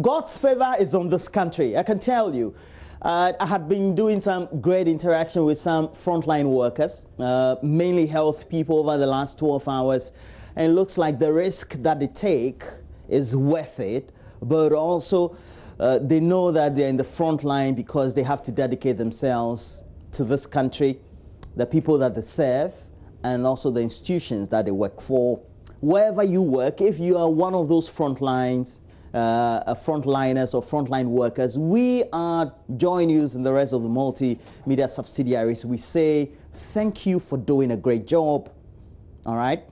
God's favor is on this country, I can tell you. I had been doing some great interaction with some frontline workers, mainly health people over the last 12 hours. And it looks like the risk that they take is worth it, but also they know that they're in the front line because they have to dedicate themselves to this country, the people that they serve, and also the institutions that they work for. Wherever you work, if you are one of those frontliners or frontline workers, we are JoyNews and the rest of the multimedia subsidiaries. We say thank you for doing a great job. All right.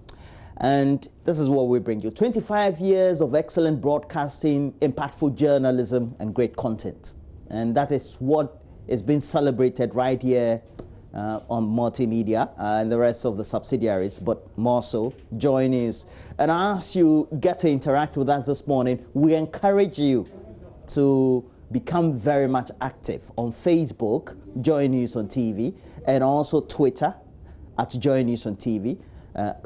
And this is what we bring you. 25 years of excellent broadcasting, impactful journalism, and great content. And that is what is being celebrated right here on multimedia and the rest of the subsidiaries, but more so JoyNews. And as you get to interact with us this morning, we encourage you to become very much active on Facebook, JoyNews on TV, and also Twitter at JoyNews on TV.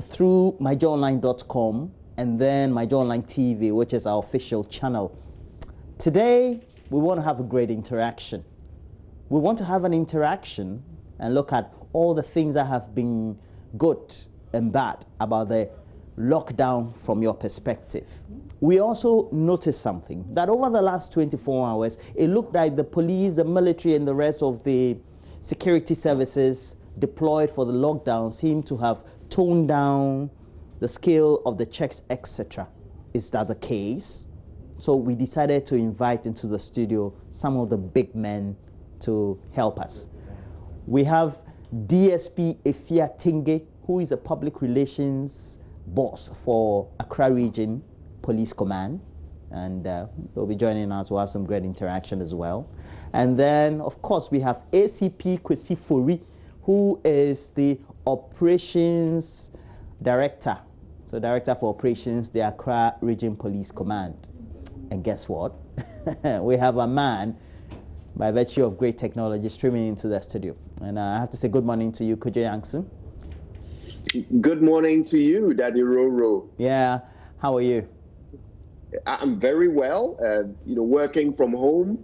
Through myjoyonline.com and then myjoyonline TV, which is our official channel. Today, we want to have a great interaction. We want to have an interaction and look at all the things that have been good and bad about the lockdown from your perspective. We also noticed something, that over the last 24 hours, it looked like the police, the military, and the rest of the security services deployed for the lockdown seem to have toned down the scale of the checks, etc. Is that the case? So we decided to invite into the studio some of the big men to help us. We have DSP Efia Tinge, who is a public relations boss for Accra Region Police Command, and he'll be joining us. We'll have some great interaction as well. And then, of course, we have ACP Kwesi Fori, who is the Operations Director. So Director for Operations, the Accra Region Police Command. And guess what? We have a man, by virtue of great technology, streaming into the studio. And I have to say good morning to you, Kojo Yankson. Good morning to you, Daddy Roro. Yeah, how are you? I'm very well, working from home,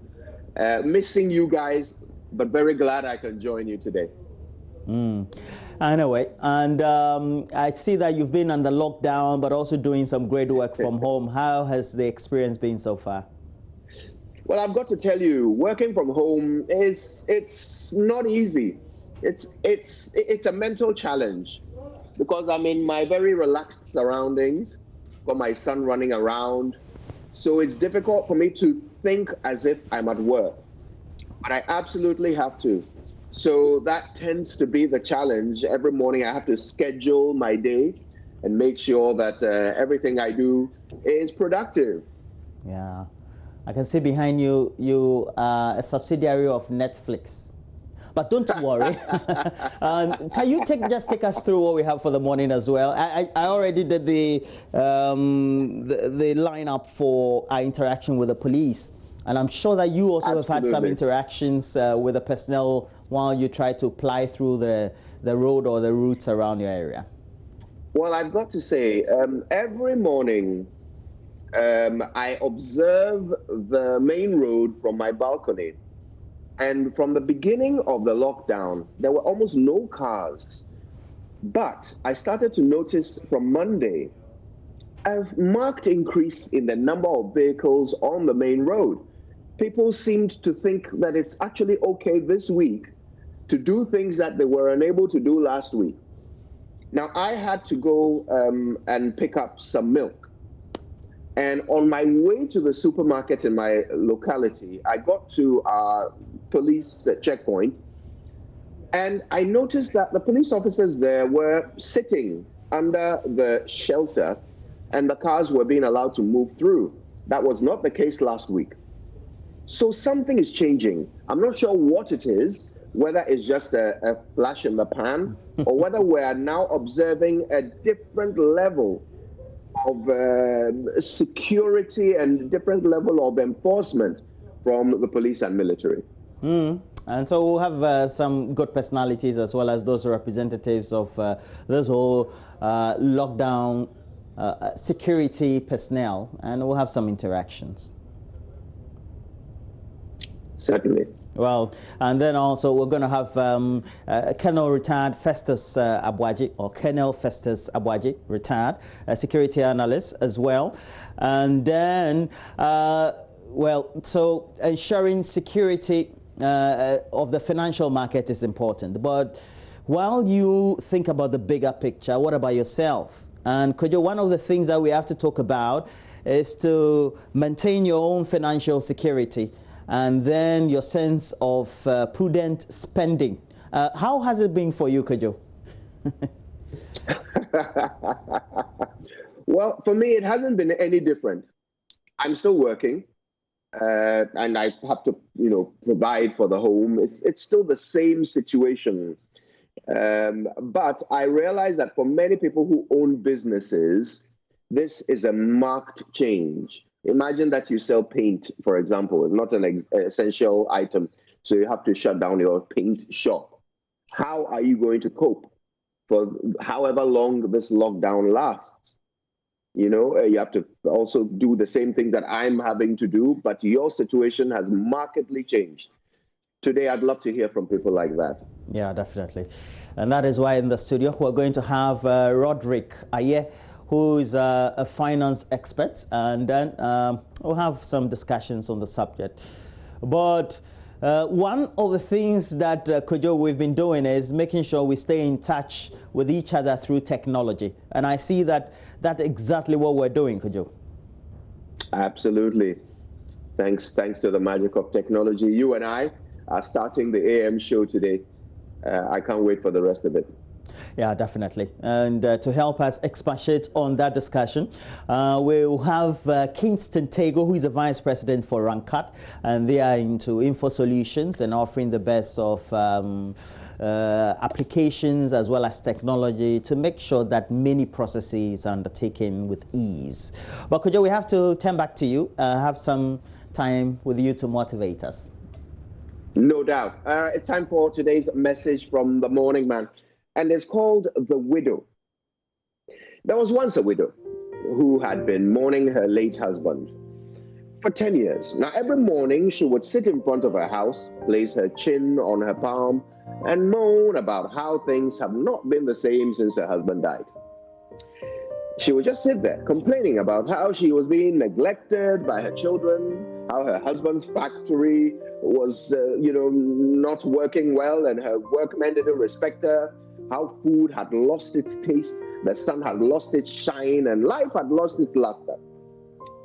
missing you guys, but very glad I can join you today. Anyway, and I see that you've been under lockdown, but also doing some great work from home. How has the experience been so far? Well, I've got to tell you, working from home it's not easy. It's a mental challenge because I'm in my very relaxed surroundings, got my son running around, so it's difficult for me to think as if I'm at work, but I absolutely have to. So that tends to be the challenge. Every morning I have to schedule my day and make sure that everything I do is productive. Yeah, I can see behind you, you are a subsidiary of Netflix. But don't worry. Can you just take us through what we have for the morning as well? I already did the lineup for our interaction with the police. And I'm sure that you also have had some interactions with the personnel while you try to ply through the road or the routes around your area. Well, I've got to say, every morning I observe the main road from my balcony. And from the beginning of the lockdown, there were almost no cars. But I started to notice from Monday a marked increase in the number of vehicles on the main road. People seemed to think that it's actually okay this week to do things that they were unable to do last week. Now, I had to go and pick up some milk. And on my way to the supermarket in my locality, I got to our police checkpoint, and I noticed that the police officers there were sitting under the shelter, and the cars were being allowed to move through. That was not the case last week. So something is changing. I'm not sure what it is, whether it's just a flash in the pan, or whether we are now observing a different level of security and different level of enforcement from the police and military. And so we'll have some good personalities as well as those representatives of this whole lockdown security personnel, and we'll have some interactions. Certainly. Well, and then also we're going to have Colonel retired Festus Abwaji, or Colonel Festus Abwaji, retired security analyst as well. And then, well, so ensuring security of the financial market is important. But while you think about the bigger picture, what about yourself? And Kojo, one of the things that we have to talk about is to maintain your own financial security and then your sense of prudent spending. How has it been for you, Kojo? Well, for me, it hasn't been any different. I'm still working, and I have to, provide for the home. It's still the same situation. But I realize that for many people who own businesses, this is a marked change. Imagine that you sell paint, for example, not an essential item, so you have to shut down your paint shop. How are you going to cope for however long this lockdown lasts? You have to also do the same thing that I'm having to do, but your situation has markedly changed. Today, I'd love to hear from people like that. Yeah, definitely. And that is why in the studio, we're going to have Roderick Aye, who is a finance expert, and then we'll have some discussions on the subject. But one of the things that, Kojo, we've been doing is making sure we stay in touch with each other through technology. And I see that that's exactly what we're doing, Kojo. Absolutely. Thanks to the magic of technology. You and I are starting the AM show today. I can't wait for the rest of it. Yeah, definitely. And to help us expatiate on that discussion, we'll have Kingston Tego, who is a vice president for Rankat, and they are into info solutions and offering the best of applications as well as technology to make sure that many processes are undertaken with ease. But Kojo, we have to turn back to you, have some time with you to motivate us. No doubt. It's time for today's message from the morning man, and it's called The Widow. There was once a widow who had been mourning her late husband for 10 years. Now, every morning she would sit in front of her house, place her chin on her palm, and moan about how things have not been the same since her husband died. She would just sit there complaining about how she was being neglected by her children, how her husband's factory was, not working well and her workmen didn't respect her, how food had lost its taste, the sun had lost its shine, and life had lost its luster.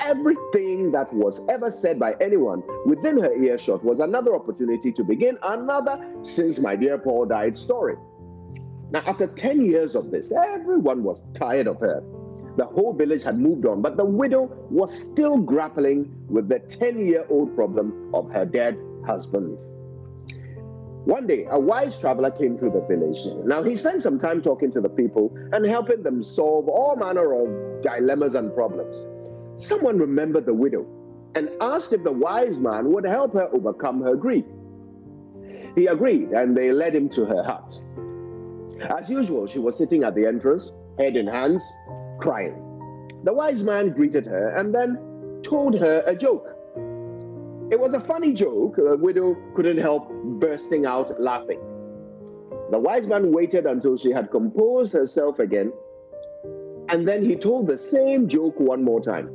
Everything that was ever said by anyone within her earshot was another opportunity to begin another "since my dear Paul died" story. Now, after 10 years of this, everyone was tired of her. The whole village had moved on, but the widow was still grappling with the 10-year-old problem of her dead husband. One day, a wise traveler came through the village. Now, he spent some time talking to the people and helping them solve all manner of dilemmas and problems. Someone remembered the widow and asked if the wise man would help her overcome her grief. He agreed, and they led him to her hut. As usual, she was sitting at the entrance, head in hands, crying. The wise man greeted her and then told her a joke. It was a funny joke. The widow couldn't help bursting out laughing. The wise man waited until she had composed herself again, and then he told the same joke one more time.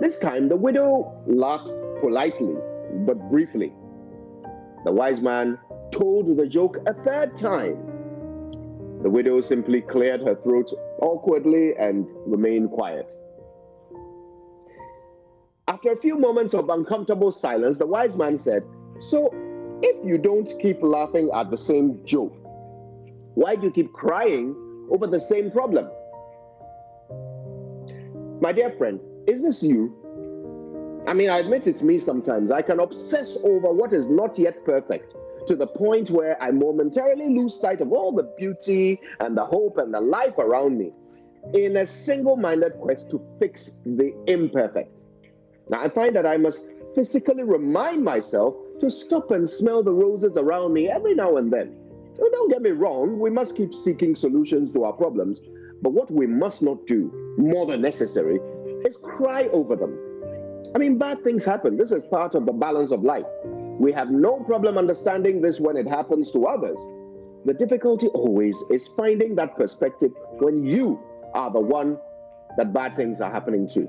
This time, the widow laughed politely, but briefly. The wise man told the joke a third time. The widow simply cleared her throat awkwardly and remained quiet. After a few moments of uncomfortable silence, the wise man said, "So, if you don't keep laughing at the same joke, why do you keep crying over the same problem?" My dear friend, is this you? I mean, I admit it's me sometimes. I can obsess over what is not yet perfect, to the point where I momentarily lose sight of all the beauty and the hope and the life around me in a single-minded quest to fix the imperfect. Now, I find that I must physically remind myself to stop and smell the roses around me every now and then. So don't get me wrong, we must keep seeking solutions to our problems, but what we must not do, more than necessary, is cry over them. I mean, bad things happen. This is part of the balance of life. We have no problem understanding this when it happens to others. The difficulty always is finding that perspective when you are the one that bad things are happening to.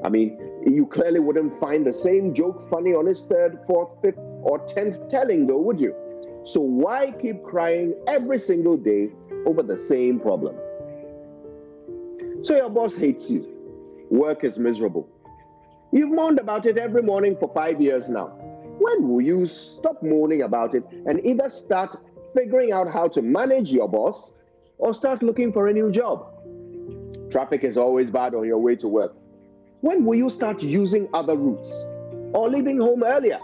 I mean, you clearly wouldn't find the same joke funny on his third, fourth, fifth, or 10th telling, though, would you? So why keep crying every single day over the same problem? So your boss hates you. Work is miserable. You've moaned about it every morning for 5 years now. When will you stop moaning about it and either start figuring out how to manage your boss or start looking for a new job? Traffic is always bad on your way to work. When will you start using other routes or leaving home earlier?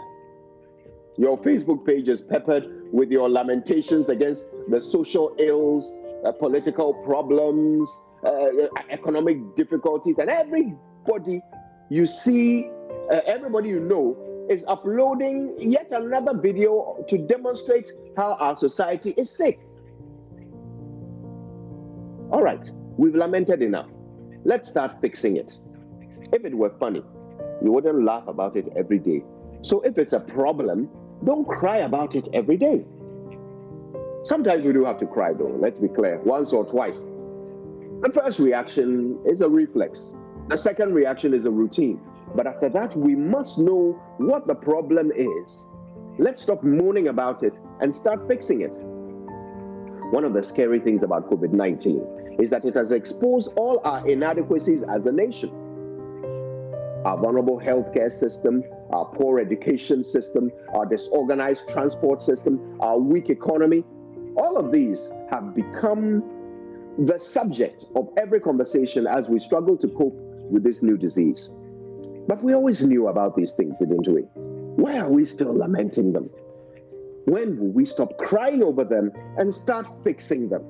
Your Facebook page is peppered with your lamentations against the social ills, political problems, economic difficulties, and everybody you see, everybody you know is uploading yet another video to demonstrate how our society is sick. All right, we've lamented enough. Let's start fixing it. If it were funny, you wouldn't laugh about it every day. So if it's a problem, don't cry about it every day. Sometimes we do have to cry, though, let's be clear, once or twice. The first reaction is a reflex. The second reaction is a routine. But after that, we must know what the problem is. Let's stop moaning about it and start fixing it. One of the scary things about COVID-19 is that it has exposed all our inadequacies as a nation. Our vulnerable healthcare system, our poor education system, our disorganized transport system, our weak economy, all of these have become the subject of every conversation as we struggle to cope with this new disease. But we always knew about these things, didn't we? Why are we still lamenting them? When will we stop crying over them and start fixing them?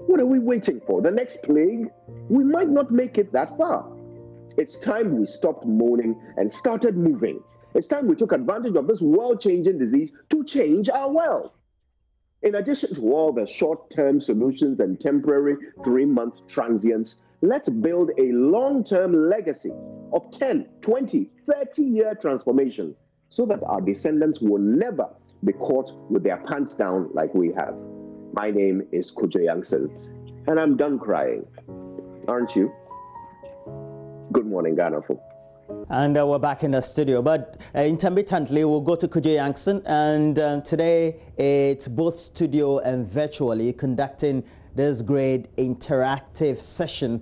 What are we waiting for? The next plague? We might not make it that far. It's time we stopped moaning and started moving. It's time we took advantage of this world-changing disease to change our world. In addition to all the short-term solutions and temporary 3-month transients, let's build a long-term legacy of 10, 20, 30-year transformation so that our descendants will never be caught with their pants down like we have. My name is JoyNews, and I'm done crying. Aren't you? Good morning, Ghana. And we're back in the studio, but intermittently we'll go to JoyNews, and today it's both studio and virtually conducting this great interactive session,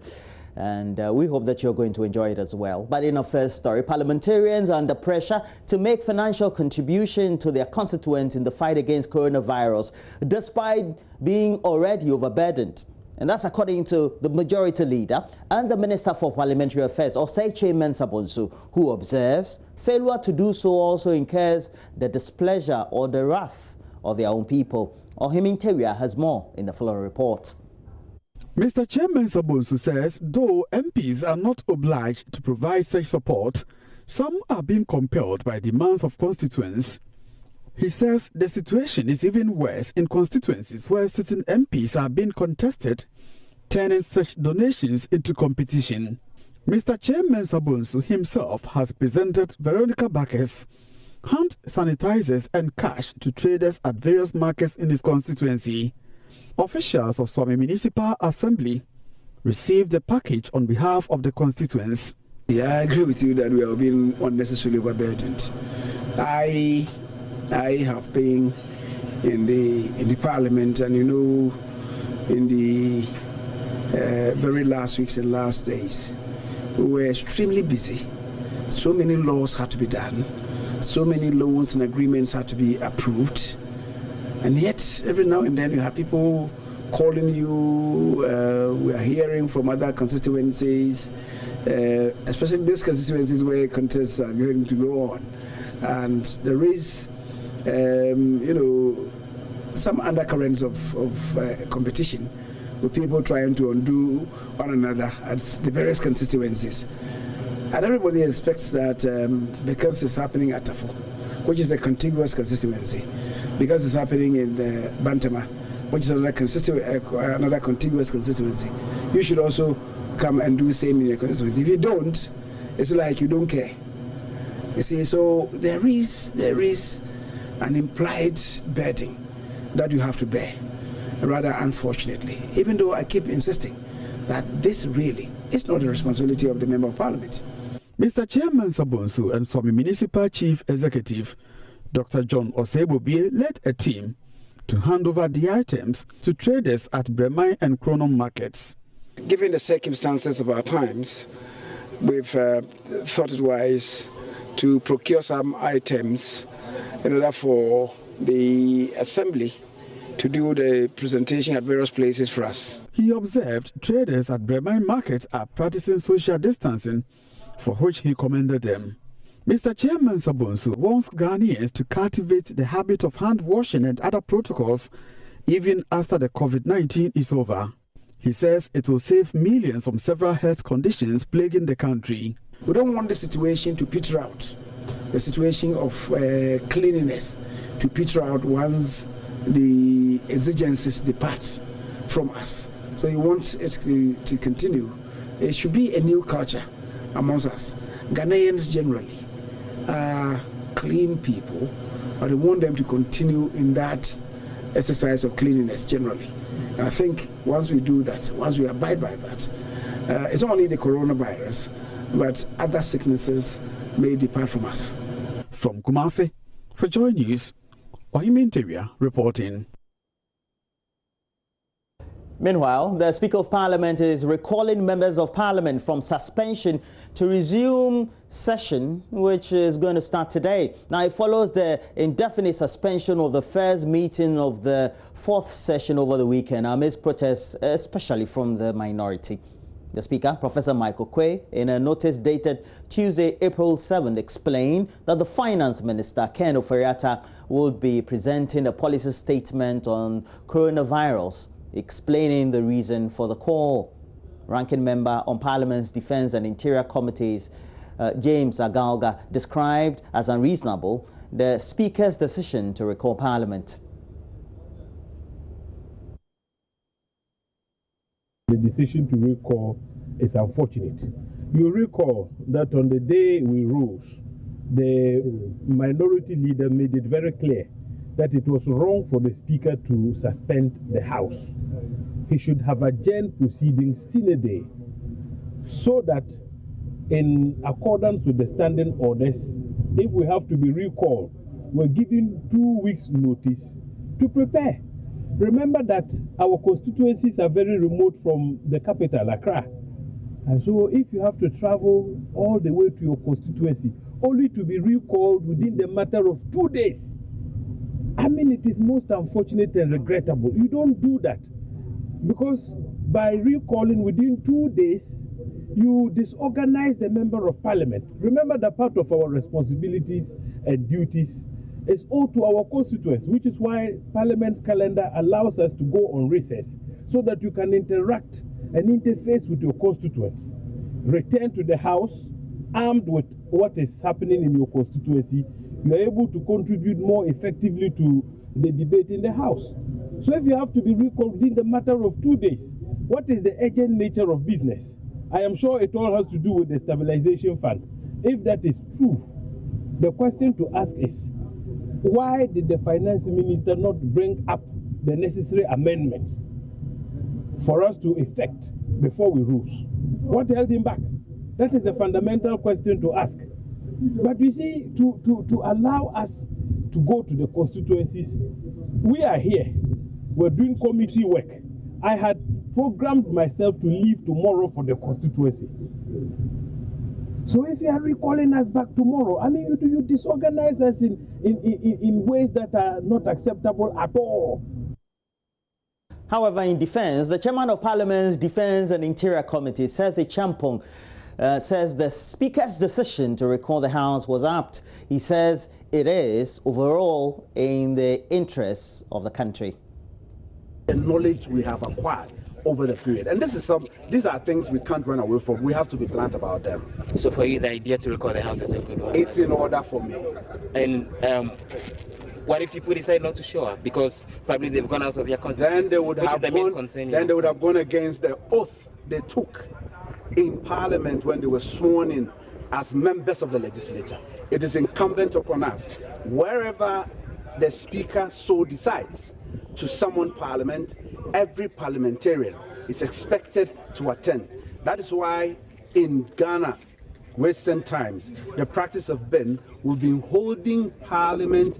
and we hope that you're going to enjoy it as well. But in our first story, parliamentarians are under pressure to make financial contribution to their constituents in the fight against coronavirus, despite being already overburdened. And that's according to the majority leader and the Minister for Parliamentary Affairs, Osei Mensah-Bonsu, who observes failure to do so also incurs the displeasure or the wrath of their own people. Ohiminteria has more in the following report. Mr. Chairman Mensah-Bonsu says though MPs are not obliged to provide such support, some are being compelled by demands of constituents. He says the situation is even worse in constituencies where certain MPs are being contested, turning such donations into competition. Mr. Chairman Mensah-Bonsu himself has presented Veronica Bacchus hand sanitizers and cash to traders at various markets in his constituency. Officials of Swami Municipal Assembly received the package on behalf of the constituents. Yeah, I agree with you that we are being unnecessarily overburdened. I have been in the parliament, and you know, in the very last weeks and last days, we were extremely busy. So many laws had to be done, so many loans and agreements had to be approved, and yet every now and then you have people calling you. We are hearing from other constituencies, especially these constituencies where contests are going to go on, and there is you know, some undercurrents of competition with people trying to undo one another at the various constituencies. And everybody expects that because it's happening at Tafo, which is a contiguous constituency, because it's happening in Bantama, which is another contiguous constituency, you should also come and do the same in your constituency. If you don't, it's like you don't care. You see, so there is an implied burden that you have to bear, rather unfortunately, even though I keep insisting that this really is not the responsibility of the Member of Parliament. Mr. Chairman Sabonsu and Swami Municipal Chief Executive Dr. John Osebobie led a team to hand over the items to traders at Bremai and Kronom markets. Given the circumstances of our times, we've thought it wise to procure some items in order for the assembly to do the presentation at various places for us. He observed traders at Bremai market are practicing social distancing, for which he commended them. Mr. Chairman Sabonsu wants Ghanaians to cultivate the habit of hand washing and other protocols even after the COVID-19 is over. He says it will save millions from several health conditions plaguing the country. We don't want the situation to peter out, the situation of cleanliness to peter out once the exigencies depart from us. So he wants it to continue. It should be a new culture amongst us. Ghanaians generally are clean people, but we want them to continue in that exercise of cleanliness generally. And I think once we do that, once we abide by that, it's not only the coronavirus, but other sicknesses may depart from us. From Kumasi, for JoyNews, Ohiminteria reporting. Meanwhile, the Speaker of Parliament is recalling members of Parliament from suspension to resume session, which is going to start today. Now, it follows the indefinite suspension of the first meeting of the fourth session over the weekend amidst protests, especially from the minority. The Speaker, Professor Michael Quay, in a notice dated Tuesday, April 7th, explained that the Finance Minister, Ken Ofori-Atta, will be presenting a policy statement on coronavirus, explaining the reason for the call. Ranking Member on Parliament's Defence and Interior Committees, James Agalga, described as unreasonable the Speaker's decision to recall Parliament. The decision to recall is unfortunate. You recall that on the day we rose, the minority leader made it very clear that it was wrong for the Speaker to suspend the House. He should have adjourned proceedings sine die, so that in accordance with the standing orders, if we have to be recalled, we're given 2 weeks notice to prepare. Remember that our constituencies are very remote from the capital, Accra. And so if you have to travel all the way to your constituency, only to be recalled within the matter of 2 days, I mean, it is most unfortunate and regrettable. You don't do that, because by recalling within 2 days, you disorganize the Member of Parliament. Remember that part of our responsibilities and duties is owed to our constituents, which is why Parliament's calendar allows us to go on recess so that you can interact and interface with your constituents. Return to the House armed with what is happening in your constituency. You are able to contribute more effectively to the debate in the House. So if you have to be recalled within the matter of 2 days, what is the urgent nature of business? I am sure it all has to do with the stabilization fund. If that is true, the question to ask is, why did the finance minister not bring up the necessary amendments for us to effect before we rose? What held him back? That is a fundamental question to ask. But you see, to allow us to go to the constituencies, we are here. We're doing committee work. I had programmed myself to leave tomorrow for the constituency. So if you are recalling us back tomorrow, I mean, you disorganize us in ways that are not acceptable at all. However, in defense, the chairman of Parliament's Defense and Interior Committee, Sethi Champong, says the Speaker's decision to recall the House was apt. He says it is overall in the interests of the country. The knowledge we have acquired over the period, and these are things we can't run away from. We have to be blunt about them. So for you, the idea to recall the House is a good one? It's in order for me. And what if people decide not to show up because probably they've gone out of their constituency? Then they would have gone against the oath they took in Parliament when they were sworn in as members of the legislature. It is incumbent upon us, wherever the Speaker so decides, to summon Parliament. Every parliamentarian is expected to attend. That is why in Ghana, recent times, the practice of been, we've been holding Parliament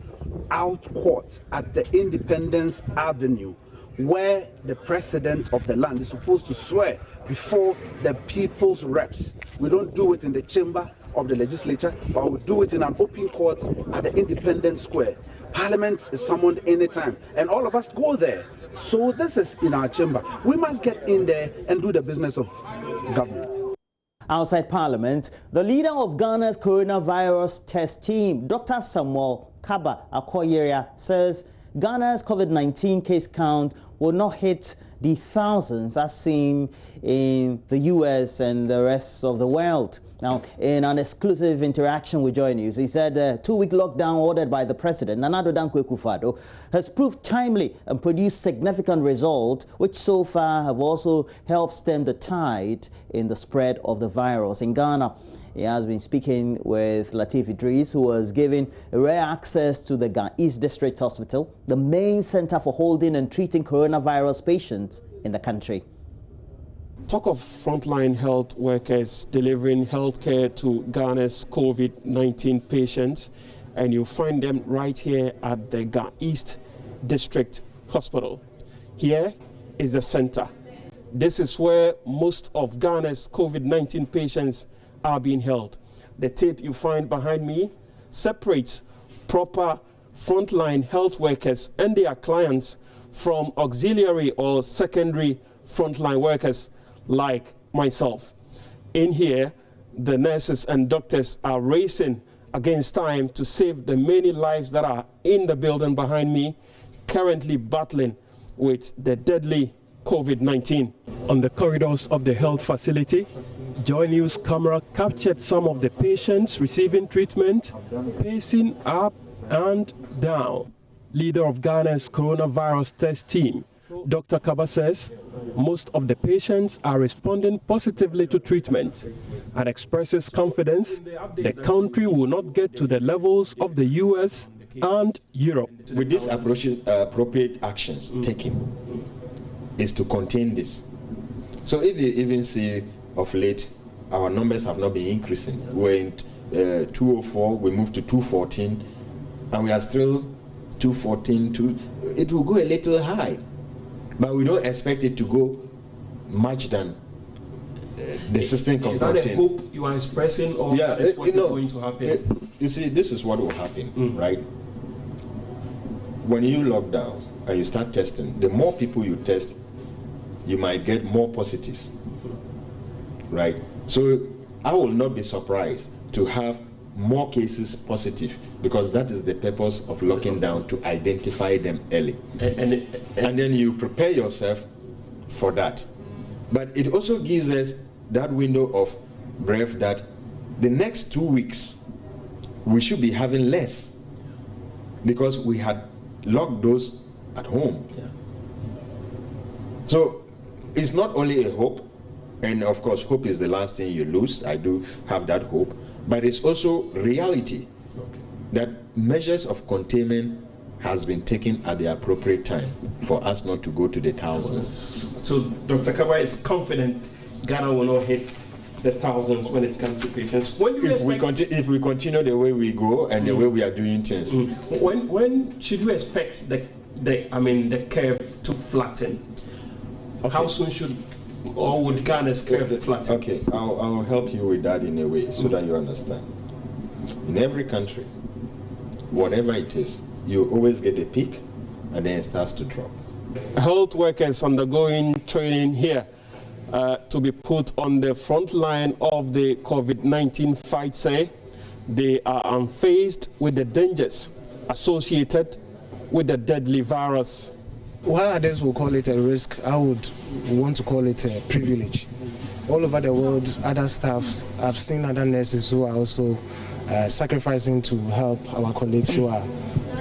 out court at the Independence Avenue, where the president of the land is supposed to swear before the people's reps. We don't do it in the chamber of the legislature, but we do it in an open court at the Independence Square. Parliament is summoned anytime, and all of us go there. So this is in our chamber. We must get in there and do the business of government. Outside Parliament, the leader of Ghana's coronavirus test team, Dr. Samuel Kaba Akoyeria, says Ghana's COVID-19 case count will not hit the thousands as seen in the US and the rest of the world. Now, in an exclusive interaction with JoyNews, he said the 2-week lockdown ordered by the president, Nana Addo Dankwa Akufo-Addo, has proved timely and produced significant results, which so far have also helped stem the tide in the spread of the virus in Ghana. He has been speaking with Latif Idris, who was given rare access to the Ga East District Hospital, the main center for holding and treating coronavirus patients in the country. Talk of frontline health workers delivering healthcare to Ghana's COVID-19 patients, and you find them right here at the Ga East District Hospital. Here is the center. This is where most of Ghana's COVID-19 patients are being held. The tape you find behind me separates proper frontline health workers and their clients from auxiliary or secondary frontline workers like myself. In here, the nurses and doctors are racing against time to save the many lives that are in the building behind me, currently battling with the deadly COVID-19. On the corridors of the health facility, JoyNews camera captured some of the patients receiving treatment, pacing up and down. Leader of Ghana's coronavirus test team, Dr. Kaba, says most of the patients are responding positively to treatment and expresses confidence the country will not get to the levels of the US and Europe. With these appropriate actions taken is to contain this. So if you even see of late, our numbers have not been increasing. We're in 204, we moved to 214, and we are still 214. It will go a little high, but we don't expect it to go much than the system can contain. Is that a hope you are expressing, or yeah, is what is going to happen? You see, this is what will happen, right? When you lock down and you start testing, the more people you test, you might get more positives, right? So I will not be surprised to have more cases positive, because that is the purpose of locking down, to identify them early. And then you prepare yourself for that. But it also gives us that window of breath that the next 2 weeks we should be having less, because we had locked those at home. Yeah. So it's not only a hope, and of course hope is the last thing you lose. I do have that hope, but it's also reality that measures of containment has been taken at the appropriate time for us not to go to the thousands. So Dr. Kaba is confident Ghana will not hit the thousands when it comes to patients. When do you if we continue the way we go and the way we are doing things. When should we expect the curve to flatten? Okay. How soon should, or would Ghana's curve flatten? Okay, I'll help you with that in a way so that you understand. In every country, whatever it is, you always get a peak and then it starts to drop. Health workers undergoing training here to be put on the front line of the COVID-19 fight say they are unfazed with the dangers associated with the deadly virus. While others will call it a risk, I would want to call it a privilege. All over the world, other staffs, I've seen other nurses who are also sacrificing to help our colleagues who are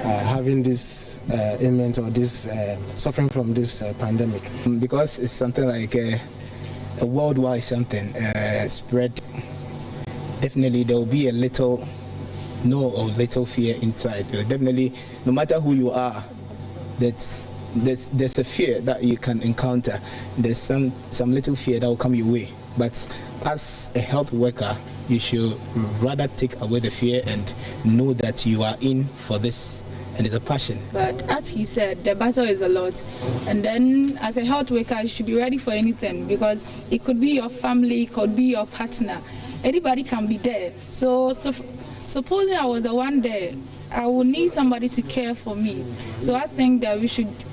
having this ailment or this suffering from this pandemic. Because it's something like a worldwide something spread. definitely there will be a little fear inside. Definitely, no matter who you are, there's a fear that you can encounter. There's some little fear that will come your way. But as a health worker, you should rather take away the fear and know that you are in for this. And it's a passion. But as he said, the battle is a lot. And then as a health worker, you should be ready for anything, because it could be your family, it could be your partner. Anybody can be there. So supposing I was the one there, I would need somebody to care for me. So I think that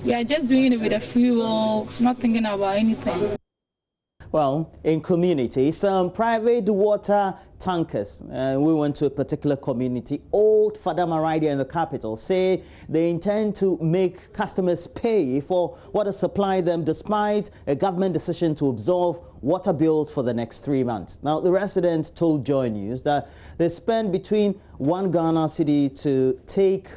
we are just doing it with a free will, not thinking about anything. Well, in communities, some private water tankers, we went to a particular community, Old Fadama right here in the capital, say they intend to make customers pay for water supply them despite a government decision to absorb water bills for the next 3 months. Now, the residents told JoyNews that they spend between 1 Ghana cedi to take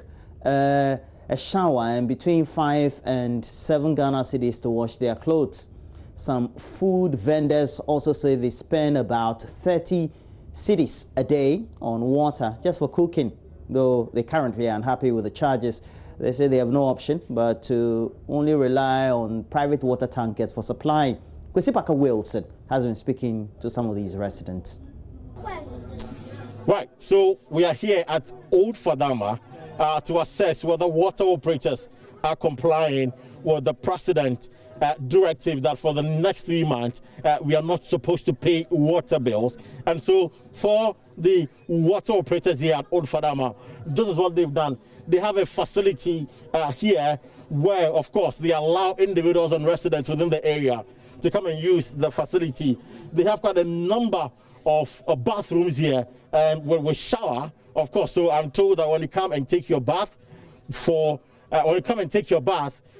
a shower and between 5 and 7 Ghana cedis to wash their clothes. Some food vendors also say they spend about 30 cedis a day on water just for cooking, though they currently are unhappy with the charges. They say they have no option but to only rely on private water tankers for supply. Kwesipaka Wilson has been speaking to some of these residents. Right, so we are here at Old Fadama to assess whether water operators are complying with the precedent directive that for the next 3 months we are not supposed to pay water bills. And so for the water operators here at Old Fadama, this is what they've done. They have a facility here where, of course, they allow individuals and residents within the area to come and use the facility. They have quite a number of bathrooms here and with shower, of course. So I'm told that when you come and take your bath,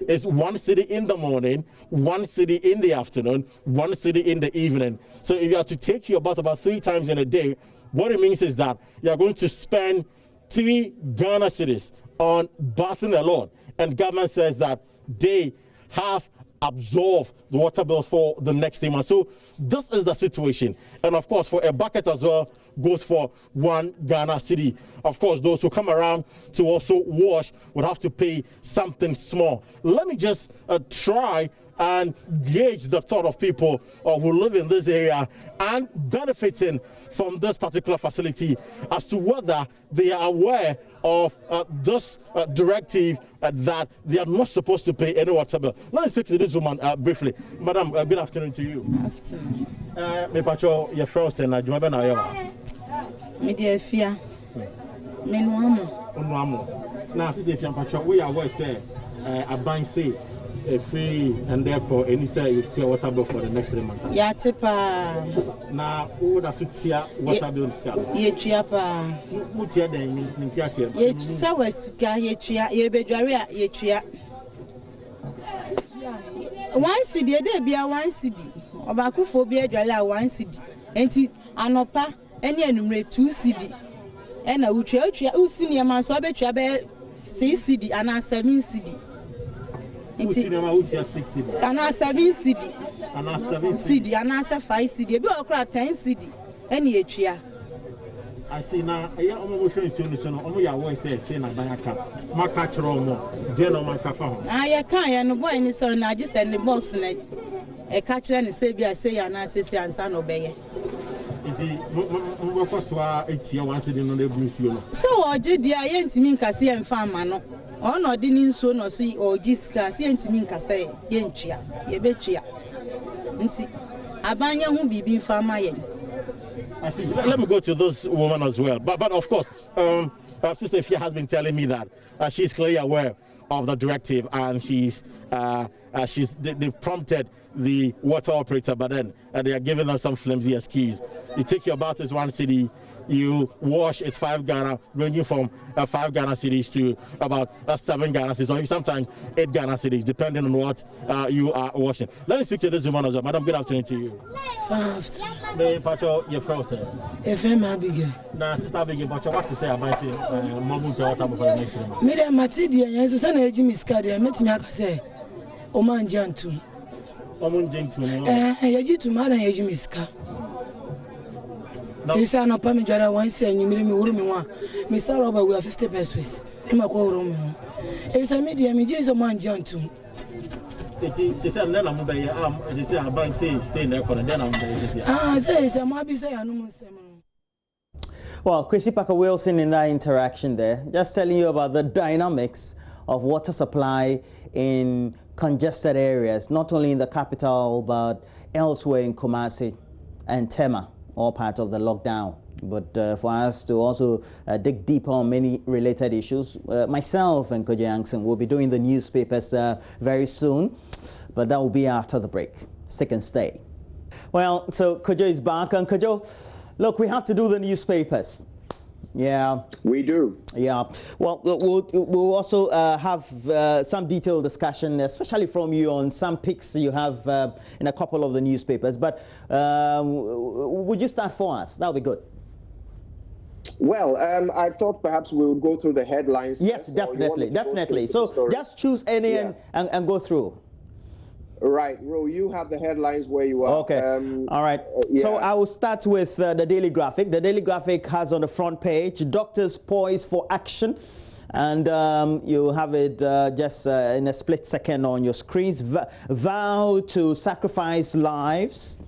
it's 1 cedi in the morning, 1 cedi in the afternoon, 1 cedi in the evening. So if you have to take your bath about 3 times in a day, what it means is that you are going to spend 3 Ghana cedis on bathing alone. And government says that they have absorbed the water bill for the next 3 months. So this is the situation. And of course, for a bucket as well, goes for 1 Ghana cedi. Of course, those who come around to also wash would have to pay something small. Let me just try and gauge the thought of people who live in this area and benefiting from this particular facility as to whether they are aware of this directive that they are not supposed to pay any water bill. Let me speak to this woman briefly. Madam, good afternoon to you. Afternoon. Me pacho your first and Jumaba na me dear fear. Me no amo. Now since the fear pacho we are aware say a bank say free and therefore any say you tear water bill for the next 3 months. Yeah, tipa. Now who does it tear water bill scale? Ye tear pa. Who tear them in tear say? Ye say sika ye tear ye bedware ye tear. 1 cedi e dey bia 1 cedi. Obakufo bi edwale 1 cedi. Enti anopa ene enumre 2 cedi. Ena utwa usi ne man so betwa be 6 cedi ana 7 cedi. Enti cinema utia 6 cedi. Ana 7 cedi. Ana 7 cedi ana 5 cedi. Ebi okra 10 cedi. Ene etwa. I see now I am almost showing so no ya way say na banaka. Maka chro mo. Je no maka fa ho. Ah ya kan ya no boy ni so na just send the box na e ka kire ni say bia say ya na say ansa no beye. Iti mo ko so a etia 1 cedi no na ebusuo no. So oje dia ye ntimi nkase ye mfa ama no. Ono di ni nso no so oji ska se ntimi nkase ye ntua ye betua. Nti abanya hu bibi mfa ama ye. I see. Let me go to this woman as well. But of course, Sister Fia has been telling me that she's clearly aware of the directive and they prompted the water operator, but then they are giving them some flimsy excuse. You take your bath is 1 cedi, you wash it's 5 Ghana, ranging from 5 Ghana cedis to about 7 Ghana cedis, or sometimes 8 Ghana cedis, depending on what you are washing. Let me speak to this woman as well. Madam, good afternoon to you. Me pacho your first say. FM Abigail. Na sister Abigail, pacho what to say about it? Mamu to water for the next 3 months. Me dey mati dia yan so say na eji miska dia metimi aka say o man jantum. O man jantum. Yeji tuma na yeji miska. This is not permit. I want to say you me one. Mr. Robert, we are 50 pesos. I'm a call room. It's a media. Me just a man John too. It's a nana mobile. It's a bank say no for then I'm say it's a maybe say I know. Well, Chrissy Parker Wilson in that interaction there, just telling you about the dynamics of water supply in congested areas, not only in the capital but elsewhere in Kumasi and Tema, all part of the lockdown. But for us to also dig deeper on many related issues, myself and Kojo Yankson will be doing the newspapers very soon, but that will be after the break. Stick and stay. Well, so Kojo is back, and Kojo, look, we have to do the newspapers. Yeah. We do. Yeah. Well, we'll also have some detailed discussion, especially from you on some picks you have in a couple of the newspapers. But would you start for us? That would be good. Well, I thought perhaps we would go through the headlines. Yes, definitely. So just choose any and go through. Right, Ro, you have the headlines where you are. Okay, all right. So I will start with the Daily Graphic. The Daily Graphic has on the front page, doctors poised for action. And you have it just in a split second on your screens. Vow to sacrifice lives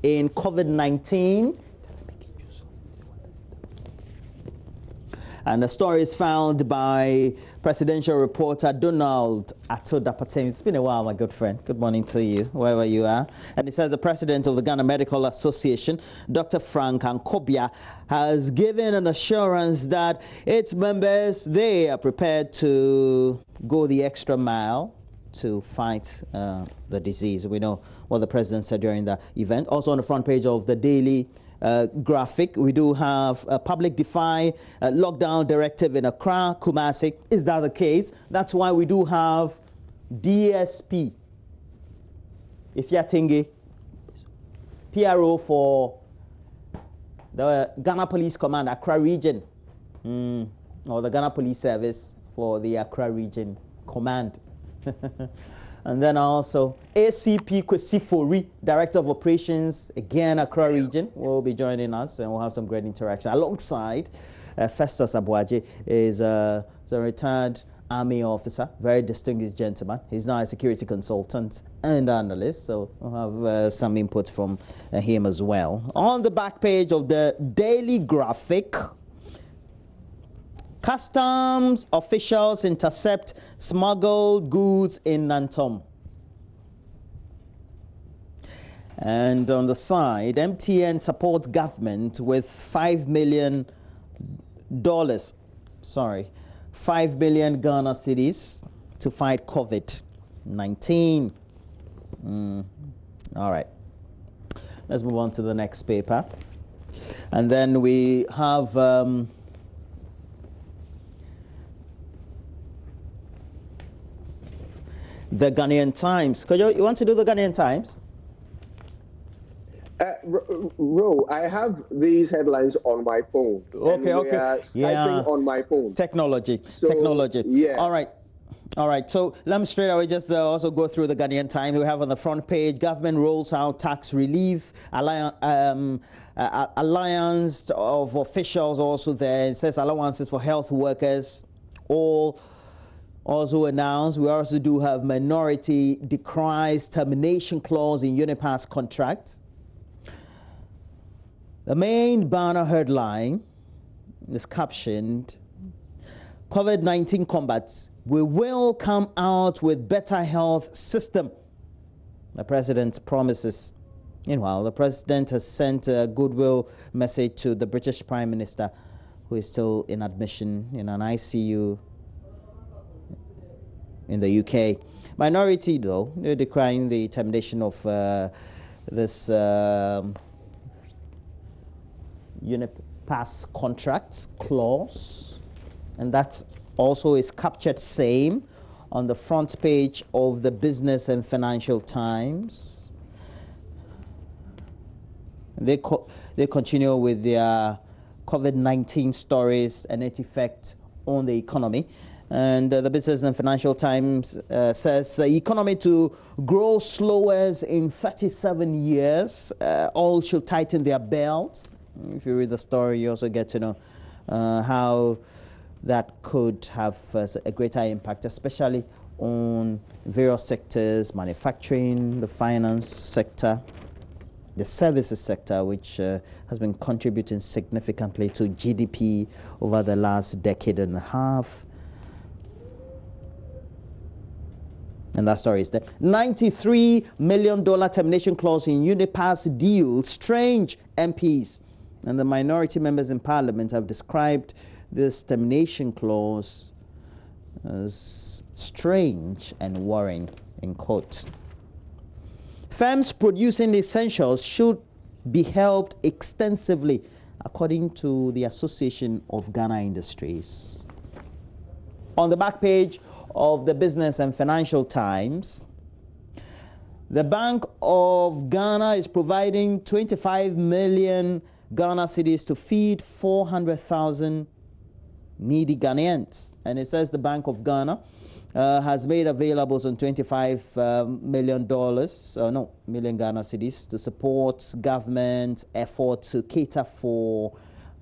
in COVID-19. And the story is found by presidential reporter Donald Atodapatemi. It's been a while, my good friend. Good morning to you, wherever you are. And it says the president of the Ghana Medical Association, Dr. Frank Ankobia, has given an assurance that its members, they are prepared to go the extra mile to fight the disease. We know what the president said during the event. Also on the front page of the Daily Graphic, we do have a public defy lockdown directive in Accra, Kumasi. Is that the case? That's why we do have DSP, Ifyatingi, PRO for the Ghana Police Command, Accra Region, or the Ghana Police Service for the Accra Region Command. And then also ACP Kwesifori, Director of Operations, again Accra Region, will be joining us, and we'll have some great interaction. Alongside Festus Abuaje is a retired Army officer, very distinguished gentleman. He's now a security consultant and analyst, so we'll have some input from him as well. On the back page of the Daily Graphic, customs officials intercept smuggled goods in Nantom. And on the side, MTN supports government with $5 million, 5 billion Ghana cedis to fight COVID-19. All right. Let's move on to the next paper. And then we have the Ghanaian Times. Kojo, you want to do the Ghanaian Times? Ro, I have these headlines on my phone. Okay. On my phone. Technology. Yeah. All right. So let me straight away just also go through the Ghanaian Times. We have on the front page, government rolls out tax relief. Alliance of officials also there. It says allowances for health workers. All also announced. We also do have minority decries termination clause in Unipass contract. The main banner headline is captioned, COVID-19 combats, we will come out with better health system. The president promises. Meanwhile, the president has sent a goodwill message to the British Prime Minister, who is still in admission in an ICU in the UK. Minority, though, they're decrying the termination of this Unipass contract clause, and that also is captured same on the front page of the Business and Financial Times. They continue with their COVID-19 stories and its effect on the economy. And the Business and Financial Times says economy to grow slowest in 37 years. All should tighten their belts. If you read the story, you also get to know how that could have a greater impact, especially on various sectors, manufacturing, the finance sector, the services sector, which has been contributing significantly to GDP over the last decade and a half. And that story is there. $93 million termination clause in Unipass deal. Strange, MPs and the minority members in Parliament have described this termination clause as strange and worrying, in quotes. Firms producing essentials should be helped extensively, according to the Association of Ghana Industries. On the back page of the Business and Financial Times, the Bank of Ghana is providing 25 million Ghana cedis to feed 400,000 needy Ghanaians. And it says the Bank of Ghana has made available some $25 million Ghana cedis to support government's effort to cater for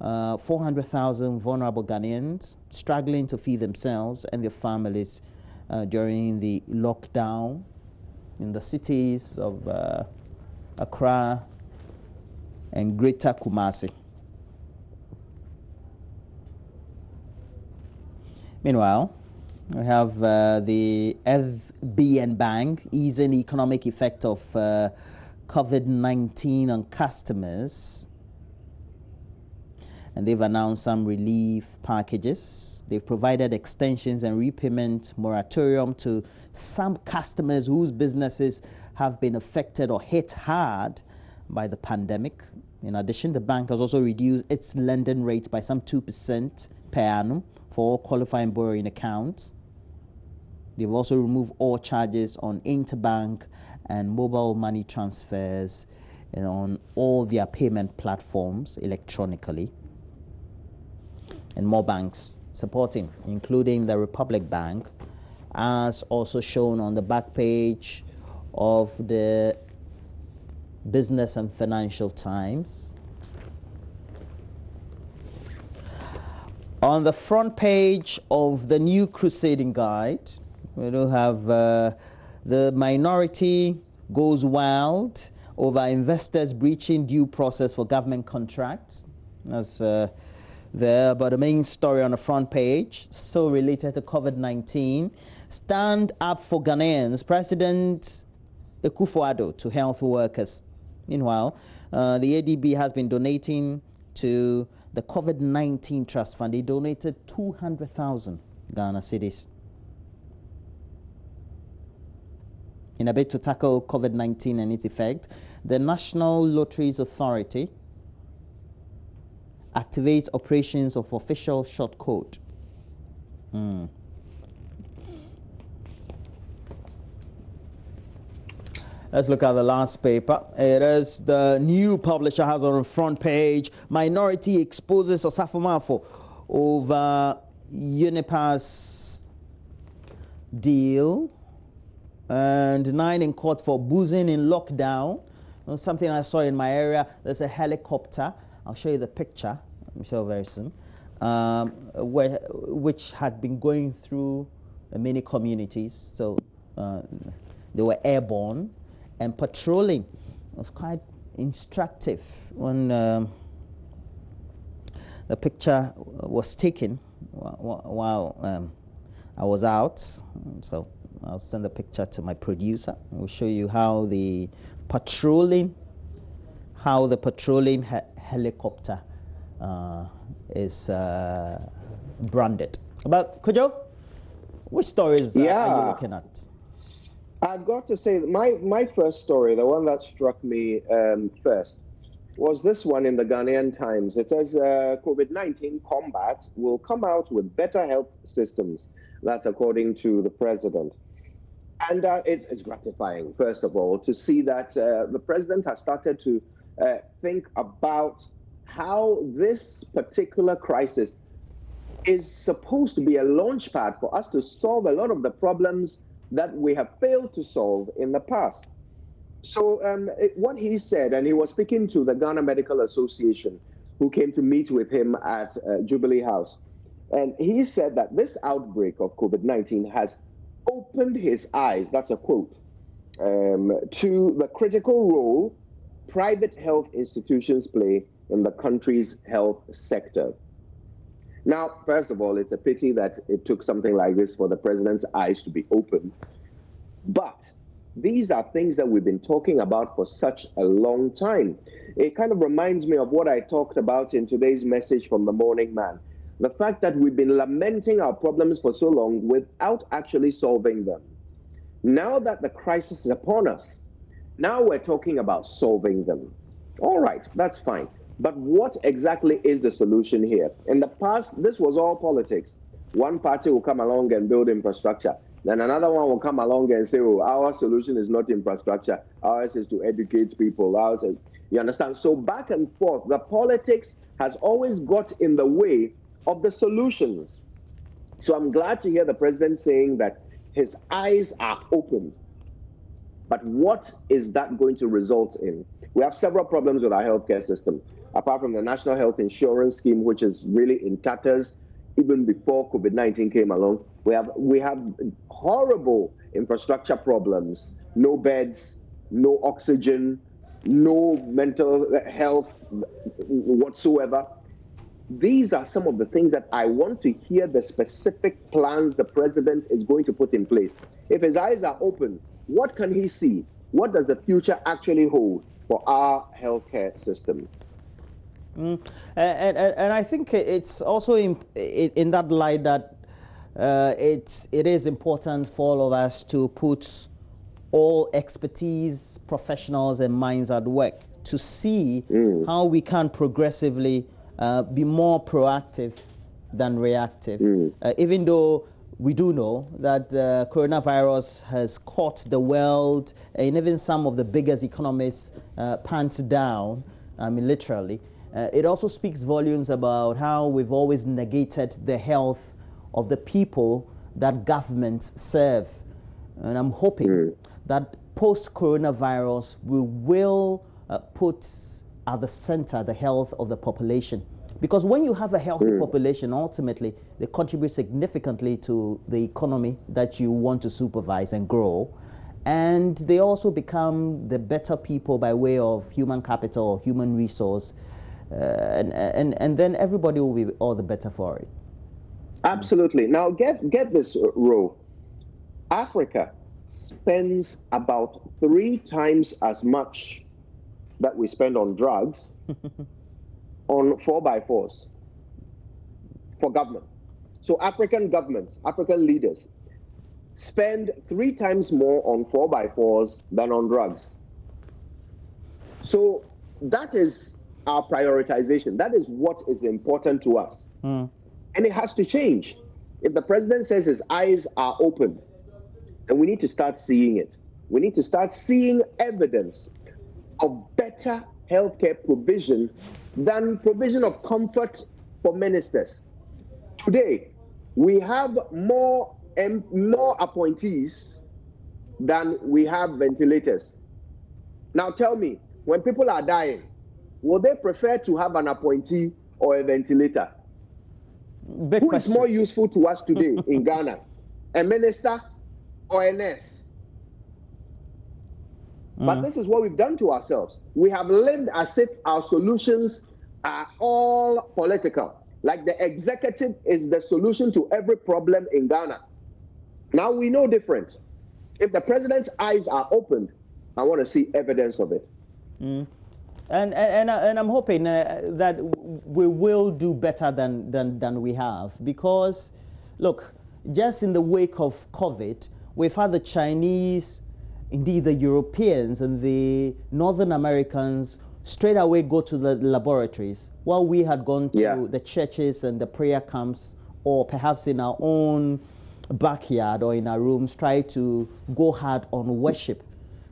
400,000 vulnerable Ghanaians struggling to feed themselves and their families during the lockdown in the cities of Accra and Greater Kumasi. Meanwhile, we have the FBN Bank easing the economic effect of COVID-19 on customers. And they've announced some relief packages. They've provided extensions and repayment moratorium to some customers whose businesses have been affected or hit hard by the pandemic. In addition, the bank has also reduced its lending rate by some 2% per annum for all qualifying borrowing accounts. They've also removed all charges on interbank and mobile money transfers and on all their payment platforms electronically. And more banks supporting, including the Republic Bank, as also shown on the back page of the Business and Financial Times. On the front page of the New Crusading Guide, we do have the minority goes wild over investors breaching due process for government contracts. That's there, but the main story on the front page, still related to COVID-19. Stand up for Ghanaians, President Akufo-Addo to health workers. Meanwhile, the ADB has been donating to the COVID-19 Trust Fund. They donated 200,000 Ghana cedis in a bid to tackle COVID-19 and its effect. The National Lotteries Authority activates operations of official short code. Let's look at the last paper. It is the New Publisher has on the front page, minority exposes Osafo Maafo over Unipass deal and 9 in court for boozing in lockdown. Something I saw in my area, there's a helicopter. I'll show you the picture, I'm sure very soon, which had been going through many communities. So they were airborne and patrolling. It was quite instructive when the picture was taken while I was out. So I'll send the picture to my producer. We'll show you how the patrolling helicopter is branded. But Kojo, which stories are you looking at? I've got to say, my first story, the one that struck me first, was this one in the Ghanaian Times. It says COVID-19 combat will come out with better health systems. That's according to the president. And it's gratifying, first of all, to see that the president has started to think about how this particular crisis is supposed to be a launchpad for us to solve a lot of the problems that we have failed to solve in the past. So what he said, and he was speaking to the Ghana Medical Association, who came to meet with him at Jubilee House. And he said that this outbreak of COVID-19 has opened his eyes, that's a quote, to the critical role private health institutions play in the country's health sector. Now, first of all, it's a pity that it took something like this for the president's eyes to be opened. But these are things that we've been talking about for such a long time. It kind of reminds me of what I talked about in today's message from the Morning Man. The fact that we've been lamenting our problems for so long without actually solving them. Now that the crisis is upon us, now we're talking about solving them. All right, that's fine. But what exactly is the solution here? In the past, this was all politics. One party will come along and build infrastructure. Then another one will come along and say, oh, our solution is not infrastructure. Ours is to educate people. Ours is, you understand? So back and forth, the politics has always got in the way of the solutions. So I'm glad to hear the president saying that his eyes are opened. But what is that going to result in? We have several problems with our healthcare system. Apart from the National Health Insurance Scheme, which is really in tatters, even before COVID-19 came along, we have horrible infrastructure problems. No beds, no oxygen, no mental health whatsoever. These are some of the things that I want to hear the specific plans the president is going to put in place. If his eyes are open, what can he see? What does the future actually hold for our healthcare system? And I think it's also in that light that it is important for all of us to put all expertise, professionals and minds at work to see how we can progressively be more proactive than reactive. Even though we do know that coronavirus has caught the world and even some of the biggest economies pants down, I mean literally, it also speaks volumes about how we've always negated the health of the people that governments serve. And I'm hoping that post-coronavirus we will put at the center the health of the population. Because when you have a healthy population, ultimately, they contribute significantly to the economy that you want to supervise and grow. And they also become the better people by way of human capital or human resource. And then everybody will be all the better for it. Absolutely. Now, get this, Ro. Africa spends about 3 times as much that we spend on drugs on 4x4s for government. So African governments, African leaders spend 3 times more on 4x4s than on drugs. So that is our prioritization. That is what is important to us. And it has to change. If the president says his eyes are open, then we need to start seeing it. We need to start seeing evidence of better healthcare provision than provision of comfort for ministers. Today, we have more appointees than we have ventilators. Now tell me, when people are dying, would they prefer to have an appointee or a ventilator? Who is more useful to us today in Ghana? A minister or a nurse? But this is what we've done to ourselves. We have lived as if our solutions are all political. Like the executive is the solution to every problem in Ghana. Now we know different. If the president's eyes are opened, I want to see evidence of it. And I'm hoping that we will do better than we have, because, look, just in the wake of COVID, we've had the Chinese, indeed the Europeans and the Northern Americans straight away go to the laboratories, while we had gone to the churches and the prayer camps, or perhaps in our own backyard or in our rooms, try to go hard on worship.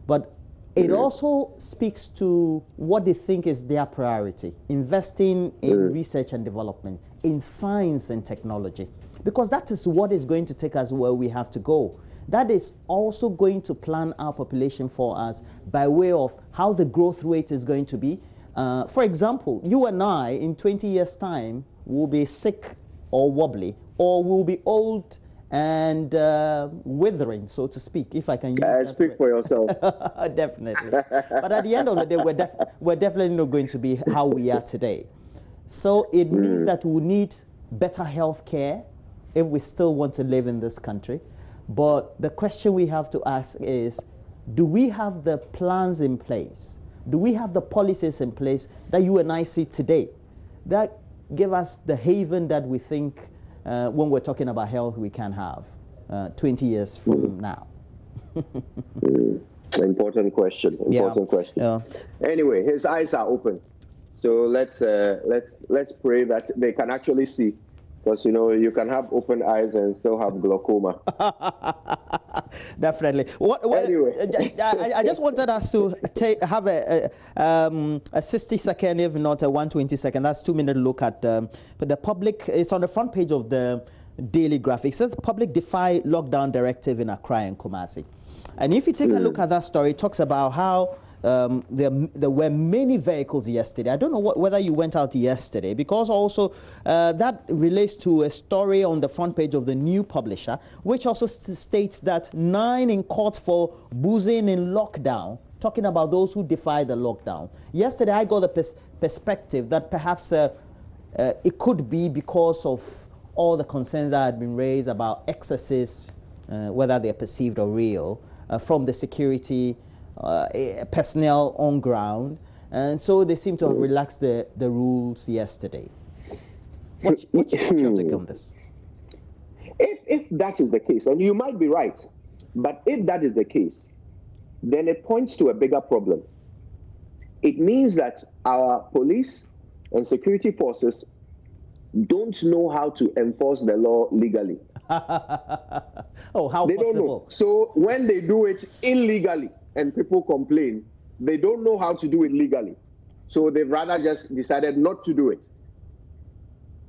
But it also speaks to what they think is their priority, investing in research and development, in science and technology, because that is what is going to take us where we have to go. That is also going to plan our population for us by way of how the growth rate is going to be, For example, you and I, in 20 years' time, will be sick or wobbly, or will be old and withering, so to speak, if I can use that speak word. For yourself. Definitely. But at the end of the day, we're definitely not going to be how we are today. So it means that we need better health care if we still want to live in this country. But the question we have to ask is, do we have the plans in place? Do we have the policies in place that you and I see today that give us the haven that we think when we're talking about health we can have 20 years from now? Important question. Important question. Yeah. Anyway, his eyes are open, so let's pray that they can actually see, because you know you can have open eyes and still have glaucoma. Definitely. Anyway, I just wanted us to have a 60-second, if not a 120-second. That's 2-minute look at the public. It's on the front page of the Daily Graphic. It says public defy lockdown directive in Accra and Kumasi. And if you take a look at that story, it talks about how there were many vehicles yesterday. I don't know whether you went out yesterday, because also that relates to a story on the front page of the New Publisher, which also states that 9 in court for boozing in lockdown, talking about those who defy the lockdown. Yesterday, I got the perspective that perhaps it could be because of all the concerns that had been raised about excesses, whether they're perceived or real, from the security personnel on ground, and so they seem to have relaxed the rules yesterday. What's your take on this? If that is the case, and you might be right, but if that is the case, then it points to a bigger problem. It means that our police and security forces don't know how to enforce the law legally. Oh, how they possible? Don't know. So when they do it illegally and people complain, they don't know how to do it legally. So they've rather just decided not to do it.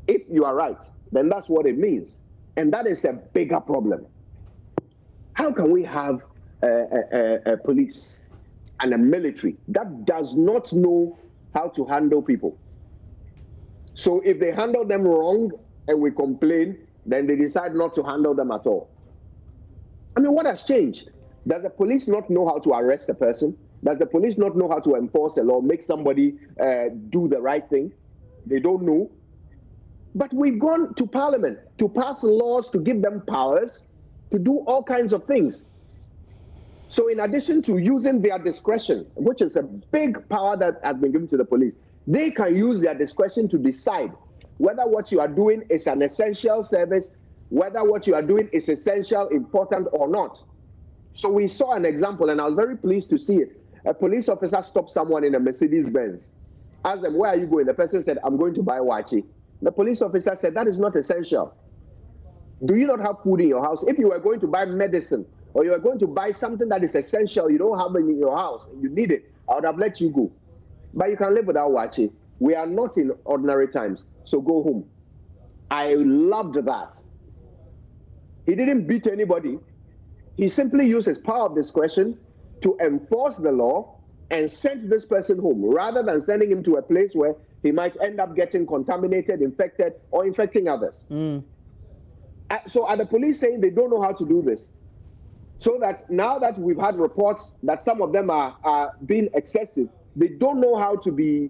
If you are right, then that's what it means. And that is a bigger problem. How can we have a police and a military that does not know how to handle people? So if they handle them wrong and we complain, then they decide not to handle them at all. I mean, what has changed? Does the police not know how to arrest a person? Does the police not know how to enforce a law, make somebody do the right thing? They don't know. But we've gone to Parliament to pass laws to give them powers to do all kinds of things. So in addition to using their discretion, which is a big power that has been given to the police, they can use their discretion to decide whether what you are doing is an essential service, whether what you are doing is essential, important, or not. So we saw an example, and I was very pleased to see it. A police officer stopped someone in a Mercedes-Benz. Asked them, where are you going? The person said, I'm going to buy wachi. The police officer said, that is not essential. Do you not have food in your house? If you were going to buy medicine, or you are going to buy something that is essential, you don't have it in your house, and you need it, I would have let you go. But you can live without wachi. We are not in ordinary times, so go home. I loved that. He didn't beat anybody. He simply used his power of discretion to enforce the law and sent this person home, rather than sending him to a place where he might end up getting contaminated, infected, or infecting others. So are the police saying they don't know how to do this? So that now that we've had reports that some of them are being excessive, they don't know how to be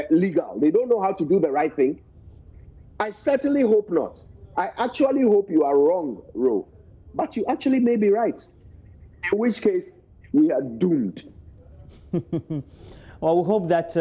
legal. They don't know how to do the right thing. I certainly hope not. I actually hope you are wrong, Ro. But you actually may be right. In which case, we are doomed. Well, we hope that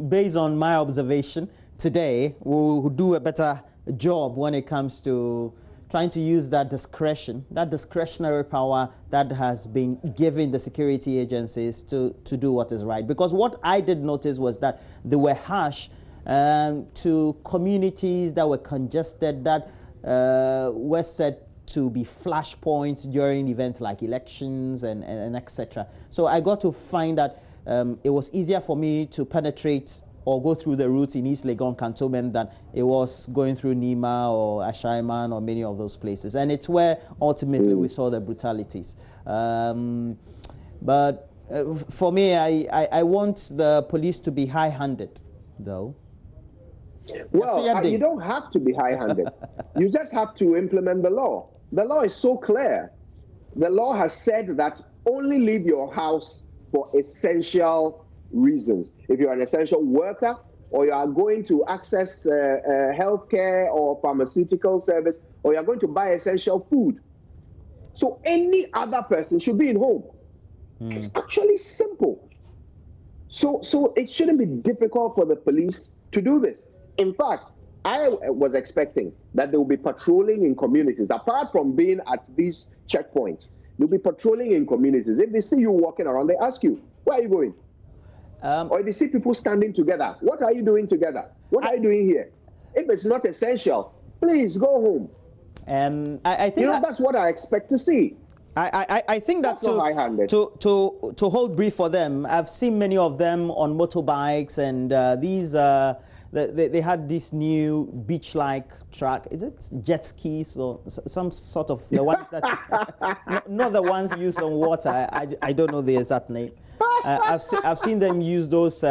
based on my observation today, we'll do a better job when it comes to trying to use that discretion, that discretionary power that has been given the security agencies to do what is right. Because what I did notice was that they were harsh to communities that were congested, that were said to be flashpoints during events like elections and etc. So I got to find that it was easier for me to penetrate or go through the routes in East Legon Cantonment than it was going through Nima or Ashaiman or many of those places. And it's where ultimately we saw the brutalities. But For me, I want the police to be high-handed, though. Well, you don't have to be high-handed. You just have to implement the law. The law is so clear. The law has said that only leave your house for essential reasons. If you're an essential worker or you are going to access healthcare or pharmaceutical service, or you're going to buy essential food. So any other person should be in home. It's actually simple. So it shouldn't be difficult for the police to do this. In fact, I was expecting that they will be patrolling in communities. Apart from being at these checkpoints, they'll be patrolling in communities. If they see you walking around, they ask you, where are you going? Or if they see people standing together, what are you doing together? What are you doing here? If it's not essential, please go home. I think that's what I expect to see. I think that to hold brief for them, I've seen many of them on motorbikes, and these they had this new beach-like track. Is it jet skis or some sort of the ones that not the ones used on water? I don't know the exact name. I've seen them use those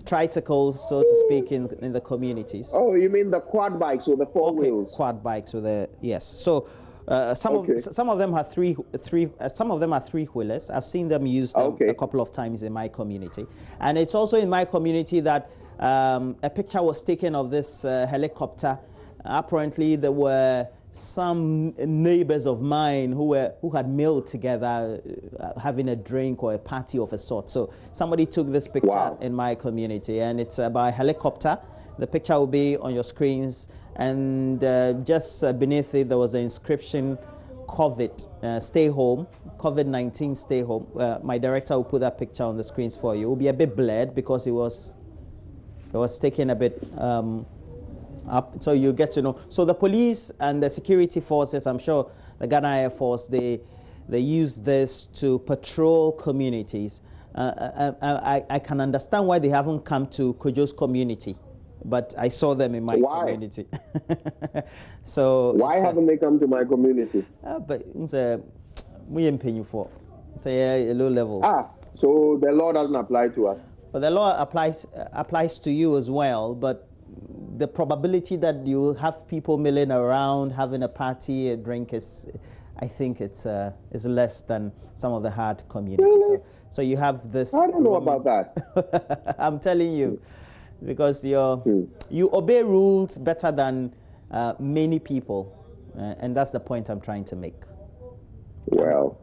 tricycles, so to speak, in the communities. Oh, you mean the quad bikes with the four wheels? Quad bikes with the yes. So some of them are some of them are three-wheelers. I've seen them use them a couple of times in my community, and it's also in my community that a picture was taken of this helicopter. Apparently, there were some neighbors of mine who had meal together, having a drink or a party of a sort. So somebody took this picture in my community, and it's by helicopter. The picture will be on your screens, and just beneath it there was an inscription, COVID, stay home, COVID-19, stay home. My director will put that picture on the screens for you. It will be a bit blurred because it was taken a bit up, so you get to know. So the police and the security forces, I'm sure the Ghana Air Force, they use this to patrol communities. I can understand why they haven't come to Kojo's community, but I saw them in my community. So why haven't they come to my community? But it's a low level. So the law doesn't apply to us. But the law applies to you as well, but the probability that you have people milling around, having a party, a drink, I think it's less than some of the hard communities. Really? So you have this. I don't know about that. I'm telling you, because you obey rules better than many people, and that's the point I'm trying to make. Well,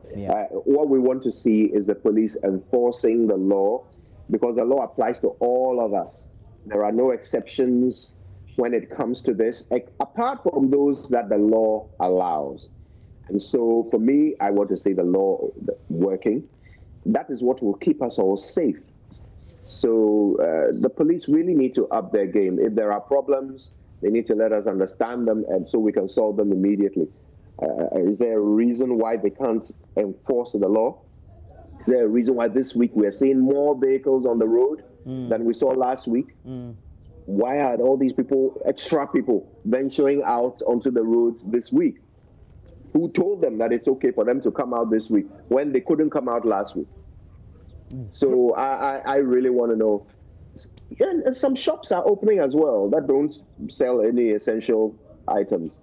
what we want to see is the police enforcing the law, because the law applies to all of us. There are no exceptions when it comes to this, apart from those that the law allows. And so for me, I want to see the law working. That is what will keep us all safe. So the police really need to up their game. If there are problems, they need to let us understand them, and so we can solve them immediately. Is there a reason why they can't enforce the law? Is there a reason why this week we're seeing more vehicles on the road than we saw last week? Why are all these extra people venturing out onto the roads this week? Who told them that it's okay for them to come out this week when they couldn't come out last week? So I really want to know. And some shops are opening as well that don't sell any essential items.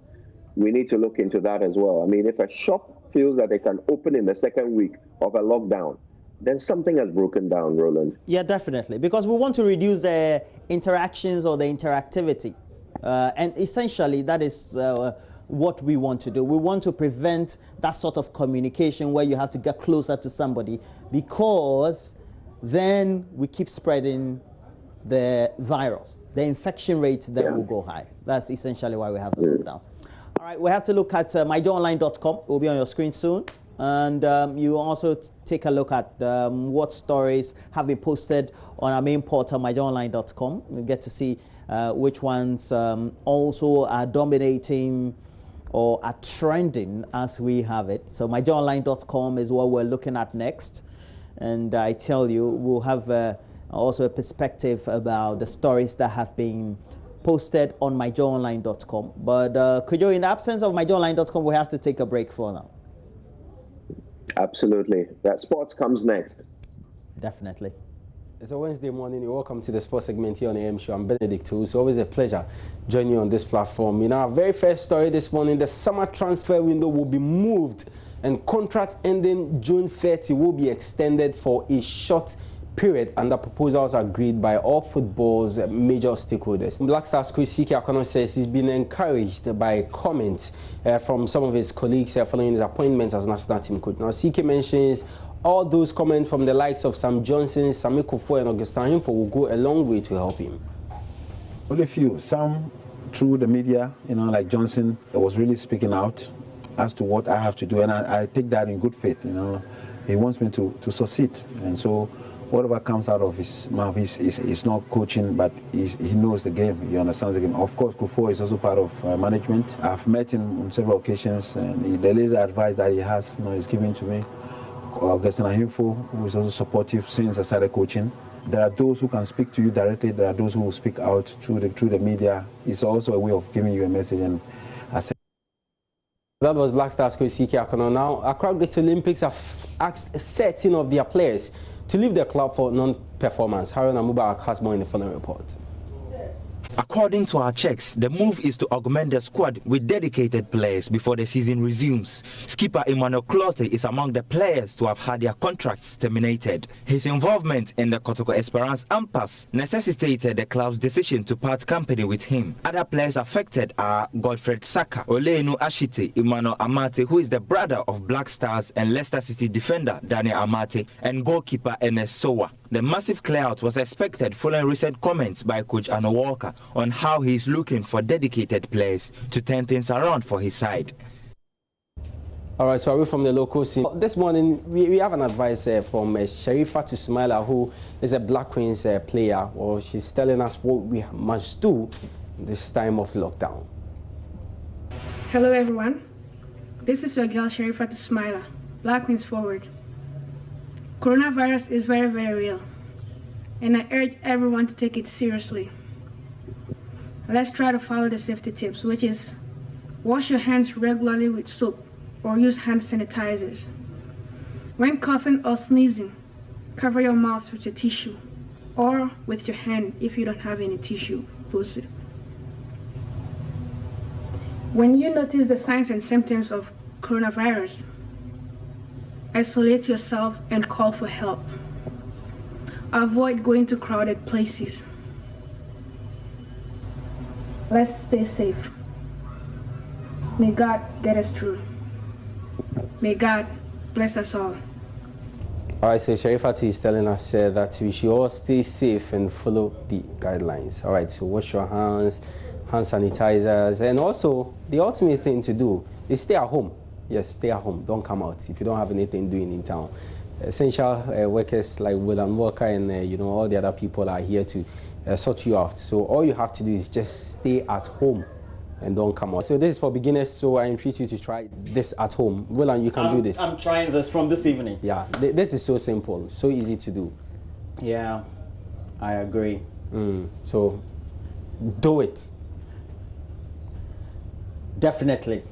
We need to look into that as well. I mean, if a shop feels that they can open in the second week of a lockdown, then something has broken down, Roland. Yeah, definitely, because we want to reduce the interactions or the interactivity. And essentially, that is what we want to do. We want to prevent that sort of communication where you have to get closer to somebody, because then we keep spreading the virus. The infection rate then will go high. That's essentially why we have the lockdown. All right, we have to look at myjoyonline.com. It will be on your screen soon. And you also take a look at what stories have been posted on our main portal, myjoyonline.com. You get to see which ones also are dominating or are trending as we have it. So myjoyonline.com is what we're looking at next. And I tell you, we'll have also a perspective about the stories that have been posted on myjoyonline.com. But Kojo, in the absence of myjoyonline.com, we have to take a break for now. Absolutely. That sports comes next. Definitely. It's a Wednesday morning. You're welcome to the sports segment here on the AM Show. I'm Benedict too. It's always a pleasure joining you on this platform. In our very first story this morning, the summer transfer window will be moved and contracts ending June 30 will be extended for a short period under proposals agreed by all football's major stakeholders. Black Stars coach CK Akono says he's been encouraged by comments from some of his colleagues following his appointment as national team coach. Now, CK mentions all those comments from the likes of Sam Johnson, Sami Kufo, and Augustin Himfo will go a long way to help him. Only few. Some through the media, like Johnson, was really speaking out as to what I have to do, and I take that in good faith. He wants me to succeed, and so whatever comes out of his mouth is not coaching, but he knows the game. He understands the game. Of course, Kufo is also part of management. I've met him on several occasions, and the little advice that he has, is given to me. Augustin Himfo, who is also supportive since I started coaching. There are those who can speak to you directly. There are those who will speak out through the media. It's also a way of giving you a message. And I said that was Black Stars coach CK Akono. Now, Accra Great Olympics have asked 13 of their players to leave the club for non-performance. Haruna Mubarak has more in the following report. According to our checks, the move is to augment the squad with dedicated players before the season resumes. Skipper Emmanuel Clote is among the players to have had their contracts terminated. His involvement in the Kotoko Esperance impasse necessitated the club's decision to part company with him. Other players affected are Godfred Saka, Oleinu Ashite, Emmanuel Amate, who is the brother of Black Stars and Leicester City defender Daniel Amate, and goalkeeper Ernest Sowa. The massive clearout was expected following recent comments by coach Anno Walker on how he is looking for dedicated players to turn things around for his side. All right, so away from the local scene. This morning, we have an advice from Sharifa to Smiler, who is a Black Queens player. Well, she's telling us what we must do this time of lockdown. Hello, everyone. This is your girl Sharifa to Smiler, Black Queens Forward. Coronavirus is very, very real, and I urge everyone to take it seriously. Let's try to follow the safety tips, which is wash your hands regularly with soap or use hand sanitizers. When coughing or sneezing, cover your mouth with a tissue or with your hand if you don't have any tissue closer. When you notice the signs and symptoms of coronavirus, isolate yourself and call for help. Avoid going to crowded places. Let's stay safe. May God get us through. May God bless us all. All right, so Sharifati is telling us that we should all stay safe and follow the guidelines. All right, so wash your hands, hand sanitizers, and also the ultimate thing to do is stay at home. Yes, stay at home. Don't come out if you don't have anything doing in town. Essential workers like William Walker and all the other people are here to sort you out. So all you have to do is just stay at home and don't come out. So this is for beginners. So I entreat you to try this at home. William, you can do this. I'm trying this from this evening. Yeah, this is so simple, so easy to do. Yeah, I agree. So do it. Definitely.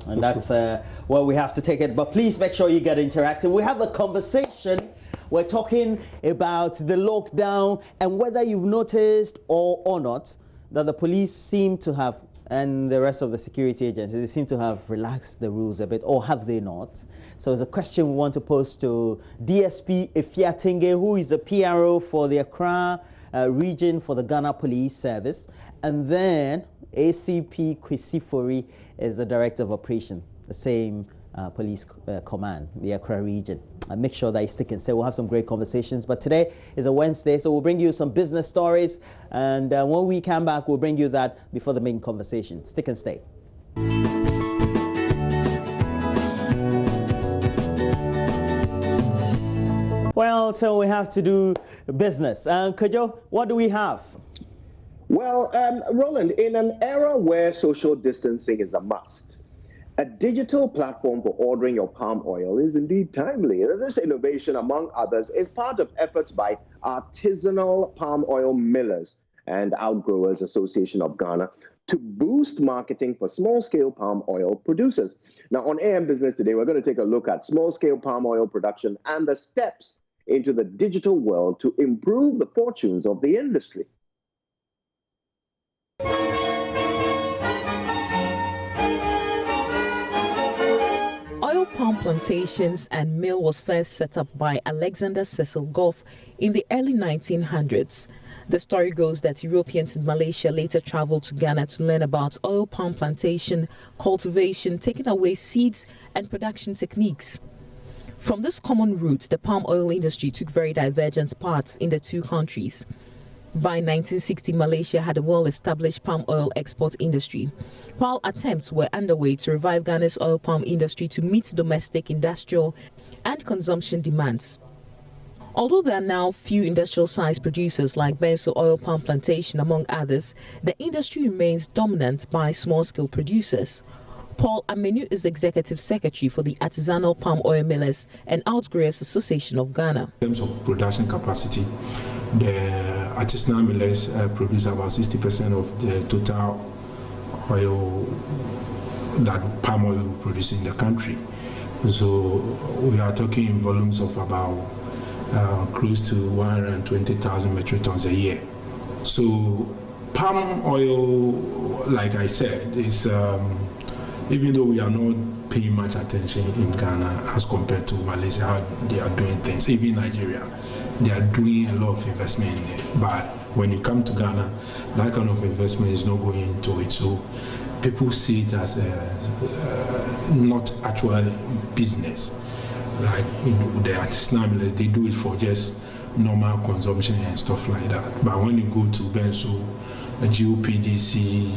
And that's where we have to take it. But please make sure you get interactive. We have a conversation. We're talking about the lockdown and whether you've noticed or not that the police seem to have, and the rest of the security agencies, they seem to have relaxed the rules a bit, or have they not? So it's a question we want to pose to DSP Efiatenge, who is a PRO for the Accra region for the Ghana Police Service. And then ACP Kwisifori is the Director of Operation, the same police command, the Accra region. Make sure that you stick and stay. We'll have some great conversations. But today is a Wednesday, so we'll bring you some business stories. And when we come back, we'll bring you that before the main conversation. Stick and stay. Well, so we have to do business. Kojo, what do we have? Well, Roland, in an era where social distancing is a must, a digital platform for ordering your palm oil is indeed timely. This innovation, among others, is part of efforts by artisanal palm oil millers and Outgrowers Association of Ghana to boost marketing for small-scale palm oil producers. Now, on AM Business today, we're going to take a look at small-scale palm oil production and the steps into the digital world to improve the fortunes of the industry. Oil palm plantations and mill was first set up by Alexander Cecil Goff in the early 1900s. The story goes that Europeans in Malaysia later traveled to Ghana to learn about oil palm plantation, cultivation, taking away seeds, and production techniques. From this common route, the palm oil industry took very divergent paths in the two countries. By 1960, Malaysia had a well-established palm oil export industry, while attempts were underway to revive Ghana's oil palm industry to meet domestic, industrial, and consumption demands. Although there are now few industrial-sized producers like Benso Oil Palm Plantation, among others, the industry remains dominant by small-scale producers. Paul Amenu is Executive Secretary for the Artisanal Palm Oil Millers and Outgrowers Association of Ghana. In terms of production capacity, the artisanal millers produce about 60% of the total oil that palm oil we produce in the country. So we are talking in volumes of about close to 120,000 metric tons a year. So palm oil, like I said, is even though we are not paying much attention in Ghana as compared to Malaysia, how they are doing things, even Nigeria, they are doing a lot of investment in it. But when you come to Ghana, that kind of investment is not going into it. So people see it as not actual business. Like the artisanal millers, they do it for just normal consumption and stuff like that. But when you go to Benso, GOPDC,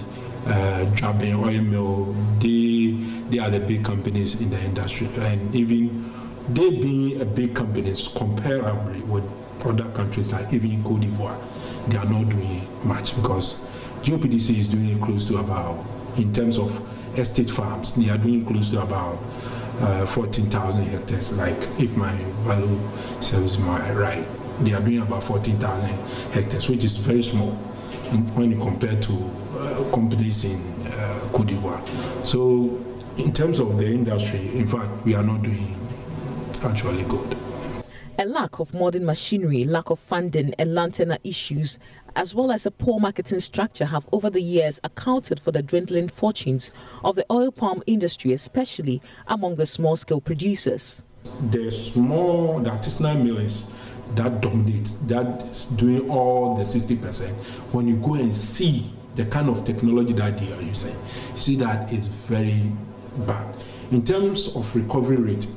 Draben Oil Mill, they are the big companies in the industry, and even they being a big companies comparably with other countries like even Cote d'Ivoire, they are not doing much because GOPDC is doing close to about, in terms of estate farms, they are doing close to about 14,000 hectares. Like if my value serves my right, they are doing about 14,000 hectares, which is very small when you compare to companies in Cote d'Ivoire. So in terms of the industry, in fact, we are not doing actually good. A lack of modern machinery, lack of funding, and lantana issues, as well as a poor marketing structure, have over the years accounted for the dwindling fortunes of the oil palm industry, especially among the small-scale producers. The artisanal millers that dominate, that's doing all the 60%. When you go and see the kind of technology that they are using, you see that it's very bad. In terms of recovery rate,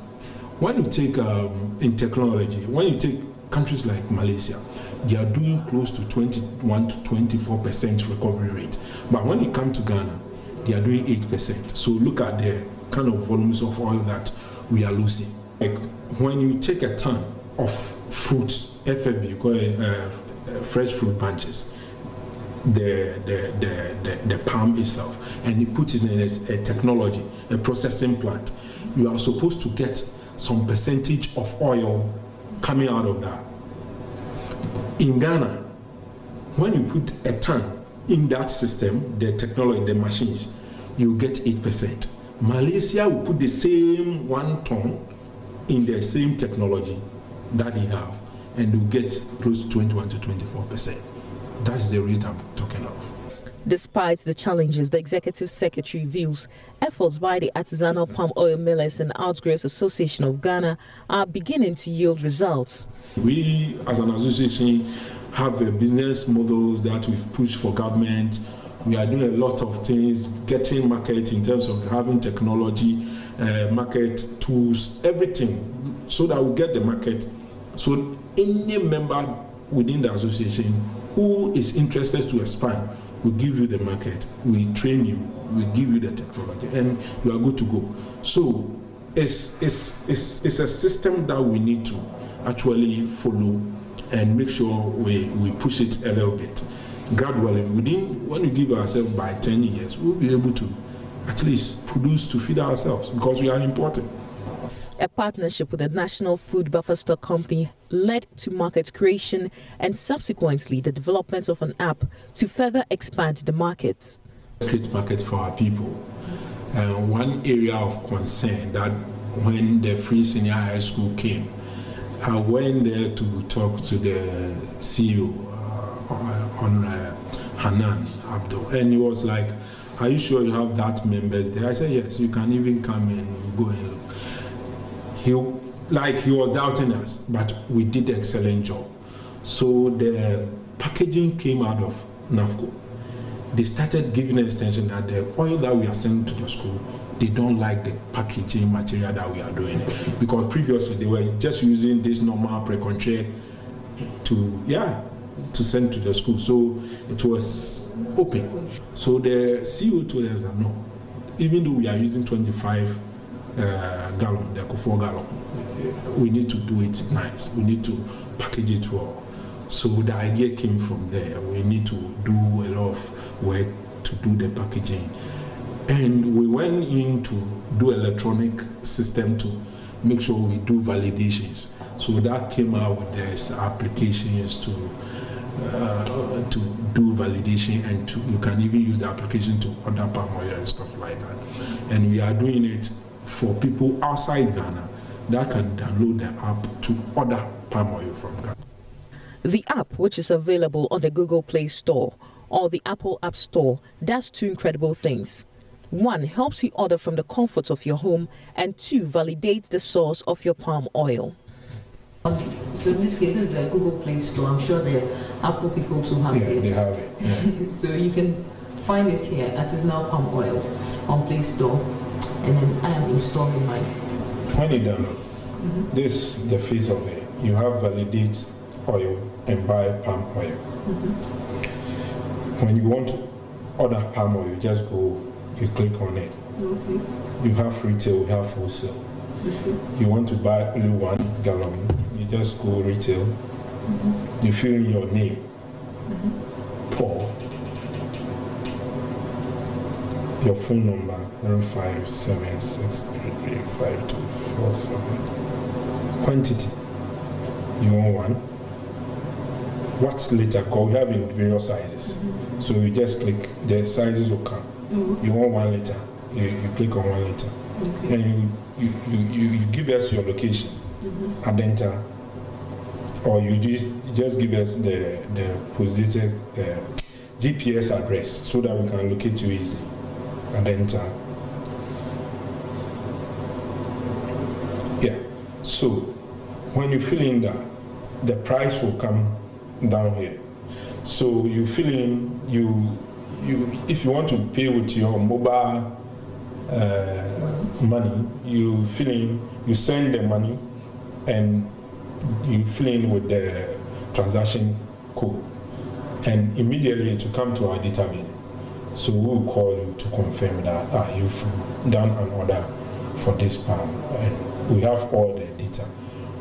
when you take in technology, when you take countries like Malaysia, they are doing close to 21 to 24% recovery rate. But when you come to Ghana, they are doing 8%. So look at the kind of volumes of oil that we are losing. Like when you take a ton of fruits, FFB, you call it fresh fruit bunches, the palm itself, and you put it in a technology, a processing plant, you are supposed to get some percentage of oil coming out of that. In Ghana, when you put a ton in that system, the technology, the machines, you get 8%. Malaysia will put the same 1 ton in the same technology that they have, and you get close to 21 to 24%. That's the rate I'm talking of. Despite the challenges, the Executive Secretary views efforts by the Artisanal Palm Oil Millers and Outgrowers Association of Ghana are beginning to yield results. We, as an association, have business models that we've pushed for government. We are doing a lot of things, getting market in terms of having technology, market tools, everything, so that we get the market. So any member within the association who is interested to expand, we give you the market, we train you, we give you the technology, and you are good to go. So it's a system that we need to actually follow and make sure we push it a little bit. Gradually, when we give ourselves by 10 years, we'll be able to at least produce to feed ourselves because we are important. A partnership with the National Food Buffer Stock Company led to market creation and subsequently the development of an app to further expand the market. Create market for our people. One area of concern that when the free senior high school came, I went there to talk to the CEO on Hanan Abdul, and he was like, "Are you sure you have that members there?" I said, "Yes, you can even come and go and look." He was doubting us, but we did an excellent job. So the packaging came out of NAFCO. They started giving an extension that the oil that we are sending to the school, they don't like the packaging material that we are doing it. Because previously they were just using this normal pre-control to send to the school. So it was open. So the CEO told us that no, even though we are using 25 gallon, the 4 gallon, we need to do it nice. We need to package it well. So the idea came from there. We need to do a lot of work to do the packaging. And we went in to do electronic system to make sure we do validations. So that came out with this applications to do validation, and you can even use the application to order palm oil and stuff like that. And we are doing it for people outside Ghana that can download the app to order palm oil from Ghana. The app, which is available on the Google Play Store or the Apple App Store, does two incredible things. One, helps you order from the comfort of your home, and two, validates the source of your palm oil. So in this case, this is the Google Play Store. I'm sure the Apple people too have this. They have it. Yeah. So you can find it here, Artisanal Palm Oil on Play Store, and then I am installing mine. When you download, this is the face of it. You have validate oil and buy palm oil. When you want to order palm oil, you just go, you click on it. You have retail, you have wholesale. You want to buy only 1 gallon, you just go retail. You fill in your name, Paul, your phone number 0576335247. Quantity, you want 1. Watts liter, because we have in various sizes. So you just click, the sizes will come. You want 1 liter, you click on 1 liter. And you give us your location and enter, or you just give us the positive GPS address so that we can locate you easily and enter. Yeah. So when you fill in that, the price will come down here. So you fill in, if you want to pay with your mobile money, you fill in, you send the money, and you fill in with the transaction code, and immediately it will come to our database. So we will call you to confirm that you've done an order for this palm, and we have all the data.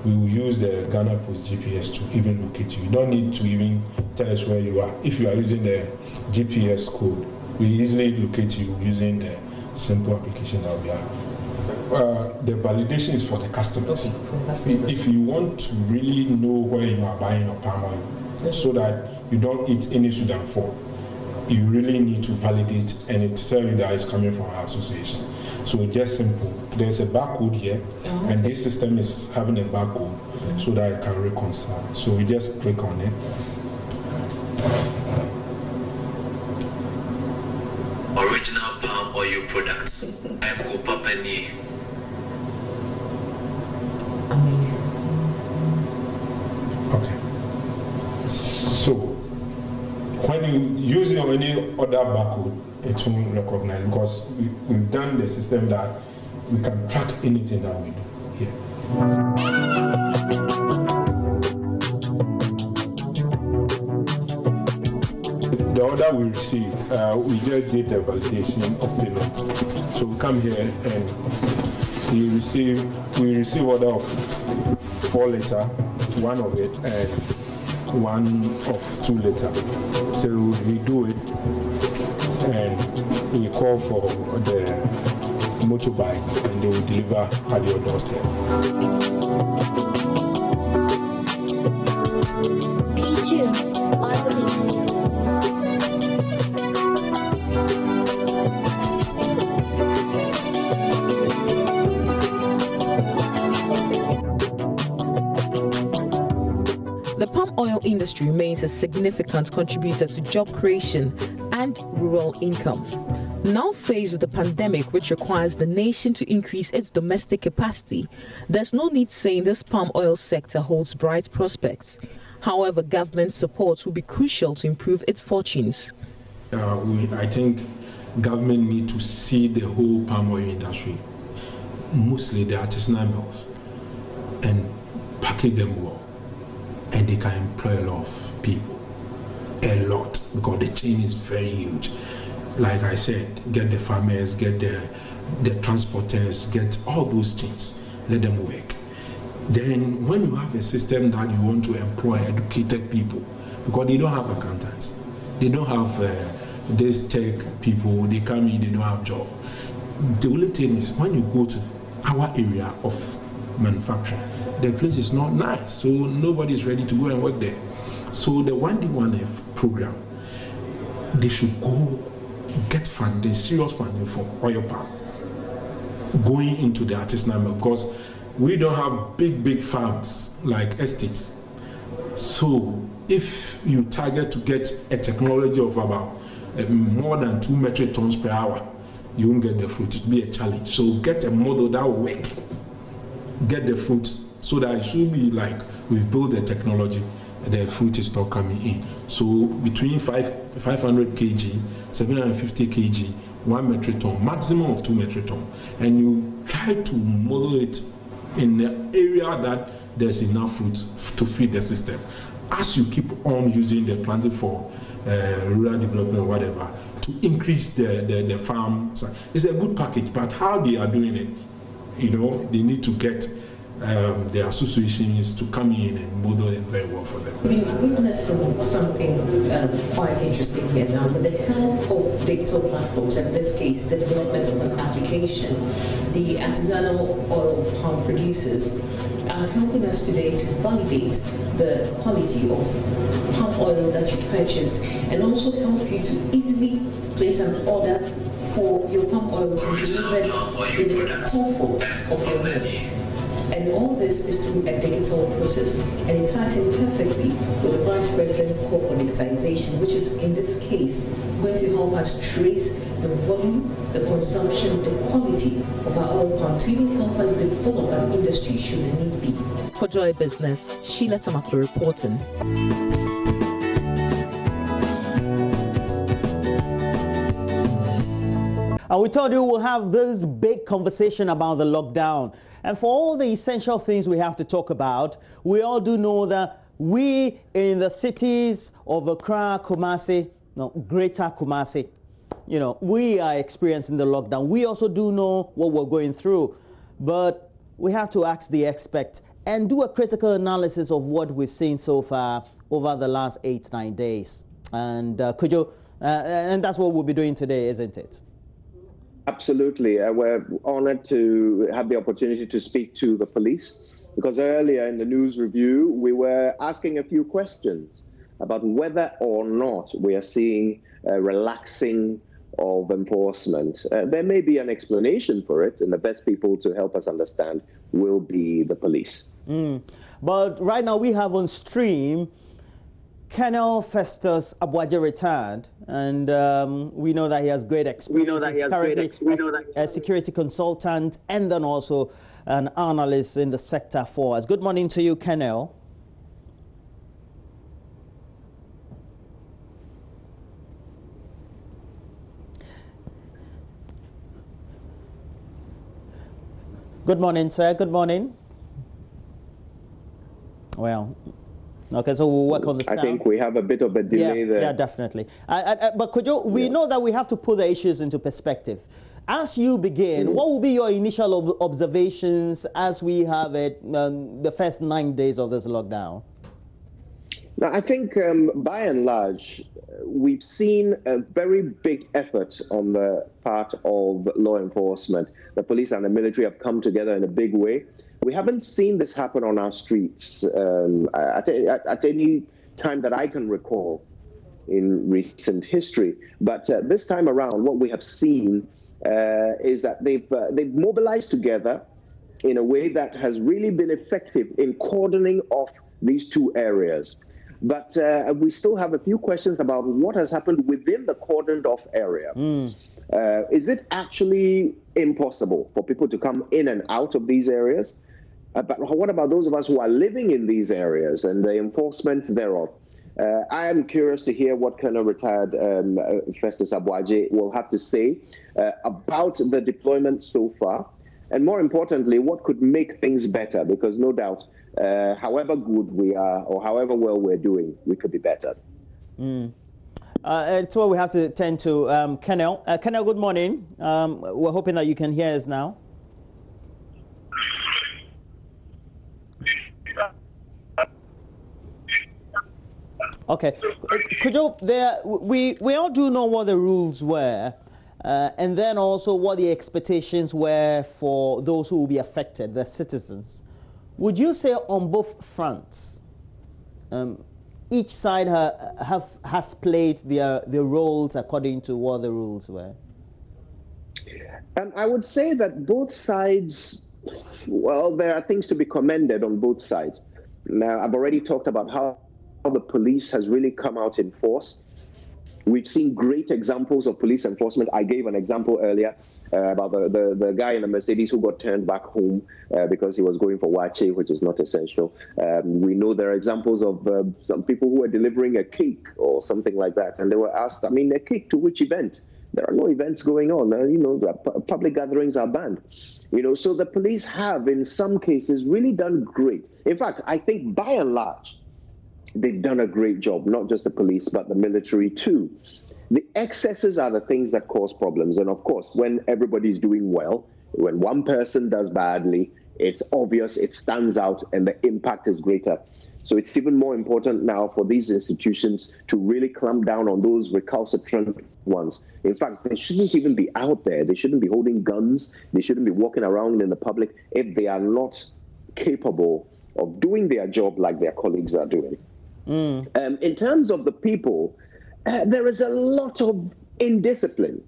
We will use the Ghana Post GPS to even locate you. You don't need to even tell us where you are. If you are using the GPS code, we easily locate you using the simple application that we have. The validation is for the customers. If you want to really know where you are buying your palm oil, so that you don't eat any Sudan 4, you really need to validate, and it tells you that it's coming from our association. So just simple. There's a barcode here, and this system is having a barcode so that it can reconcile. So we just click on it. Original palm oil products. I'm Kopapani. Amazing. Okay. So when you use any other barcode, it won't recognize, because we've done the system that we can track anything that we do here. The order we received, we just did the validation of payment. So we come here and we receive order of 4 liter, 1 of it, and 1 of 2 liter. So we do it, and we call for the motorbike, and they will deliver at your doorstep. JoyNews on the beat. The palm oil industry remains a significant contributor to job creation and rural income. Now faced with the pandemic, which requires the nation to increase its domestic capacity, there's no need saying this palm oil sector holds bright prospects. However, government support will be crucial to improve its fortunes. I think government need to see the whole palm oil industry, mostly the artisanal mills, and package them well. And they can employ a lot of people, a lot, because the chain is very huge. Like I said, get the farmers, get the transporters, get all those things, let them work. Then when you have a system that you want to employ educated people, because they don't have accountants, they don't have these tech people, they come in, they don't have job. The only thing is when you go to our area of manufacturing, the place is not nice, so nobody's ready to go and work there. So the 1D1F program, they should go get funding, serious funding for oil palm, going into the artisanal mill, because we don't have big farms like estates. So if you target to get a technology of about more than 2 metric tons per hour, you won't get the fruit. It'll be a challenge. So get a model that will work. Get the fruits, so that it should be like we've built the technology and the fruit is not coming in. So between 500 kg, 750 kg, 1 metric ton, maximum of 2 metric ton. And you try to model it in the area that there's enough fruit to feed the system. As you keep on using the planting for rural development or whatever, to increase the farm, it's a good package, but how they are doing it, they need to get the associations to come in and model it very well for them. We witnessed something quite interesting here now. With the help of digital platforms, in this case, the development of an application, the artisanal oil palm producers are helping us today to validate the quality of palm oil that you purchase, and also help you to easily place an order for your palm oil to be delivered in the comfort of your home. And all this is through a digital process, and it ties in perfectly with the Vice President's call for digitization, which is in this case going to help us trace the volume, the consumption, the quality of our oil palm, to even help us develop an industry should the need be. For Joy Business, Sheila Tamaklo reporting. And we told you we'll have this big conversation about the lockdown. And for all the essential things we have to talk about, we all do know that we in the cities of Accra, Kumasi, Greater Kumasi, we are experiencing the lockdown. We also do know what we're going through. But we have to ask the expert and do a critical analysis of what we've seen so far over the last 8-9 days. And and that's what we'll be doing today, isn't it? Absolutely. We're honored to have the opportunity to speak to the police, because earlier in the news review, we were asking a few questions about whether or not we are seeing a relaxing of enforcement. There may be an explanation for it, and the best people to help us understand will be the police. But right now we have on stream Colonel Festus Abuaje retired, and we know that he has great experience. He's currently a security consultant and then also an analyst in the sector for us. Good morning to you, Colonel. Good morning, sir. Good morning. Well, okay, so we'll work on the sound. I think we have a bit of a delay there. Yeah, definitely. But could you, we know that we have to put the issues into perspective. As you begin, what will be your initial observations as we have it the first 9 days of this lockdown? Now, I think by and large, we've seen a very big effort on the part of law enforcement. The police and the military have come together in a big way. We haven't seen this happen on our streets at any time that I can recall in recent history. But this time around, what we have seen is that they've mobilized together in a way that has really been effective in cordoning off these two areas. But we still have a few questions about what has happened within the cordoned off area. Is it actually impossible for people to come in and out of these areas? But what about those of us who are living in these areas and the enforcement thereof? I am curious to hear what Colonel Retired Festus Aboagye will have to say about the deployment so far, and more importantly, what could make things better, because no doubt, however good we are or however well we're doing, we could be better. It's what we have to tend to. Colonel, good morning. We're hoping that you can hear us now. Okay, could you, we all do know what the rules were, and then also what the expectations were for those who will be affected, the citizens. Would you say on both fronts, each side has played their roles according to what the rules were? I would say that both sides, well, there are things to be commended on both sides. Now, I've already talked about how the police has really come out in force. We've seen great examples of police enforcement. I gave an example earlier about the guy in the Mercedes who got turned back home because he was going for wache, which is not essential. We know there are examples of some people who were delivering a cake or something like that, and they were asked, I mean, a cake to which event? There are no events going on. You know, public gatherings are banned. You know, so the police have, in some cases, really done great. In fact, I think by and large, they've done a great job, not just the police, but the military too. The excesses are the things that cause problems. And of course, when everybody's doing well, when one person does badly, it's obvious, it stands out, and the impact is greater. So it's even more important now for these institutions to really clamp down on those recalcitrant ones. In fact, they shouldn't even be out there. They shouldn't be holding guns. They shouldn't be walking around in the public if they are not capable of doing their job like their colleagues are doing. In terms of the people, there is a lot of indiscipline.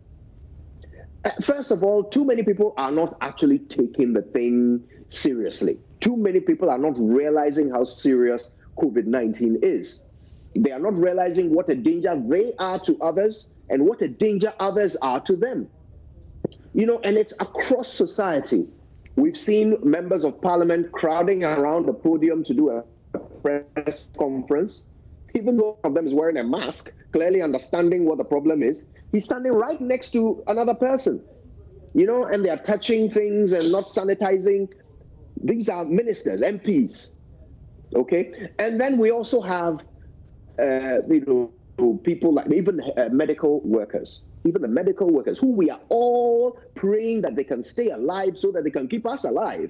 First of all, too many people are not actually taking the thing seriously. Too many people are not realizing how serious COVID-19 is. They are not realizing what a danger they are to others and what a danger others are to them. You know, and it's across society. We've seen members of parliament crowding around the podium to do a press conference, even though one of them is wearing a mask, clearly understanding what the problem is. He's standing right next to another person, you know, and they are touching things and not sanitizing. These are ministers, MPs, okay? And then we also have, you know, people like even medical workers, even the medical workers who we are all praying that they can stay alive so that they can keep us alive.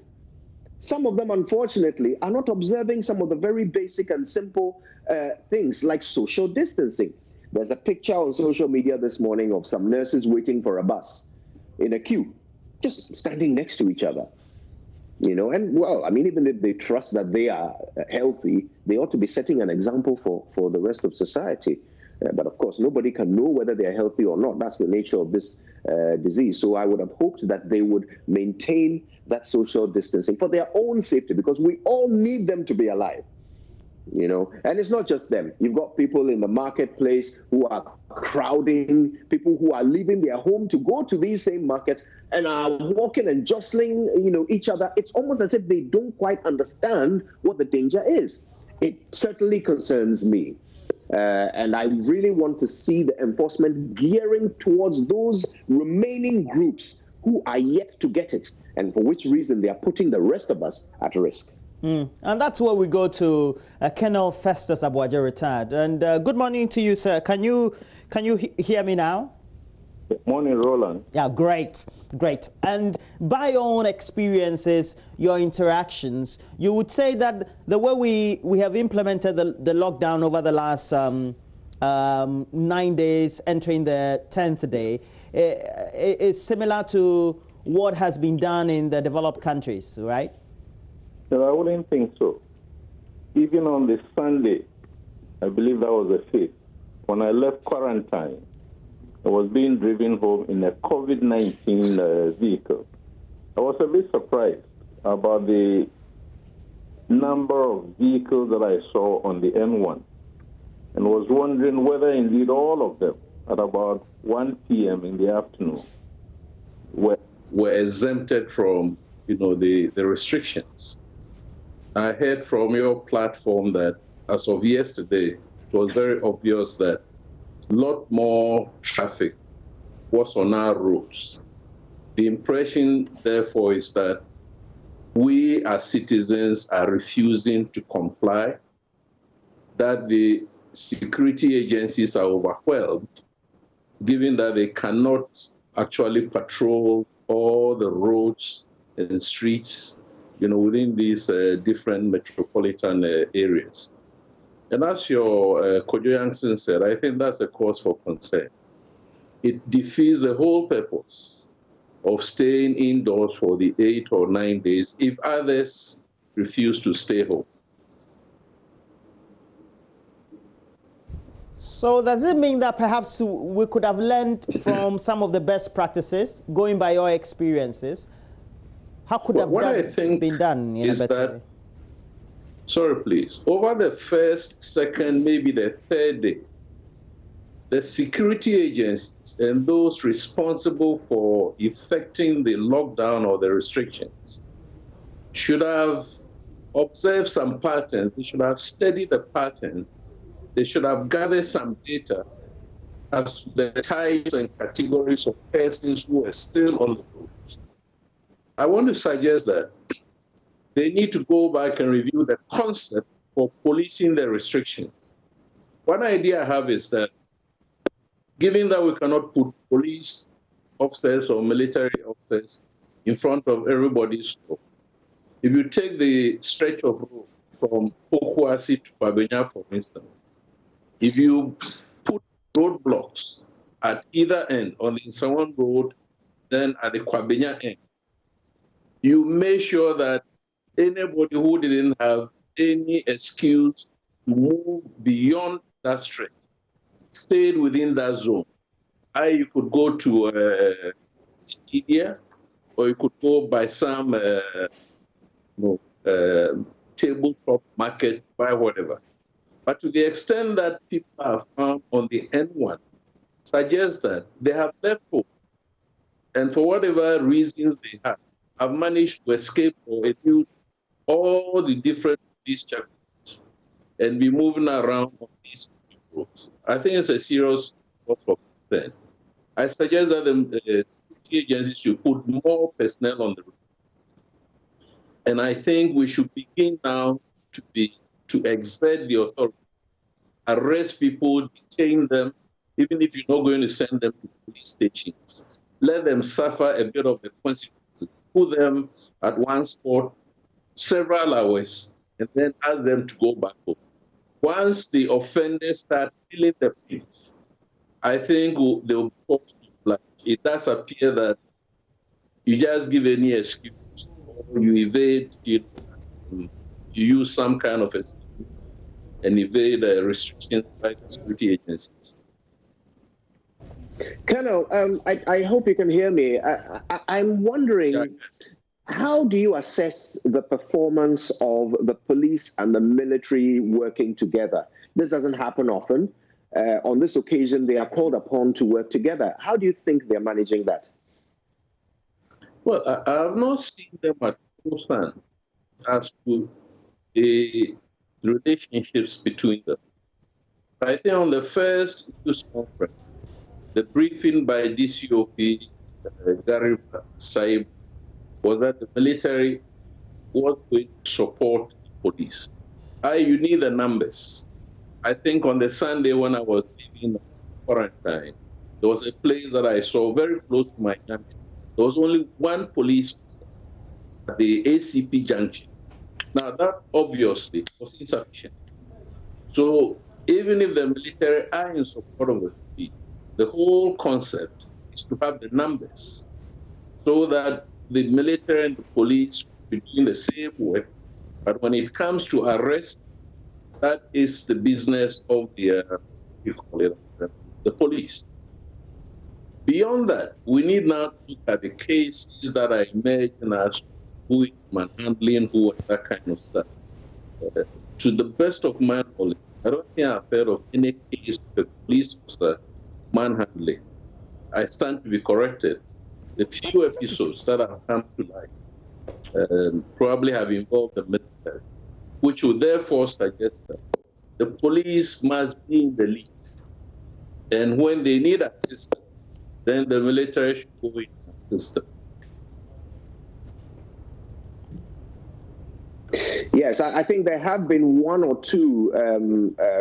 Some of them, unfortunately, are not observing some of the very basic and simple things like social distancing. There's a picture on social media this morning of some nurses waiting for a bus in a queue, just standing next to each other. You know, and well, I mean, even if they trust that they are healthy, they ought to be setting an example for the rest of society. But of course, nobody can know whether they're healthy or not. That's the nature of this disease. So I would have hoped that they would maintain that social distancing for their own safety, because we all need them to be alive. You know, and it's not just them. You've got people in the marketplace who are crowding, people who are leaving their home to go to these same markets and are walking and jostling, you know, each other. It's almost as if they don't quite understand what the danger is. It certainly concerns me. And I really want to see the enforcement gearing towards those remaining groups who are yet to get it, and for which reason they are putting the rest of us at risk. And that's where we go to Colonel Festus Aboagye, retired. And good morning to you, sir. Can you hear me now? Good morning, Roland. Yeah, great. And by your own experiences, your interactions, you would say that the way we have implemented the lockdown over the last 9 days, entering the 10th day, is similar to what has been done in the developed countries, right? No, I wouldn't think so. Even on the Sunday, I believe that was the 5th, when I left quarantine, I was being driven home in a COVID-19 vehicle. I was a bit surprised about the number of vehicles that I saw on the N1 and was wondering whether indeed all of them at about 1 p.m. in the afternoon were exempted from, the restrictions. I heard from your platform that as of yesterday, it was very obvious that a lot more traffic was on our roads. The impression, therefore, is that we as citizens are refusing to comply, that the security agencies are overwhelmed, given that they cannot actually patrol all the roads and streets, within these different metropolitan areas. And as your Kojo Yankson said, I think that's a cause for concern. It defeats the whole purpose of staying indoors for the 8 or 9 days if others refuse to stay home. So does it mean that perhaps we could have learned from some of the best practices, going by your experiences? How could have been done in a better way? Sorry, please. Over the first, second, maybe the third day, the security agents and those responsible for effecting the lockdown or the restrictions should have observed some patterns. They should have studied the patterns. They should have gathered some data as to the types and categories of persons who are still on the roads. I want to suggest that they need to go back and review the concept for policing the restrictions. One idea I have is that, given that we cannot put police officers or military officers in front of everybody's store, if you take the stretch of road from Pokuasi to Pabenya, for instance, if you put roadblocks at either end, on the Insawan Road, then at the Kwabenya end, you make sure that anybody who didn't have any excuse to move beyond that stretch stayed within that zone. You could go to Sikidia, or you could go by some tabletop market, buy whatever. But to the extent that people are found on the N1, suggests that they have left home, and for whatever reasons they have managed to escape or elude all the different police checkpoints and be moving around on these roads. I think it's a serious cause for concern. I suggest that the security agencies should put more personnel on the road. And I think we should begin now to exert the authority, arrest people, detain them, even if you're not going to send them to police stations. Let them suffer a bit of the consequences. Put them at one spot several hours, and then ask them to go back home. Once the offenders start feeling the pinch, I think they will be forced to apply. It does appear that you just give any excuse, or you evade, you use some kind of excuse and evade the restrictions by the security agencies. Colonel, I hope you can hear me. I'm wondering, how do you assess the performance of the police and the military working together? This doesn't happen often. On this occasion, they are called upon to work together. How do you think they're managing that? Well, I have not seen them at close hand as to the relationships between them. I think on the first news conference, the briefing by DCOP Gary Saib was that the military was going to support the police. You need the numbers. I think on the Sunday when I was leaving quarantine, there was a place that I saw very close to my junction. There was only one police at the ACP junction. Now that obviously was insufficient. So even if the military are in support of the police, the whole concept is to have the numbers so that the military and the police will be doing the same work. But when it comes to arrest, that is the business of the, the police. Beyond that, we need now to look at the cases that are emerging as who is manhandling who and that kind of stuff. To the best of my knowledge, I don't think I've heard of any case of the police officer manhandling. I stand to be corrected. The few episodes that have come to light probably have involved the military, which would therefore suggest that the police must be in the lead. And when they need assistance, then the military should go in and assist them. Yes, I think there have been one or two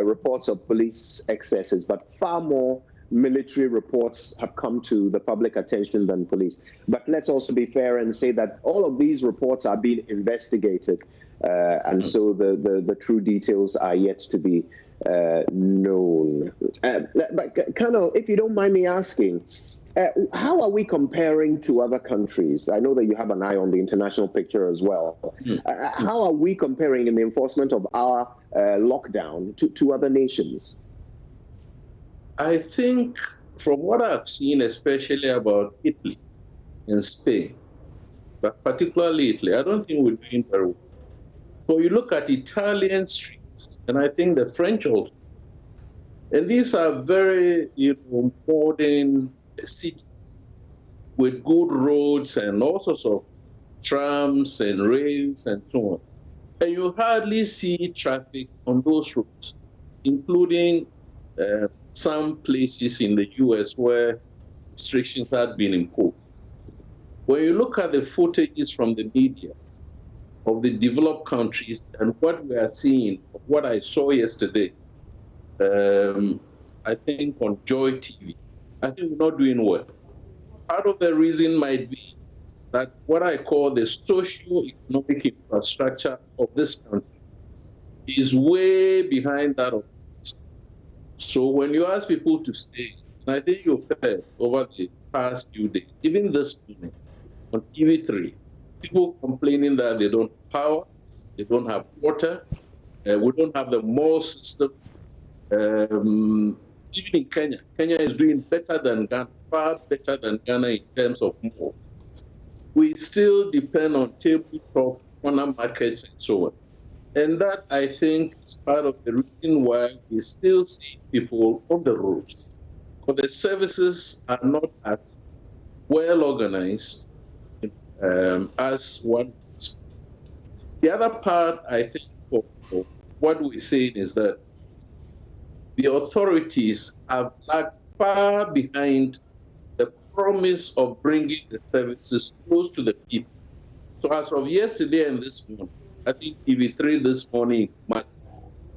reports of police excesses, but far more military reports have come to the public attention than police. But let's also be fair and say that all of these reports are being investigated, and so the true details are yet to be known. But Colonel, if you don't mind me asking, how are we comparing to other countries? I know that you have an eye on the international picture as well. How are we comparing in the enforcement of our lockdown to other nations? I think from what I've seen, especially about Italy and Spain, but particularly Italy, I don't think we're doing very well. So you look at Italian streets, and I think the French also, and these are very modern cities with good roads and all sorts of trams and rails and so on. And you hardly see traffic on those roads, including some places in the US where restrictions had been imposed. When you look at the footages from the media of the developed countries and what we are seeing, what I saw yesterday, I think on Joy TV, I think we're not doing well. Part of the reason might be that what I call the socio-economic infrastructure of this country is way behind that of this. So when you ask people to stay, and I think you've heard over the past few days, even this morning on TV3, people complaining that they don't have power, they don't have water, we don't have the mall system. Even in Kenya, Kenya is doing better than Ghana, far better than Ghana in terms of more. We still depend on tabletop, corner markets, and so on. And that, I think, is part of the reason why we still see people on the roads. Because the services are not as well organized as one. The other part, I think, of what we're saying is that the authorities have lagged far behind the promise of bringing the services close to the people. So as of yesterday and this morning, I think TV3 this morning,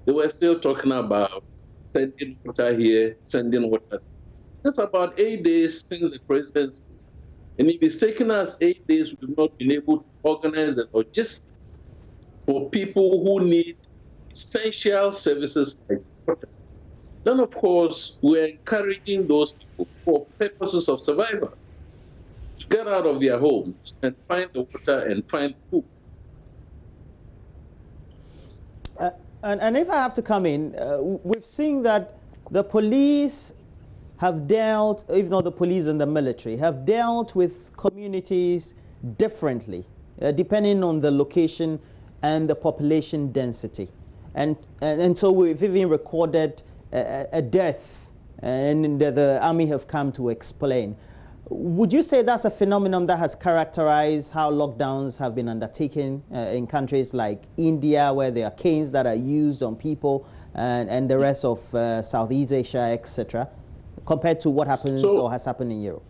they were still talking about sending water here, sending water. That's about 8 days since the presidency. And if it's taken us 8 days, we've not been able to organize the logistics for people who need essential services like water. Then, of course, we're encouraging those people for purposes of survival to get out of their homes and find the water and find food. And if I have to come in, we've seen that the police have dealt, if not the police and the military, have dealt with communities differently, depending on the location and the population density. And so we've even recorded a death, and the army have come to explain. Would you say that's a phenomenon that has characterized how lockdowns have been undertaken in countries like India, where there are canes that are used on people, and the rest of Southeast Asia, etc., compared to what happens or has happened in Europe?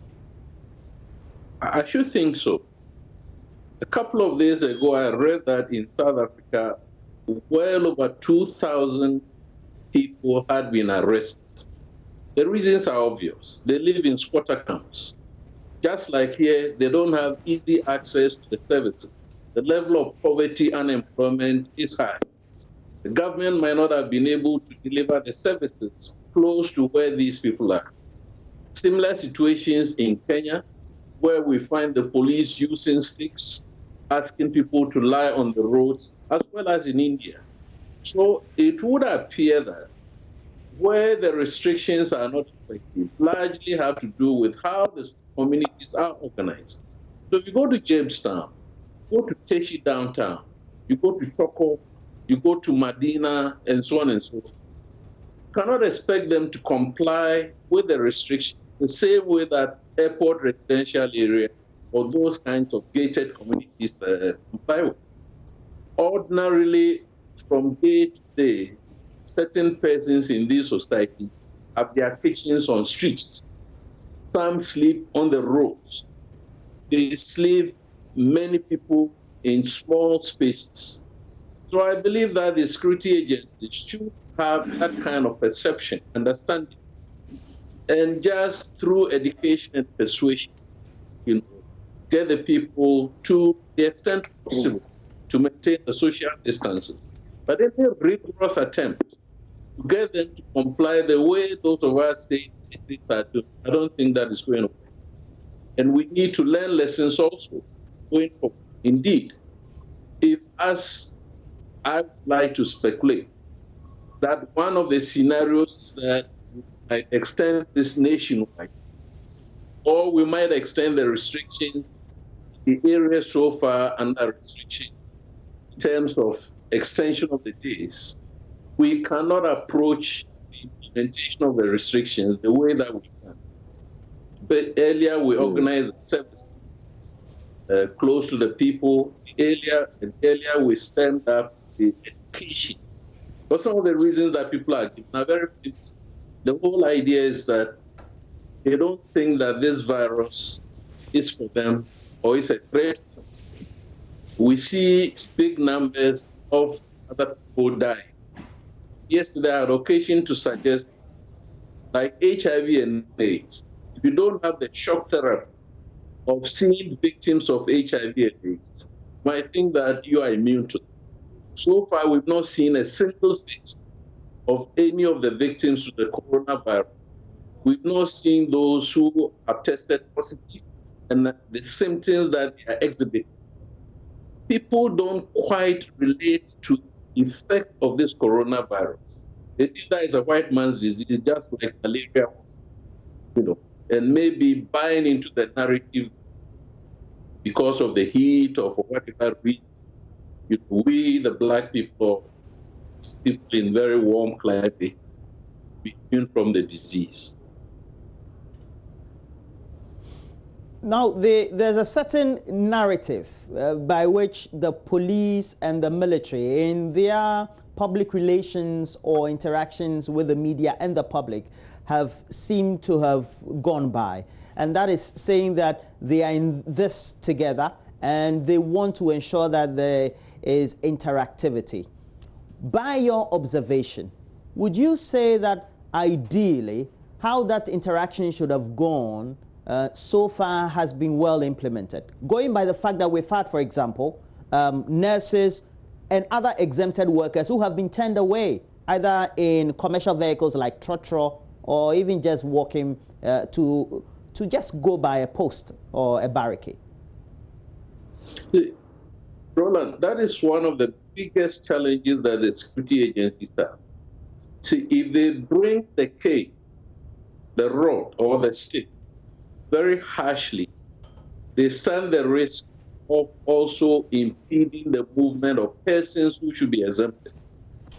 I should think so. A couple of days ago, I read that in South Africa, well over 2,000 people had been arrested. The reasons are obvious. They live in squatter camps. Just like here, they don't have easy access to the services. The level of poverty, unemployment is high. The government might not have been able to deliver the services close to where these people are. Similar situations in Kenya, where we find the police using sticks, asking people to lie on the roads, as well as in India. So it would appear that where the restrictions are not effective largely have to do with how the communities are organized. So if you go to Jamestown, go to Teshi downtown, you go to Choco, you go to Medina, and so on and so forth. You cannot expect them to comply with the restrictions the same way that airport residential area or those kinds of gated communities comply with. Ordinarily, from day to day, certain persons in this society have their kitchens on streets. Some sleep on the roads. They sleep, many people, in small spaces. So I believe that the security agencies should have that kind of perception, understanding, and just through education and persuasion, get the people to the extent possible to maintain the social distances. But any rigorous attempt to get them to comply the way those of us state are doing, I don't think that is going to work. And we need to learn lessons also going forward. Indeed, if, as I would like to speculate, that one of the scenarios is that we might extend this nationwide, or we might extend the restriction, the area so far under restriction in terms of extension of the days. We cannot approach the implementation of the restrictions the way that we can. But earlier we organized services close to the people. Earlier we stand up the education. But some of the reasons that people are giving are very simple. The whole idea is that they don't think that this virus is for them or is a threat. We see big numbers of other people dying. Yesterday, I had occasion to suggest, like HIV and AIDS, if you don't have the shock therapy of seeing victims of HIV and AIDS, you might think that you are immune to it. So far, we've not seen a single case of any of the victims of the coronavirus. We've not seen those who have tested positive and the symptoms that they are exhibiting. People don't quite relate to the effect of this coronavirus. They think that is a white man's disease, just like malaria was, and maybe buying into the narrative because of the heat or for whatever reason. We, the black people in very warm climate, be immune from the disease. Now, there's a certain narrative by which the police and the military, in their public relations or interactions with the media and the public, have seemed to have gone by. And that is saying that they are in this together and they want to ensure that there is interactivity. By your observation, would you say that ideally how that interaction should have gone so far has been well implemented? Going by the fact that we've had, for example, nurses and other exempted workers who have been turned away, either in commercial vehicles like trotro or even just walking to just go by a post or a barricade. Roland, that is one of the biggest challenges that the security agencies have. See, if they bring the cane, the rod, or the stick very harshly, they stand the risk of also impeding the movement of persons who should be exempted.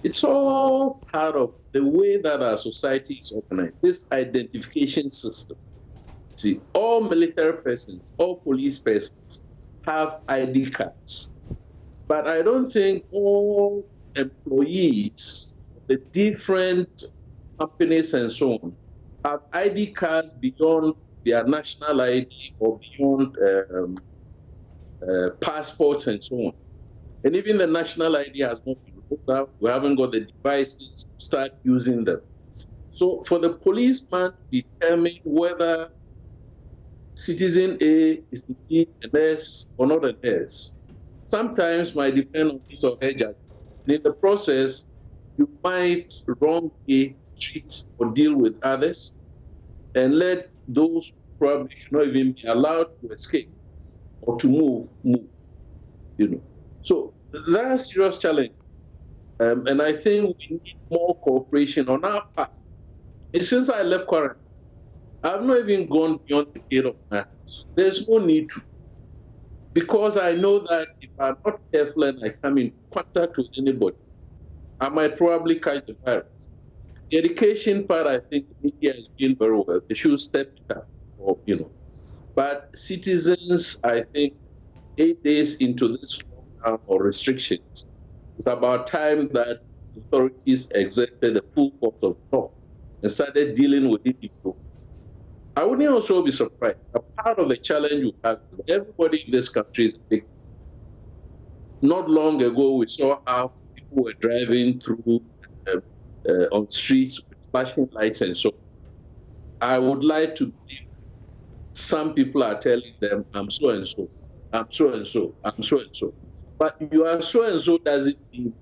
It's all part of the way that our society is organized, this identification system. See, all military persons, all police persons have ID cards. But I don't think all employees, the different companies and so on, have ID cards beyond their national ID or beyond passports and so on. And even the national ID has not been rolled out. We haven't got the devices to start using them. So for the policeman to determine whether citizen A is indeed a nurse or not a nurse, sometimes might depend on his or her judgment. In the process, you might wrongly treat or deal with others and let those who probably should not even be allowed to escape or to move. So that's a serious challenge. And I think we need more cooperation on our part. And since I left quarantine, I've not even gone beyond the gate of my house. There's no need to. Because I know that if I'm not careful and I come in contact with anybody, I might probably catch the virus. The education part, I think the media is doing very well. They should step it up, But citizens, I think, 8 days into this lockdown or restrictions, it's about time that authorities exerted the full force of law and started dealing with it. I wouldn't also be surprised. A part of the challenge you have is that everybody in this country is a victim. Not long ago, we saw how people were driving through on streets with flashing lights and so on. I would like to believe some people are telling them, I'm so and so, I'm so and so, I'm so and so. But you are so and so doesn't mean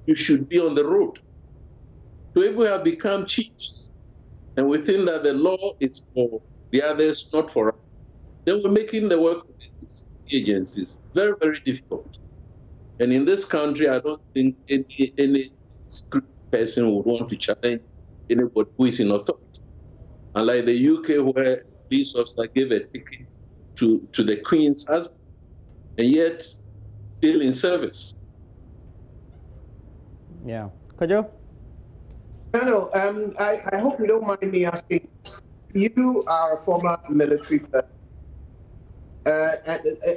you should be on the road. So if we have become chiefs and we think that the law is for the others, not for us, then we're making the work of these agencies very, very difficult. And in this country, I don't think any person would want to challenge anybody who is in authority. Unlike the UK, where a police officer gave a ticket to the Queen's husband, and yet still in service. Yeah. Kojo? Colonel, I hope you don't mind me asking. You are a former military person,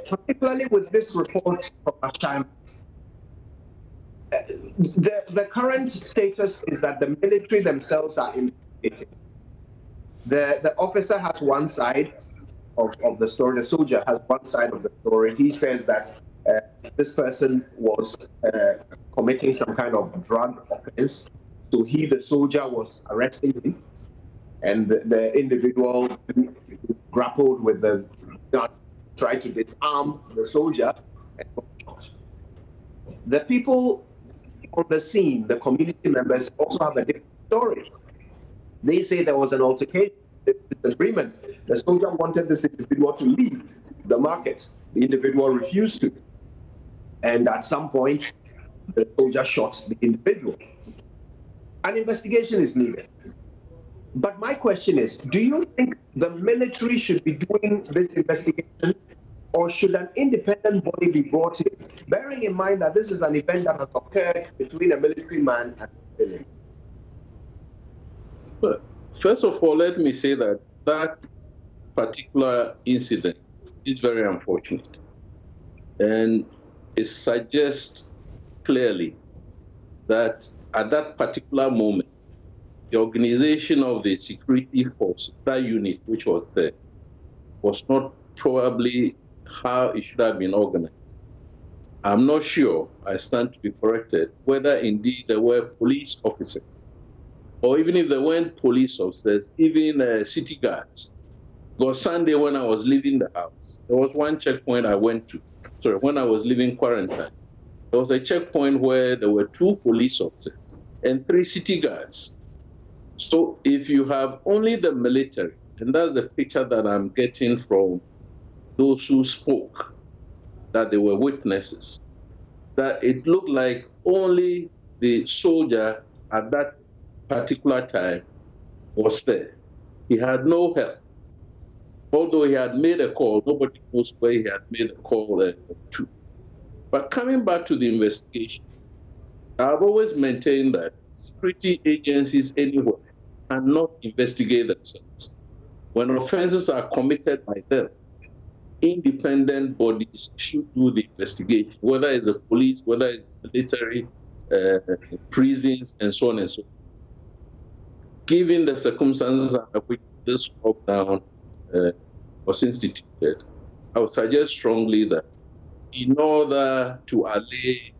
particularly with this report from Asham. The current status is that the military themselves are investigating. The officer has one side of the story, the soldier has one side of the story. He says that this person was committing some kind of drug offense. So he, the soldier, was arresting him, and the individual grappled with the gun, tried to disarm the soldier, and got shot. The people on the scene, the community members, also have a different story. They say there was an altercation, disagreement. The soldier wanted this individual to leave the market. The individual refused to. And at some point, the soldier shot the individual. An investigation is needed. But my question is, do you think the military should be doing this investigation, or should an independent body be brought in? Bearing in mind that this is an event that has occurred between a military man and a civilian. Well, first of all, let me say that that particular incident is very unfortunate. And it suggests clearly that at that particular moment, the organization of the security force, that unit which was there, was not probably how it should have been organized. I'm not sure, I stand to be corrected, whether indeed there were police officers, or even if there weren't police officers, even city guards. Because Sunday when I was leaving the house, there was one checkpoint I went to, when I was leaving quarantine. There was a checkpoint where there were 2 police officers and 3 city guards. So if you have only the military, and that's the picture that I'm getting from those who spoke, that they were witnesses, that it looked like only the soldier at that particular time was there. He had no help. Although he had made a call, nobody knows where he had made a call to. But coming back to the investigation, I've always maintained that security agencies anywhere cannot investigate themselves. When offenses are committed by them, independent bodies should do the investigation, whether it's the police, whether it's the military, prisons, and so on and so on. Given the circumstances under which this lockdown was instituted, I would suggest strongly that in order to allay,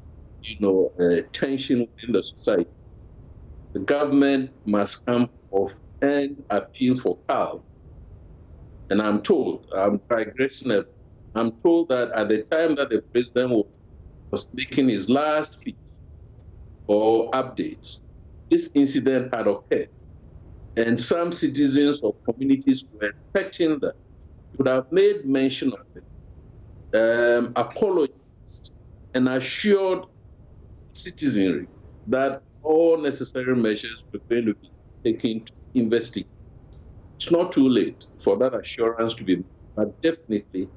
tension within the society, the government must come off and appeal for calm. And I'm told, I'm digressing a bit, I'm told that at the time that the president was making his last speech, or updates, this incident had occurred. And some citizens of communities were expecting that would have made mention of it, apologized, and assured citizenry that all necessary measures were going to be taken to investigate. It's not too late for that assurance to be made, but definitely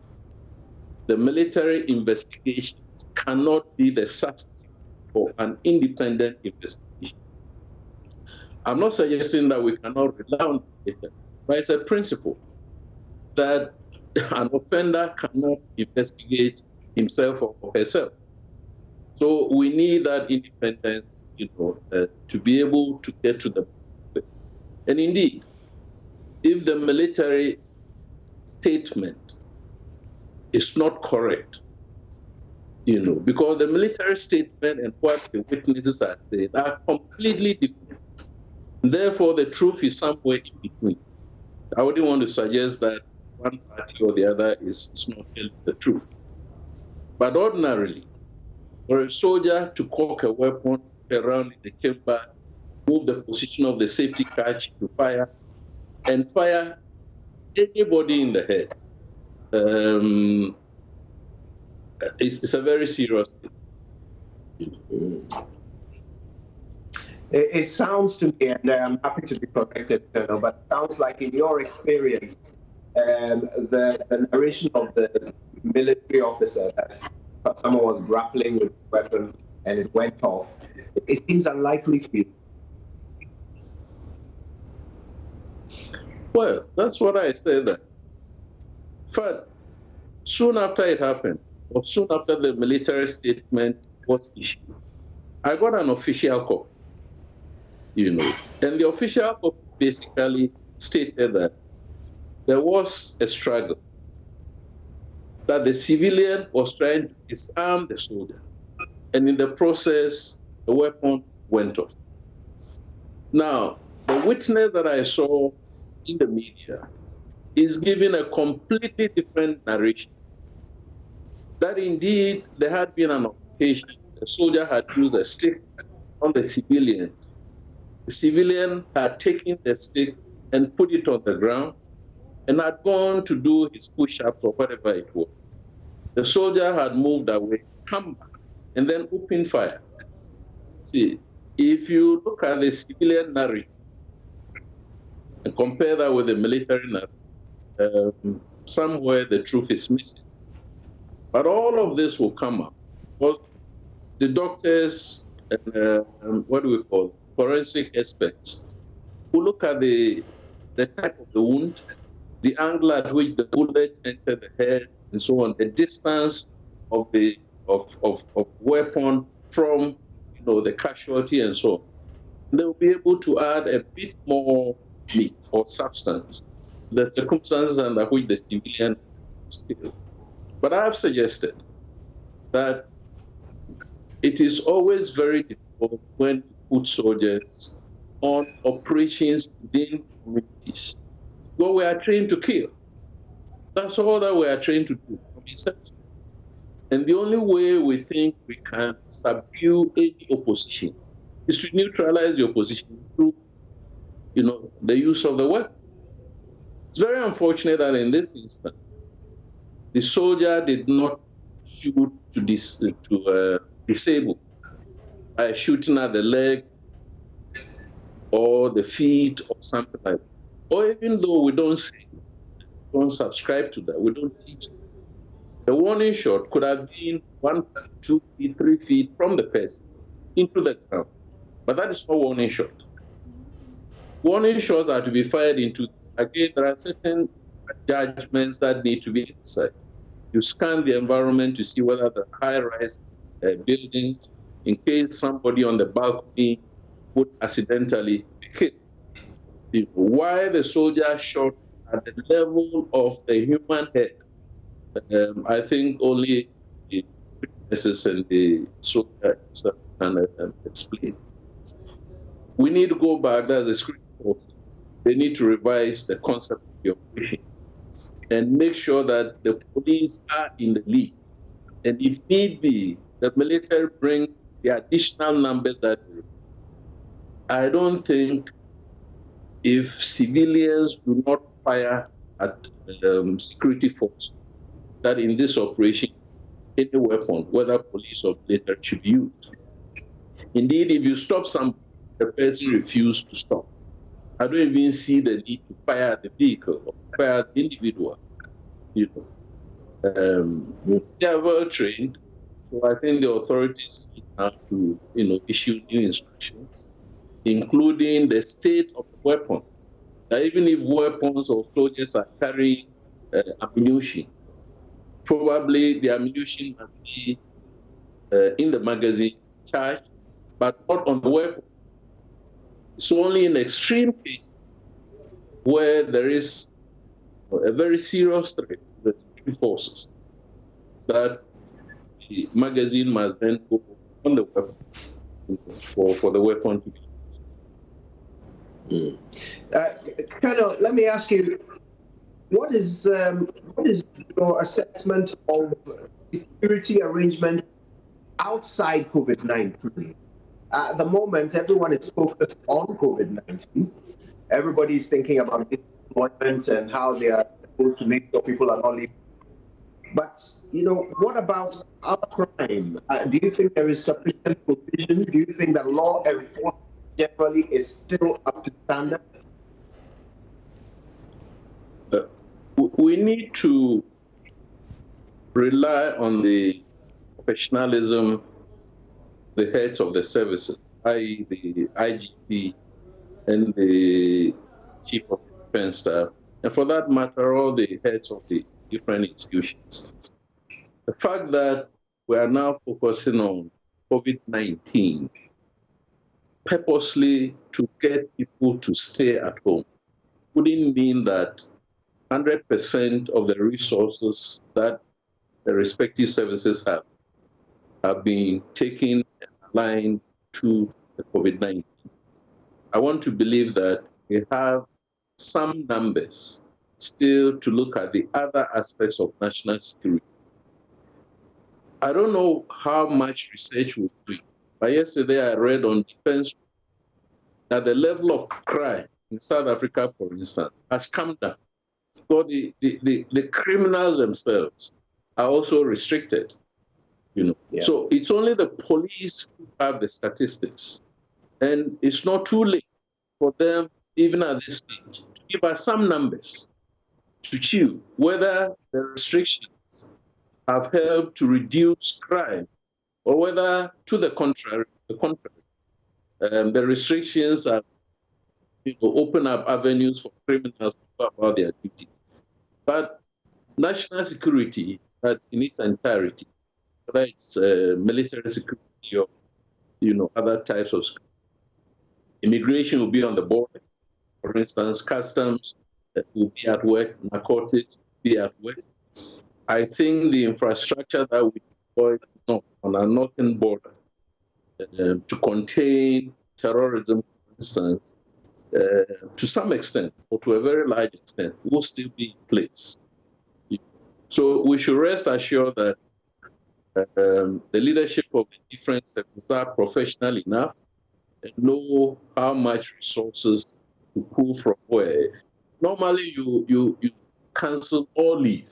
the military investigations cannot be the substitute for an independent investigation. I'm not suggesting that we cannot rely on the military, but it's a principle that an offender cannot investigate himself or herself. So we need that independence, to be able to get to the point. And indeed, if the military statement is not correct, because the military statement and what the witnesses are saying are completely different. Therefore, the truth is somewhere in between. I wouldn't want to suggest that one party or the other is not telling the truth. But ordinarily, for a soldier to cock a weapon around in the chamber, move the position of the safety catch to fire, and fire anybody in the head, it's a very serious thing. It sounds to me, and I'm happy to be corrected, Colonel, but it sounds like in your experience, the narration of the military officer that someone was grappling with a weapon and it went off, it seems unlikely to be. Well, that's what I said. But soon after it happened, or soon after the military statement was issued, I got an official call. And the official copy basically stated that there was a struggle, that the civilian was trying to disarm the soldier, and in the process, the weapon went off. Now, the witness that I saw in the media is giving a completely different narration, that indeed there had been an occasion, the soldier had used a stick on the civilian. The civilian had taken the stick and put it on the ground and had gone to do his push-ups or whatever it was. The soldier had moved away, come back, and then opened fire. See, if you look at the civilian narrative and compare that with the military narrative, somewhere the truth is missing. But all of this will come up because the doctors and forensic experts who look at the type of the wound, the angle at which the bullet entered the head, and so on, the distance of the weapon from the casualty and so on. They'll be able to add a bit more meat or substance to the circumstances under which the civilian was killed. But I have suggested that it is always very difficult when you put soldiers on operations within communities. Well, we are trained to kill. That's all that we are trained to do from inception. And the only way we think we can subdue any opposition is to neutralize the opposition through, the use of the weapon. It's very unfortunate that in this instance, the soldier did not shoot to disable by shooting at the leg or the feet or something like that. Or even though we don't subscribe to that, we don't teach it. The warning shot could have been 1, 2 feet, 3 feet from the person into the ground. But that is not warning shot. Warning shots are to be fired into, again, there are certain judgments that need to be exercised. You scan the environment to see whether the high-rise buildings, in case somebody on the balcony would accidentally be killed. Why the soldier shot at the level of the human head, I think only the witnesses and the soldier can explain. We need to go back, that's a script. They need to revise the concept of the operation and make sure that the police are in the lead. And if need be, the military bring the additional numbers that I don't think if civilians do not fire at security force, that in this operation, any weapon, whether police or military, should be used. Indeed, if you stop some, the person refused to stop. I don't even see the need to fire at the vehicle or fire at the individual. You know, they are well trained, so I think the authorities need now to, issue new instructions, including the state of the weapon. That even if weapons or soldiers are carrying ammunition, probably the ammunition must be in the magazine charged, but not on the weapon. It's only in extreme cases where there is a very serious threat to the security forces that the magazine must then go on the weapon for the weapon to be used. Colonel, let me ask you, what is your assessment of security arrangement outside COVID-19? At the moment, everyone is focused on COVID-19. Everybody is thinking about employment and how they are supposed to make sure people are not leaving. But, what about other crime? Do you think there is sufficient provision? Do you think that law enforcement generally is still up to standard? We need to rely on the professionalism, the heads of the services, i.e. the IGP and the Chief of Defense Staff, and for that matter, all the heads of the different institutions. The fact that we are now focusing on COVID-19 purposely to get people to stay at home wouldn't mean that 100% of the resources that the respective services have been taken and aligned to the COVID-19. I want to believe that we have some numbers still to look at the other aspects of national security. I don't know how much research will do, but yesterday I read on defense that the level of crime in South Africa, for instance, has come down. So the criminals themselves are also restricted. Yeah. So it's only the police who have the statistics. And it's not too late for them, even at this stage, to give us some numbers to chew, whether the restrictions have helped to reduce crime or whether, to the contrary, the restrictions have opened up avenues for criminals to go about their duty. But national security, that's in its entirety, whether it's military security or other types of security. Immigration will be on the border. For instance, customs will be at work, narcotics will be at work. I think the infrastructure that we deploy on our northern border to contain terrorism, for instance, to some extent, or to a very large extent, will still be in place. So we should rest assured that the leadership of the different sectors are professional enough and know how much resources to pull from where. Normally, you cancel all leave,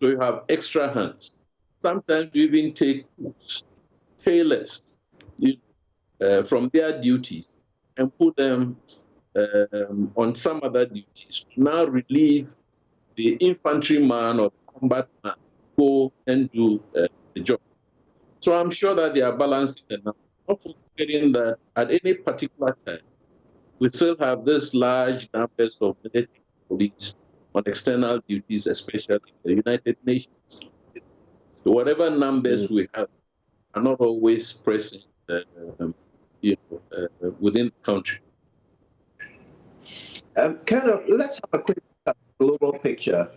so you have extra hands. Sometimes you even take tailors from their duties and put them on some other duties to now relieve the infantryman or combat man go and do the job. So I'm sure that they are balancing the numbers, not forgetting that at any particular time, we still have this large numbers of military police on external duties, especially the United Nations. So whatever numbers we have are not always present within the country. Let's have a quick global picture.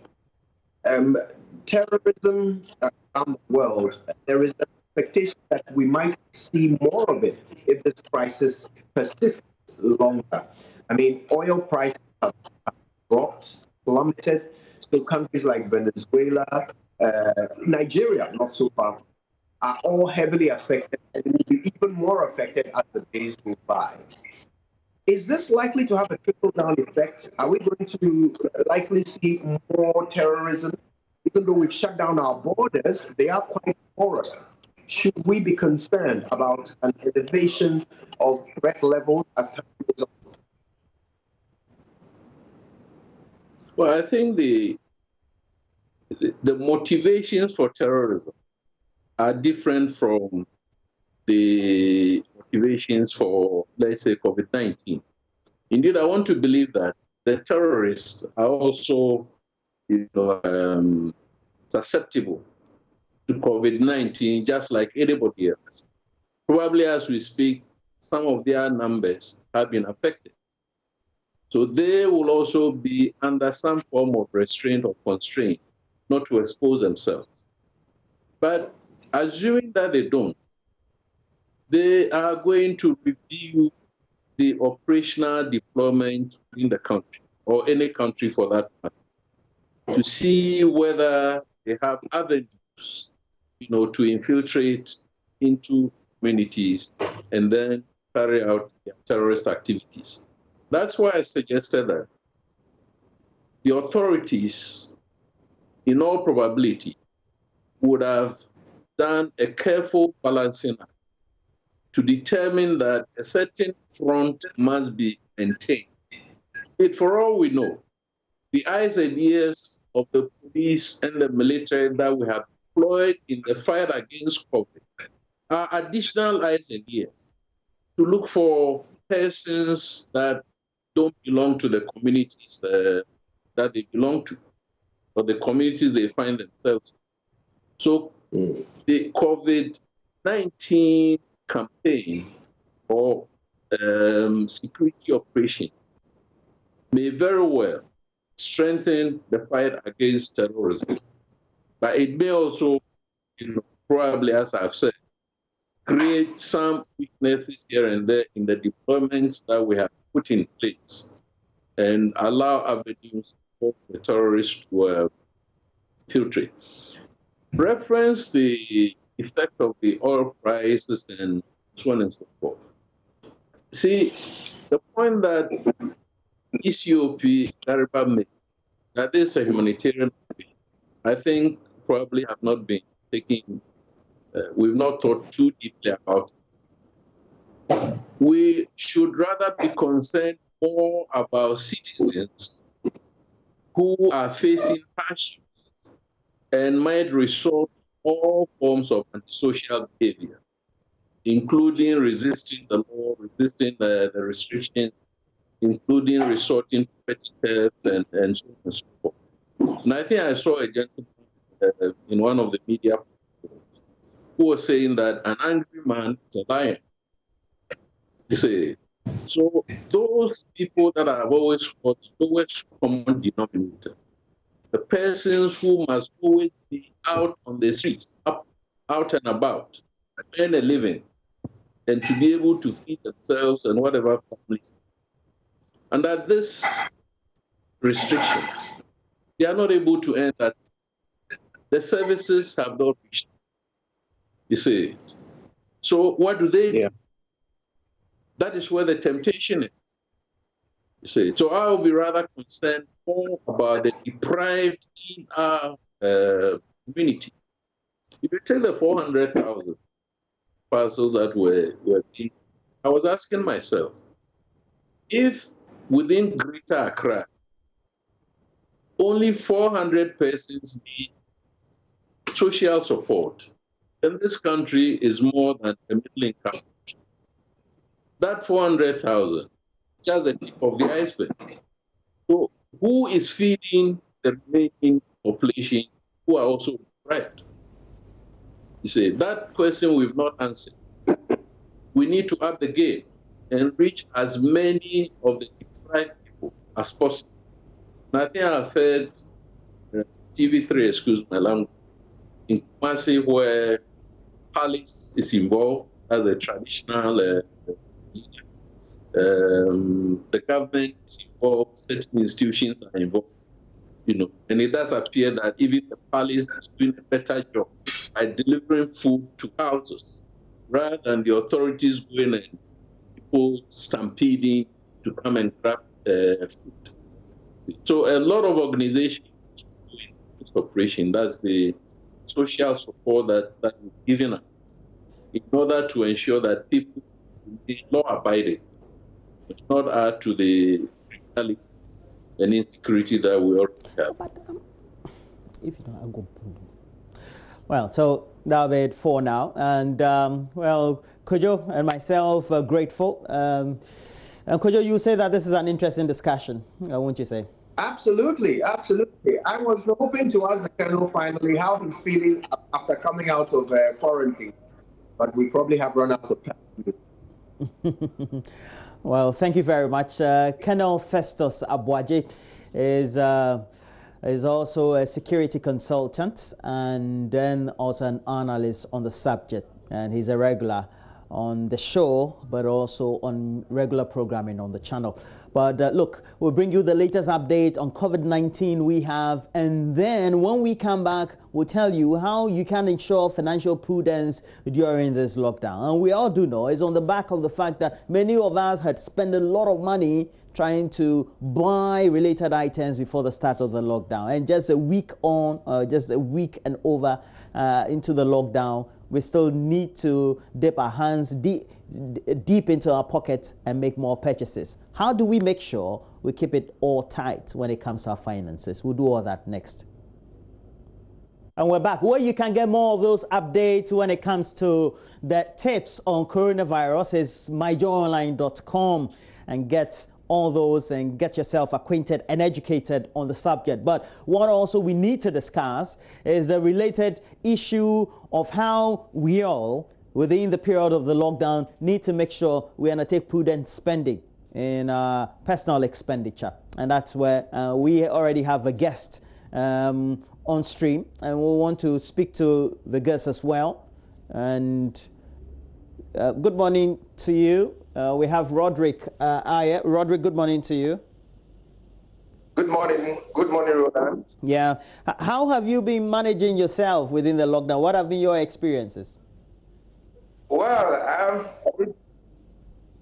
Terrorism around the world, there is an expectation that we might see more of it if this crisis persists longer. I mean, oil prices have dropped, plummeted. So countries like Venezuela, Nigeria, not so far, are all heavily affected and will be even more affected as the days go by. Is this likely to have a trickle-down effect? Are we going to likely see more terrorism? Even though we've shut down our borders, they are quite porous. Should we be concerned about an elevation of threat levels as time goes on? Well, I think the motivations for terrorism are different from the motivations for, let's say, COVID-19. Indeed, I want to believe that the terrorists are also, susceptible to COVID-19, just like anybody else. Probably as we speak, some of their numbers have been affected. So they will also be under some form of restraint or constraint not to expose themselves. But assuming that they don't, they are going to review the operational deployment in the country, or any country for that matter, to see whether they have avenues, to infiltrate into communities and then carry out their terrorist activities. That's why I suggested that the authorities, in all probability, would have done a careful balancing act to determine that a certain front must be maintained. But for all we know, the eyes and ears of the police and the military that we have deployed in the fight against COVID are additional eyes and ears to look for persons that don't belong to the communities that they belong to, or the communities they find themselves in. So the COVID-19 campaign or security operation may very well strengthen the fight against terrorism, but it may also, probably, as I've said, create some weaknesses here and there in the deployments that we have put in place and allow avenues for the terrorists to filtrate. Reference the effect of the oil prices and so on and so forth. See, the point that ECOP Gariba made, that is a humanitarian operation, I think probably have not been taken, we've not thought too deeply about it. We should rather be concerned more about citizens who are facing hardship and might resort to all forms of antisocial behavior, including resisting the law, resisting the restrictions, including resorting to petty theft and so on and so forth. And I think I saw a gentleman in one of the media who was saying that an angry man is a lion. You see, so those people that are always called the lowest common denominator, the persons who must always be out on the streets, out and about, earn a living, and to be able to feed themselves and whatever families. And that this restriction, they are not able to earn that. The services have not reached. You see. So what do they do? That is where the temptation is. You see. So I will be rather concerned more about the deprived in our community. If you take the 400,000 parcels that were being, I was asking myself, if within Greater Accra, only 400 persons need social support, then this country is more than a middle income. That 400,000, just the tip of the iceberg. So who is feeding the remaining population who are also deprived? You see, that question we've not answered. We need to up the game and reach as many of the deprived people as possible. And I think I've heard TV3, excuse my language, in Kumasi, where Palace is involved as a traditional the government is involved, certain institutions are involved, and it does appear that even the Palace is doing a better job by delivering food to houses, rather than the authorities going and people stampeding to come and grab food. So a lot of organizations doing this operation, that's the social support that we're giving up in order to ensure that people remain law-abiding, but not add to the criminality and insecurity that we already have. If you don't, I'll go. Well, so that'll be it for now. And, well, Kojo and myself are grateful. And Kojo, you say that this is an interesting discussion, won't you say? Absolutely, absolutely. I was hoping to ask the Colonel finally how he's feeling after coming out of quarantine, but we probably have run out of time. Well, thank you very much. Colonel Festus Abuaje is also a security consultant and then also an analyst on the subject, and he's a regular on the show, but also on regular programming on the channel. But look, we'll bring you the latest update on COVID-19 we have, and then when we come back, we'll tell you how you can ensure financial prudence during this lockdown. And we all do know it's on the back of the fact that many of us had spent a lot of money trying to buy related items before the start of the lockdown. And just a week on, just a week and over into the lockdown, we still need to dip our hands deep into our pockets and make more purchases. How do we make sure we keep it all tight when it comes to our finances? We'll do all that next. And we're back, where you can get more of those updates when it comes to the tips on coronavirus is myjoyonline.com, and get all those and get yourself acquainted and educated on the subject. But what also we need to discuss is the related issue of how we all, within the period of the lockdown, need to make sure we undertake prudent spending in personal expenditure. And that's where we already have a guest on stream, and we want to speak to the guests as well. And good morning to you. We have Roderick Ayer. Roderick, good morning to you. Good morning. Good morning, Roland. Yeah. How have you been managing yourself within the lockdown? What have been your experiences? Well,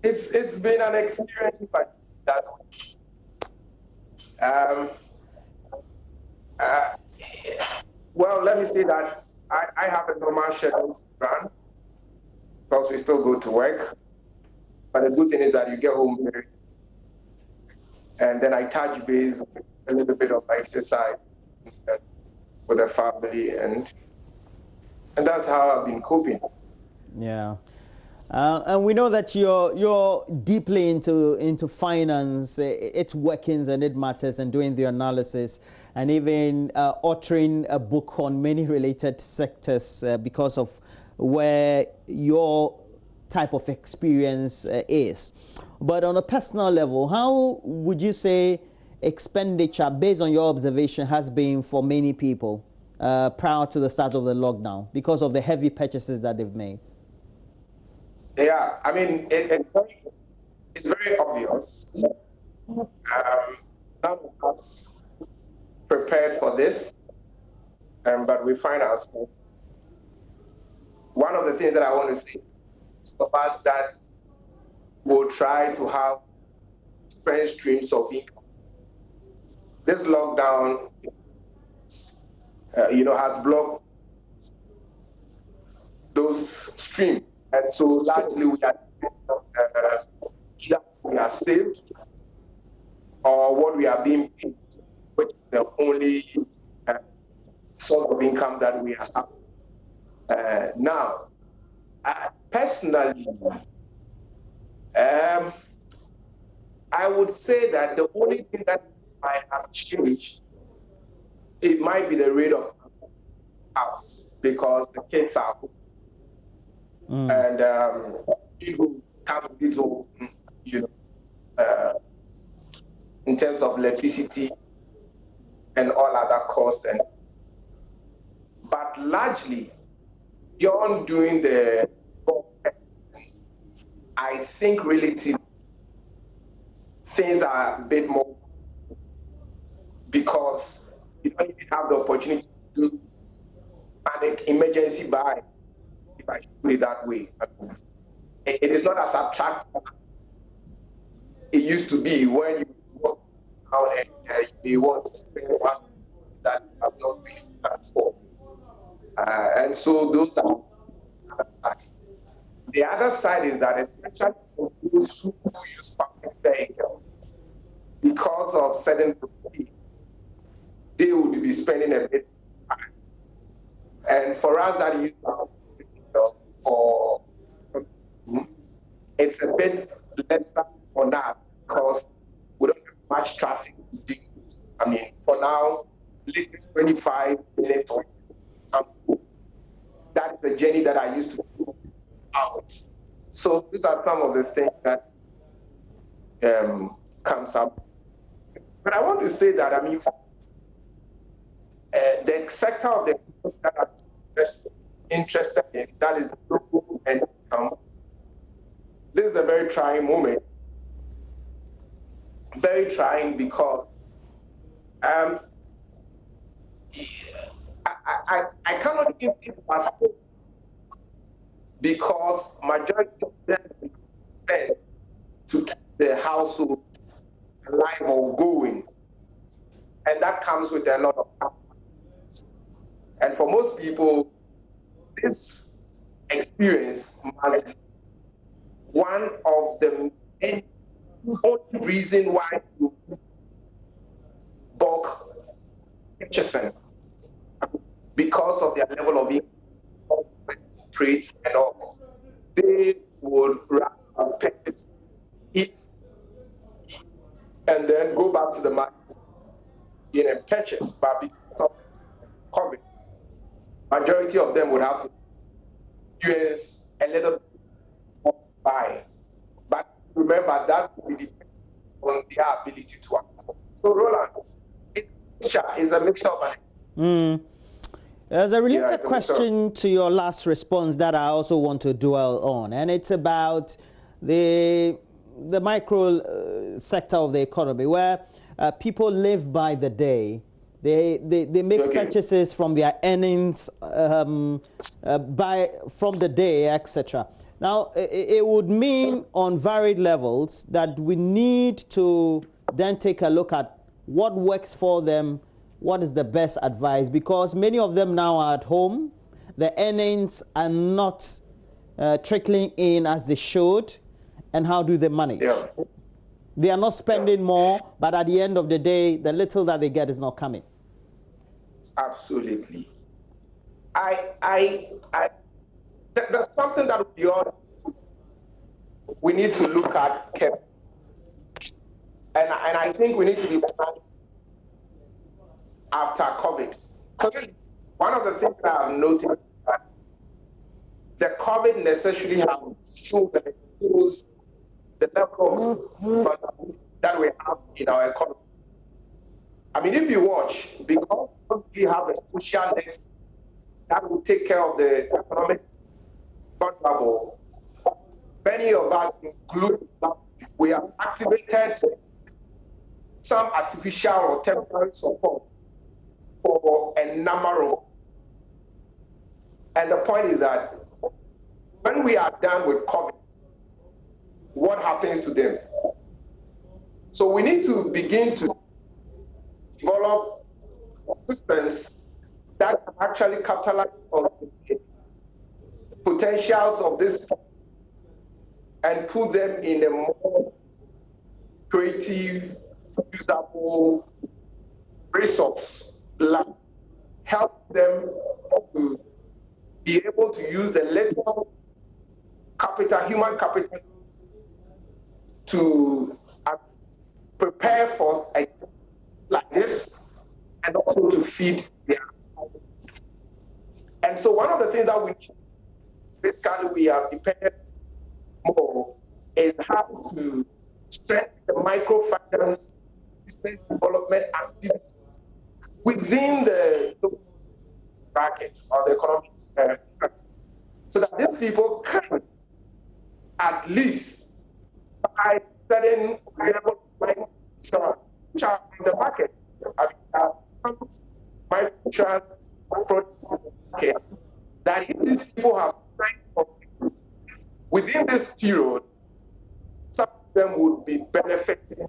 it's been an experience that well, let me say that I have a normal schedule to run because we still go to work. But the good thing is that you get home very, and then I touch base with a little bit of exercise with the family, and that's how I've been coping. Yeah. And we know that you're deeply into finance, its workings and its matters, and doing the analysis, and even authoring a book on many related sectors because of where your type of experience is. But on a personal level, how would you say expenditure, based on your observation, has been for many people prior to the start of the lockdown because of the heavy purchases that they've made? Yeah, I mean, it's very obvious. None of us prepared for this, but we find ourselves. One of the things that I want to say is of us that will try to have different streams of income. This lockdown, has blocked those streams. And so largely we are either we have saved or what we are being paid, which is the only source of income that we have. Now, personally, I would say that the only thing that might have changed, it might be the rate of house, because the kids are home. And people have little, in terms of electricity and all other costs. But largely, beyond doing the, I think relatively things are a bit more, because you don't even have the opportunity to do an emergency buy, if I should put it that way. It is not as attractive as it used to be when you walk out and you want to spend one that you have not really planned for. And so those are the other side. The other side is that especially for those who use public vehicles, because of certain property, they would be spending a bit of time. And for us that use our vehicle for it's a bit less on us because we don't have much traffic to do. I mean, for now, it's 25 minutes or something. That is a journey that I used to do hours. So these are some of the things that comes up. But I want to say that, I mean, the sector of the that I'm interested in, that is local and income. This is a very trying moment. Very trying because I cannot give it as because majority of them spend to keep the household alive or going, and that comes with a lot of capital. And for most people, this experience must be one of the main only reason why you bulk purchasing, because of their level of income, trades and all. They would rather purchase, eat, and then go back to the market in a purchase. But because of COVID, majority of them would have to experience a little more buy. But remember, that will be dependent on their ability to afford. So, Roland, it's a mixture of There's a related question to your last response that I also want to dwell on, and it's about the micro sector of the economy where people live by the day. They make purchases from their earnings from the day, etc. Now, it would mean on varied levels that we need to then take a look at what works for them, what is the best advice, because many of them now are at home. The earnings are not trickling in as they should, and how do they manage? Yeah. They are not spending more, but at the end of the day, the little that they get is not coming. Absolutely. There's something that we need to look at carefully. And I think we need to be planning after COVID. One of the things that I've noticed is that the COVID necessarily has shown that it shows the level of that we have in our economy. I mean, if you watch, because we have a social net that will take care of the economic vulnerable, many of us, including, we have activated some artificial or temporary support for a number of. And the point is that when we are done with COVID, what happens to them? So we need to begin to develop systems that can actually capitalize on the potentials of this and put them in a more creative, usable resource, like help them to be able to use the little capital, human capital, to prepare for a like this, and also to feed their household. And so one of the things that we have depended more is how to strengthen the microfinance business development activities within the brackets or the economic so that these people can at least buy certain available which are in the market. I mean, some microinsurance that if these people have signed up within this period, some of them would be benefiting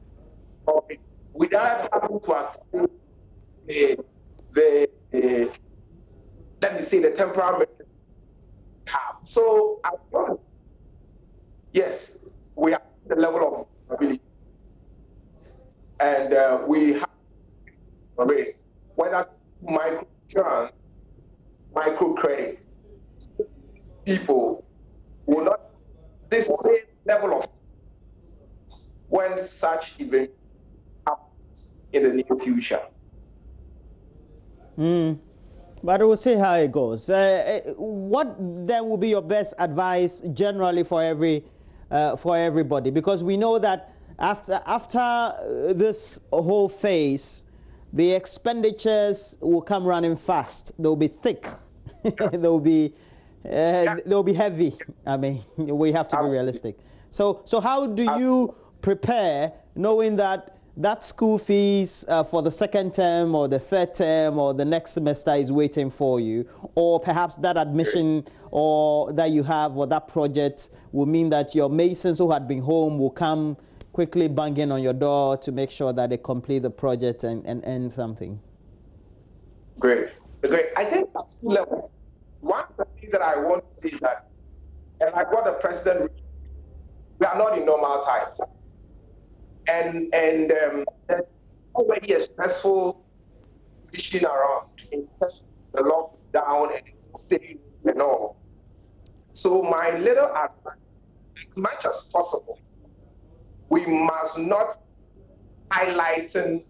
from it without having to attend let me say, the temporary have. So, yes, we have the level of ability, and we have whether microfinance, microcredit, people will not this same level of when such event happens in the near future. But we'll see how it goes. What then will be your best advice generally for everybody? Because we know that after this whole phase, the expenditures will come running fast. They'll be thick. They'll be heavy. I mean, we have to be realistic. So how do you prepare, knowing that school fees for the second term or the third term or the next semester is waiting for you, or perhaps that admission or that you have or that project will mean that your masons who had been home will come quickly banging on your door to make sure that they complete the project and end something? Great. I think at two levels. One of the things that I want to say is that, and like what the president, we are not in normal times. And there's already a stressful issue around in terms of the lockdown and staying and all. So my little advice, as much as possible, we must not highlight and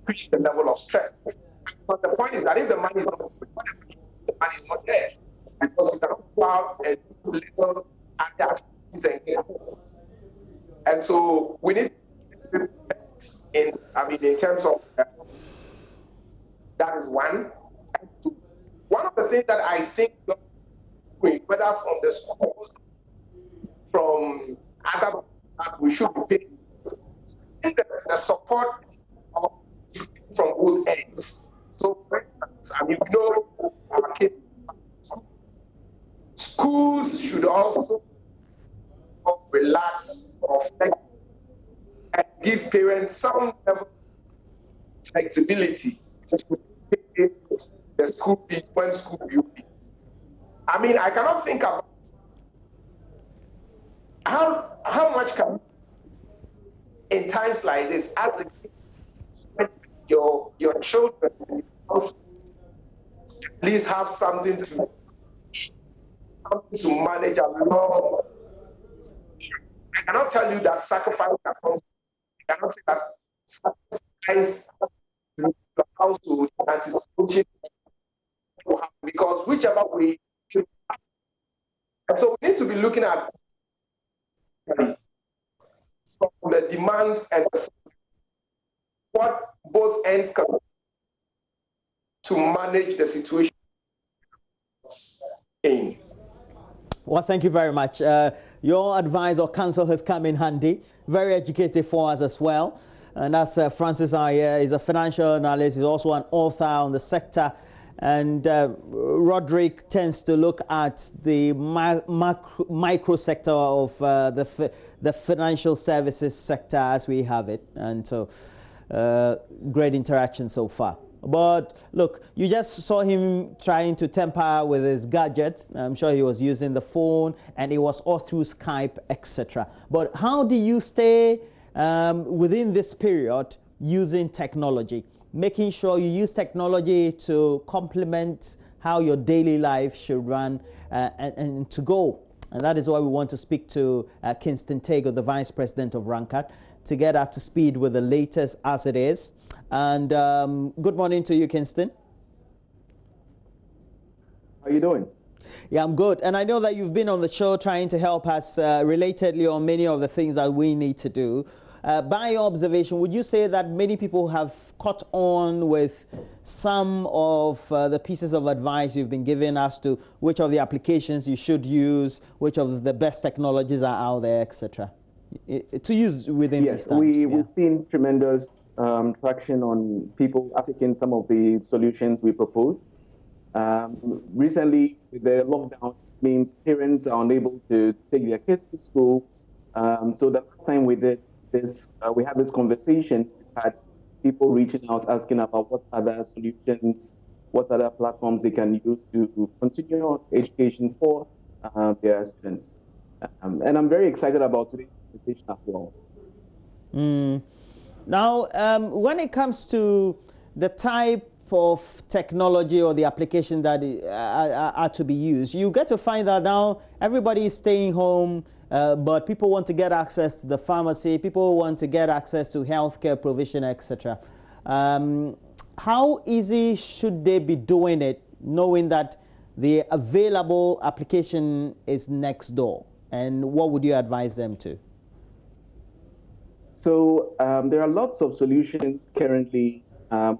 reach the level of stress. But the point is that if the money is not there, because you cannot go out and do little activities and so we need in terms of that is one. And two, one of the things that I think, whether from the schools, from other, we should be paying the support from both ends. So, for instance, we know our kids, schools should also relax or flex and give parents some level of flexibility to pay the school fees when school reopens. I cannot think about how much can in times like this as your children at least have something to manage along. I cannot tell you that sacrifice that comes. I cannot say that sacrifice the household anticipation will happen, because whichever way should happen. And so we need to be looking at from the demand and what both ends can do to manage the situation in. Well, thank you very much. Your advice or counsel has come in handy. Very educative for us as well. And that's Francis Ayer. He's a financial analyst. He's also an author on the sector. And Roderick tends to look at the micro sector of the financial services sector as we have it. And so great interaction so far. But look, you just saw him trying to tamper with his gadgets. I'm sure he was using the phone, and it was all through Skype, etc. But how do you stay within this period using technology, making sure you use technology to complement how your daily life should run and to go? And that is why we want to speak to Kingston Tago, the Vice President of Rankat, to get up to speed with the latest as it is. And good morning to you, Kingston. How are you doing? Yeah, I'm good. And I know that you've been on the show trying to help us relatedly on many of the things that we need to do. By your observation, would you say that many people have caught on with some of the pieces of advice you've been giving as to which of the applications you should use, which of the best technologies are out there, etc., to use within these times? We've seen tremendous traction on people taking some of the solutions we proposed. Recently, the lockdown means parents are unable to take their kids to school. So the last time we did this, we had this conversation. We had people reaching out, asking about what other solutions, what other platforms they can use to continue education for their students. And I'm very excited about today's conversation as well. Now, when it comes to the type of technology or the application that are to be used, you get to find that now everybody is staying home, but people want to get access to the pharmacy, people want to get access to healthcare provision, etc. How easy should they be doing it, knowing that the available application is next door? And what would you advise them to? So there are lots of solutions currently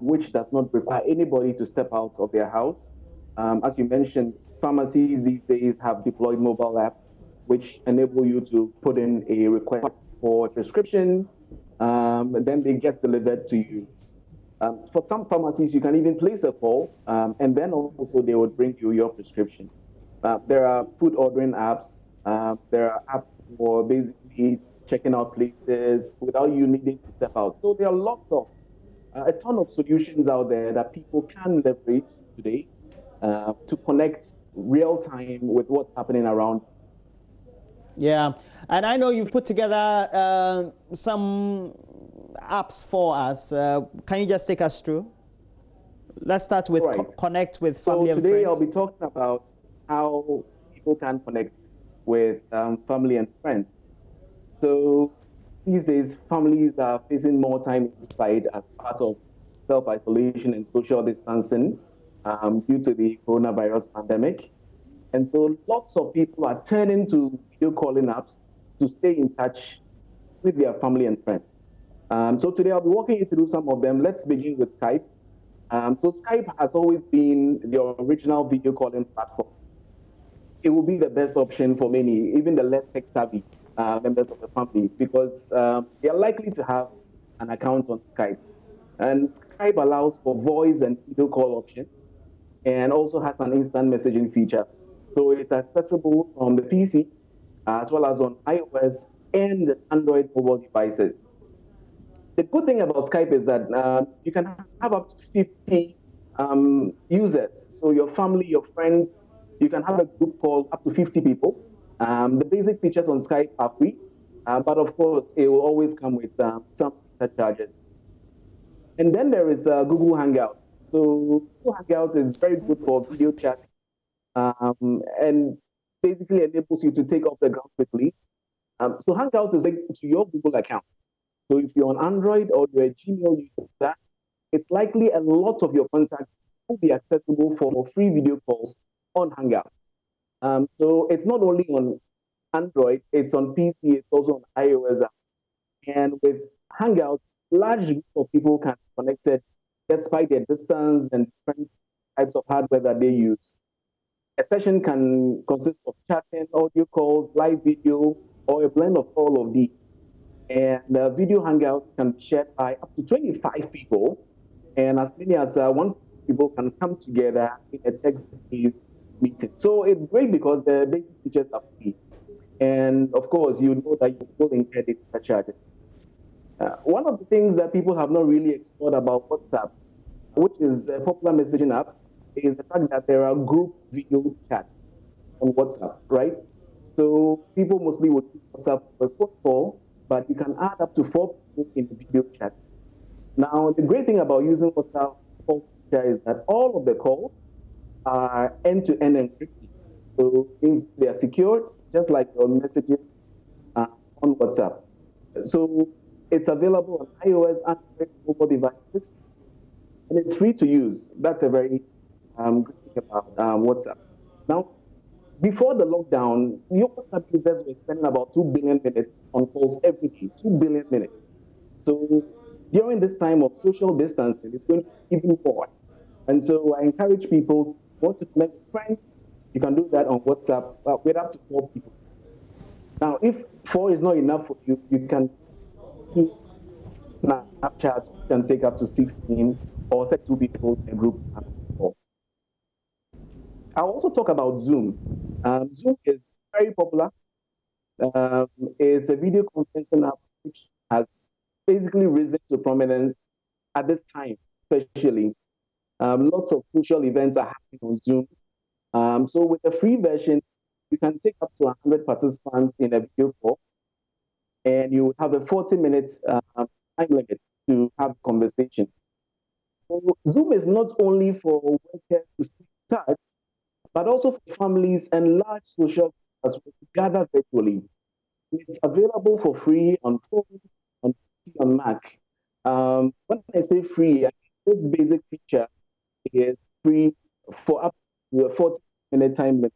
which does not require anybody to step out of their house. As you mentioned, pharmacies these days have deployed mobile apps which enable you to put in a request for a prescription, and then it gets delivered to you. For some pharmacies, you can even place a call, and then also they would bring you your prescription. There are food ordering apps. There are apps for basically checking out places without you needing to step out. So there are lots of, a ton of solutions out there that people can leverage today to connect real time with what's happening around. Yeah, and I know you've put together some apps for us. Can you just take us through? Let's start with connect with family and friends. So today I'll be talking about how people can connect with family and friends. So these days, families are facing more time inside as part of self-isolation and social distancing due to the coronavirus pandemic. And so lots of people are turning to video calling apps to stay in touch with their family and friends. So today I'll be walking you through some of them. Let's begin with Skype. So Skype has always been the original video calling platform. It will be the best option for many, even the less tech-savvy members of the family, because they are likely to have an account on Skype. And Skype allows for voice and video call options and also has an instant messaging feature. So it's accessible on the PC as well as on iOS and Android mobile devices. The good thing about Skype is that you can have up to 50 users. So your family, your friends, you can have a group call up to 50 people. The basic features on Skype are free, but of course, it will always come with some charges. And then there is Google Hangouts. So Google Hangouts is very good for video chat and basically enables you to take off the ground quickly. So Hangouts is linked to your Google account. So if you're on Android or you're a Gmail user, it's likely a lot of your contacts will be accessible for free video calls on Hangouts. So it's not only on Android, it's on PC, it's also on iOS. And with Hangouts, large groups of people can be connected despite their distance and different types of hardware that they use. A session can consist of chatting, audio calls, live video, or a blend of all of these. And the video hangouts can be shared by up to 25 people, and as many as 1 people can come together in a text-based meeting. So it's great because the basic features are free. And of course, you know that you will incur data charges. One of the things that people have not really explored about WhatsApp, which is a popular messaging app, is the fact that there are group video chats on WhatsApp, right? So people mostly would use WhatsApp for a phone call, but you can add up to 4 people in the video chat. Now, the great thing about using WhatsApp feature is that all of the calls are end-to-end encrypted. So it means they are secured, just like your messages on WhatsApp. So it's available on iOS, Android, mobile devices, and it's free to use. That's a very good thing about WhatsApp. Now, before the lockdown, your WhatsApp users were spending about 2 billion minutes on calls every day, 2 billion minutes. So during this time of social distancing, it's going to be even more. And so I encourage people to want to connect with friends. You can do that on WhatsApp with up to 4 people. Now, if 4 is not enough for you, you can use Snapchat, you can take up to 16 or 32 people in a group. I'll also talk about Zoom. Zoom is very popular. It's a video conferencing app which has basically risen to prominence at this time, especially. Lots of social events are happening on Zoom. So with the free version, you can take up to 100 participants in a video call, and you have a 40-minute time limit to have conversation. So Zoom is not only for workers to stay in touch, but also for families and large social groups to gather virtually. It's available for free on phone, on PC, on Mac. When I say free, this basic feature is free for up to a 40-minute time limit.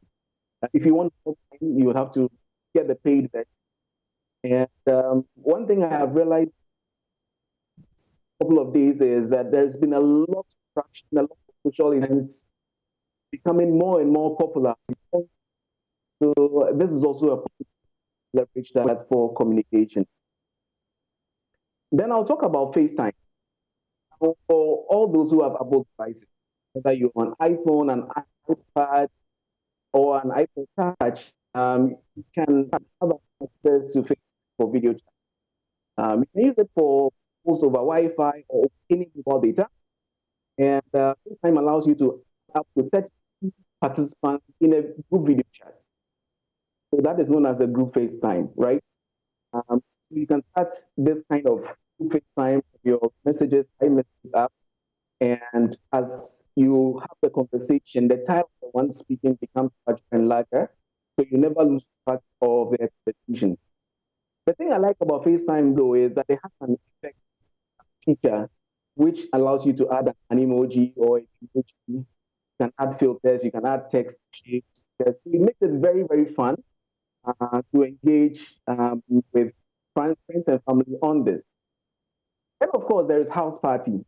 If you want more time, you would have to get the paid version. And one thing I have realized a couple of days is that there's been a lot of traction, a lot of social events becoming more and more popular. So this is also a leverage that for communication. Then I'll talk about FaceTime. For all those who have Apple devices, whether you're on iPhone, an iPad, or an iPod Touch, you can have access to Facebook for video chat. You can use it for calls over Wi-Fi or any mobile data. And FaceTime allows you to up to 30 participants in a group video chat. So that is known as a group FaceTime, right? You can start this kind of group FaceTime with your messages, iMessages app, and as you have the conversation, the time of the one speaking becomes larger and larger, so you never lose track of the conversation. The thing I like about FaceTime, though, is that it has an effect feature which allows you to add an emoji or an emoji. You can add filters, you can add text shapes. So it makes it very, very fun to engage with friends and family on this. And of course, there is House Party.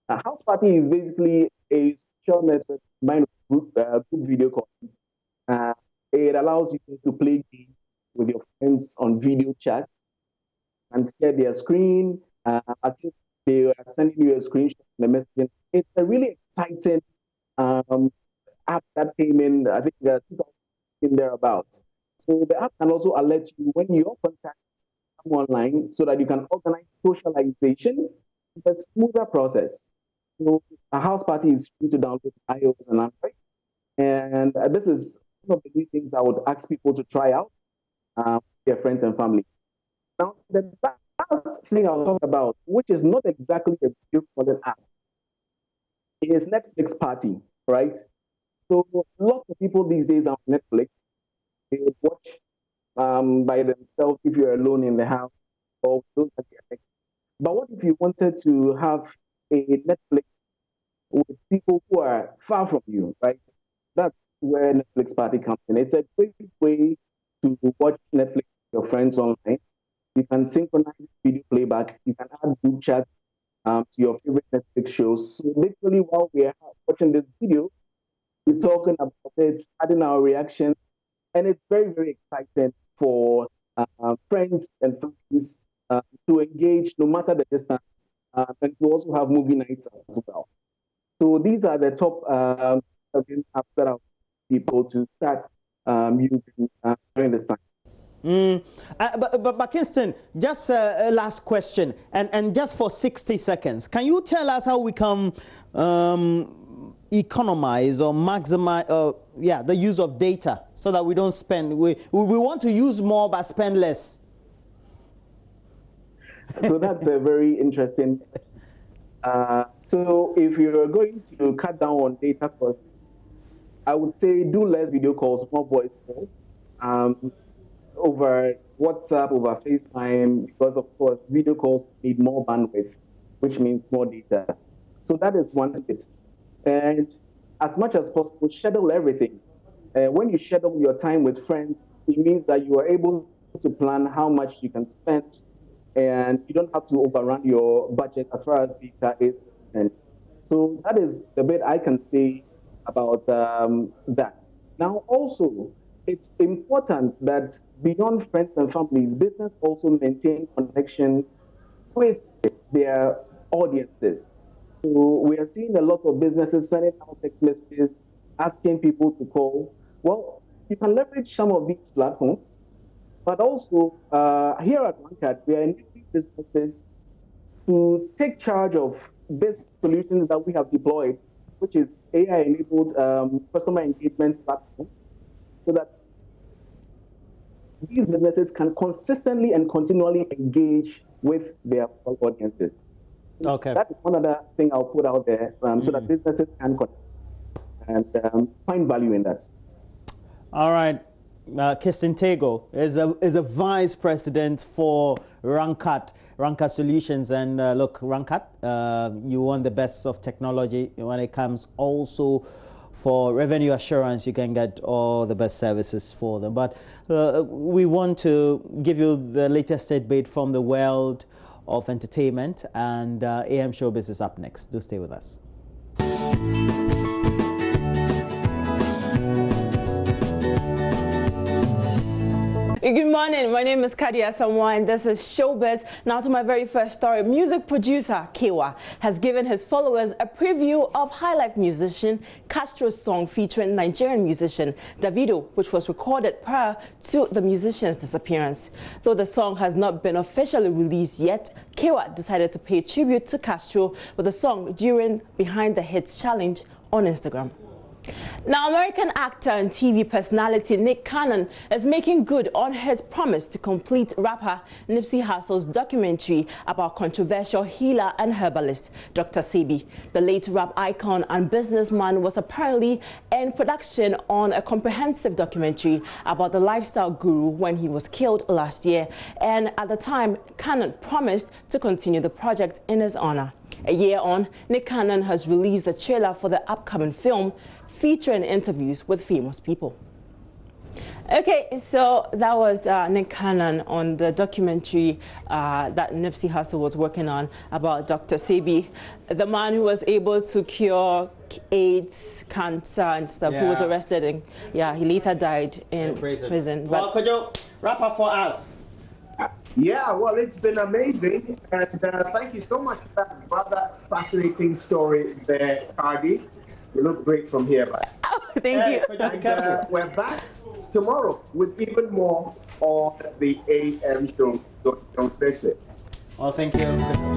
A House Party is basically a social network combined with group video call. It allows you to play games with your friends on video chat and share their screen. I think they are sending you a screenshot of the messaging. It's a really exciting app that came in, I think, 2015 thereabouts. So the app can also alert you when your contacts come online so that you can organize socialization. It's a smoother process. So a House Party is free to download iOS and Android. And this is one of the new things I would ask people to try out, their friends and family. Now, the last thing I'll talk about, which is not exactly a video calling app, is Netflix Party, right? So lots of people these days are on Netflix. They would watch by themselves if you're alone in the house or those that you're. But what if you wanted to have a Netflix with people who are far from you, right? That's where Netflix Party comes in. It's a great way to watch Netflix with your friends online. You can synchronize video playback. You can add group chat to your favorite Netflix shows. So literally, while we are watching this video, we're talking about it, adding our reactions, and it's very, very exciting for friends and families to engage no matter the distance, and to also have movie nights as well. So these are the top apps that I people to start using during this time. But Kingston, just a last question, and just for 60 seconds, can you tell us how we can economize or maximize the use of data so that we don't spend, we want to use more but spend less? So that's a very interesting. So if you're going to cut down on data costs, I would say do less video calls, more voice calls, over WhatsApp, over FaceTime, because of course video calls need more bandwidth, which means more data. So that is one bit. And as much as possible, schedule everything. When you schedule your time with friends, it means that you are able to plan how much you can spend, and you don't have to overrun your budget as far as data is concerned. So that is the bit I can say about that. Now, also, it's important that beyond friends and families, business also maintain connection with their audiences. So we are seeing a lot of businesses sending out text messages asking people to call. Well, you can leverage some of these platforms, but also here at OneCard, we are enabling businesses to take charge of these solutions that we have deployed, which is AI-enabled customer engagement platforms, so that these businesses can consistently and continually engage with their audiences. Okay. That is one other thing I'll put out there so that businesses can connect and find value in that. All right. Kirsten Tego is a vice president for Rankat Solutions. And look, Rankat, you want the best of technology when it comes also for revenue assurance. You can get all the best services for them. But we want to give you the latest tidbit from the world of entertainment, and AM Showbiz is up next. Do stay with us. Good morning, my name is Kadia Samoa and this is Showbiz. Now to my very first story. Music producer Kewa has given his followers a preview of high-life musician Castro's song featuring Nigerian musician Davido, which was recorded prior to the musician's disappearance. Though the song has not been officially released yet, Kewa decided to pay tribute to Castro with a song during Behind the Hits challenge on Instagram. Now, American actor and TV personality Nick Cannon is making good on his promise to complete rapper Nipsey Hussle's documentary about controversial healer and herbalist Dr. Sebi. The late rap icon and businessman was apparently in production on a comprehensive documentary about the lifestyle guru when he was killed last year. And at the time, Cannon promised to continue the project in his honor. A year on, Nick Cannon has released a trailer for the upcoming film, featuring interviews with famous people. Okay, so that was Nick Cannon on the documentary that Nipsey Hussle was working on about Dr. Sebi, the man who was able to cure AIDS, cancer and stuff, who was arrested and he later died in prison. Well, could you wrap up for us? Yeah, well, it's been amazing, and thank you so much for that rather fascinating story there, Cardi. You look great from here, but thank you. And, we're back tomorrow with even more on the AM show. Don't miss it. Oh, thank you.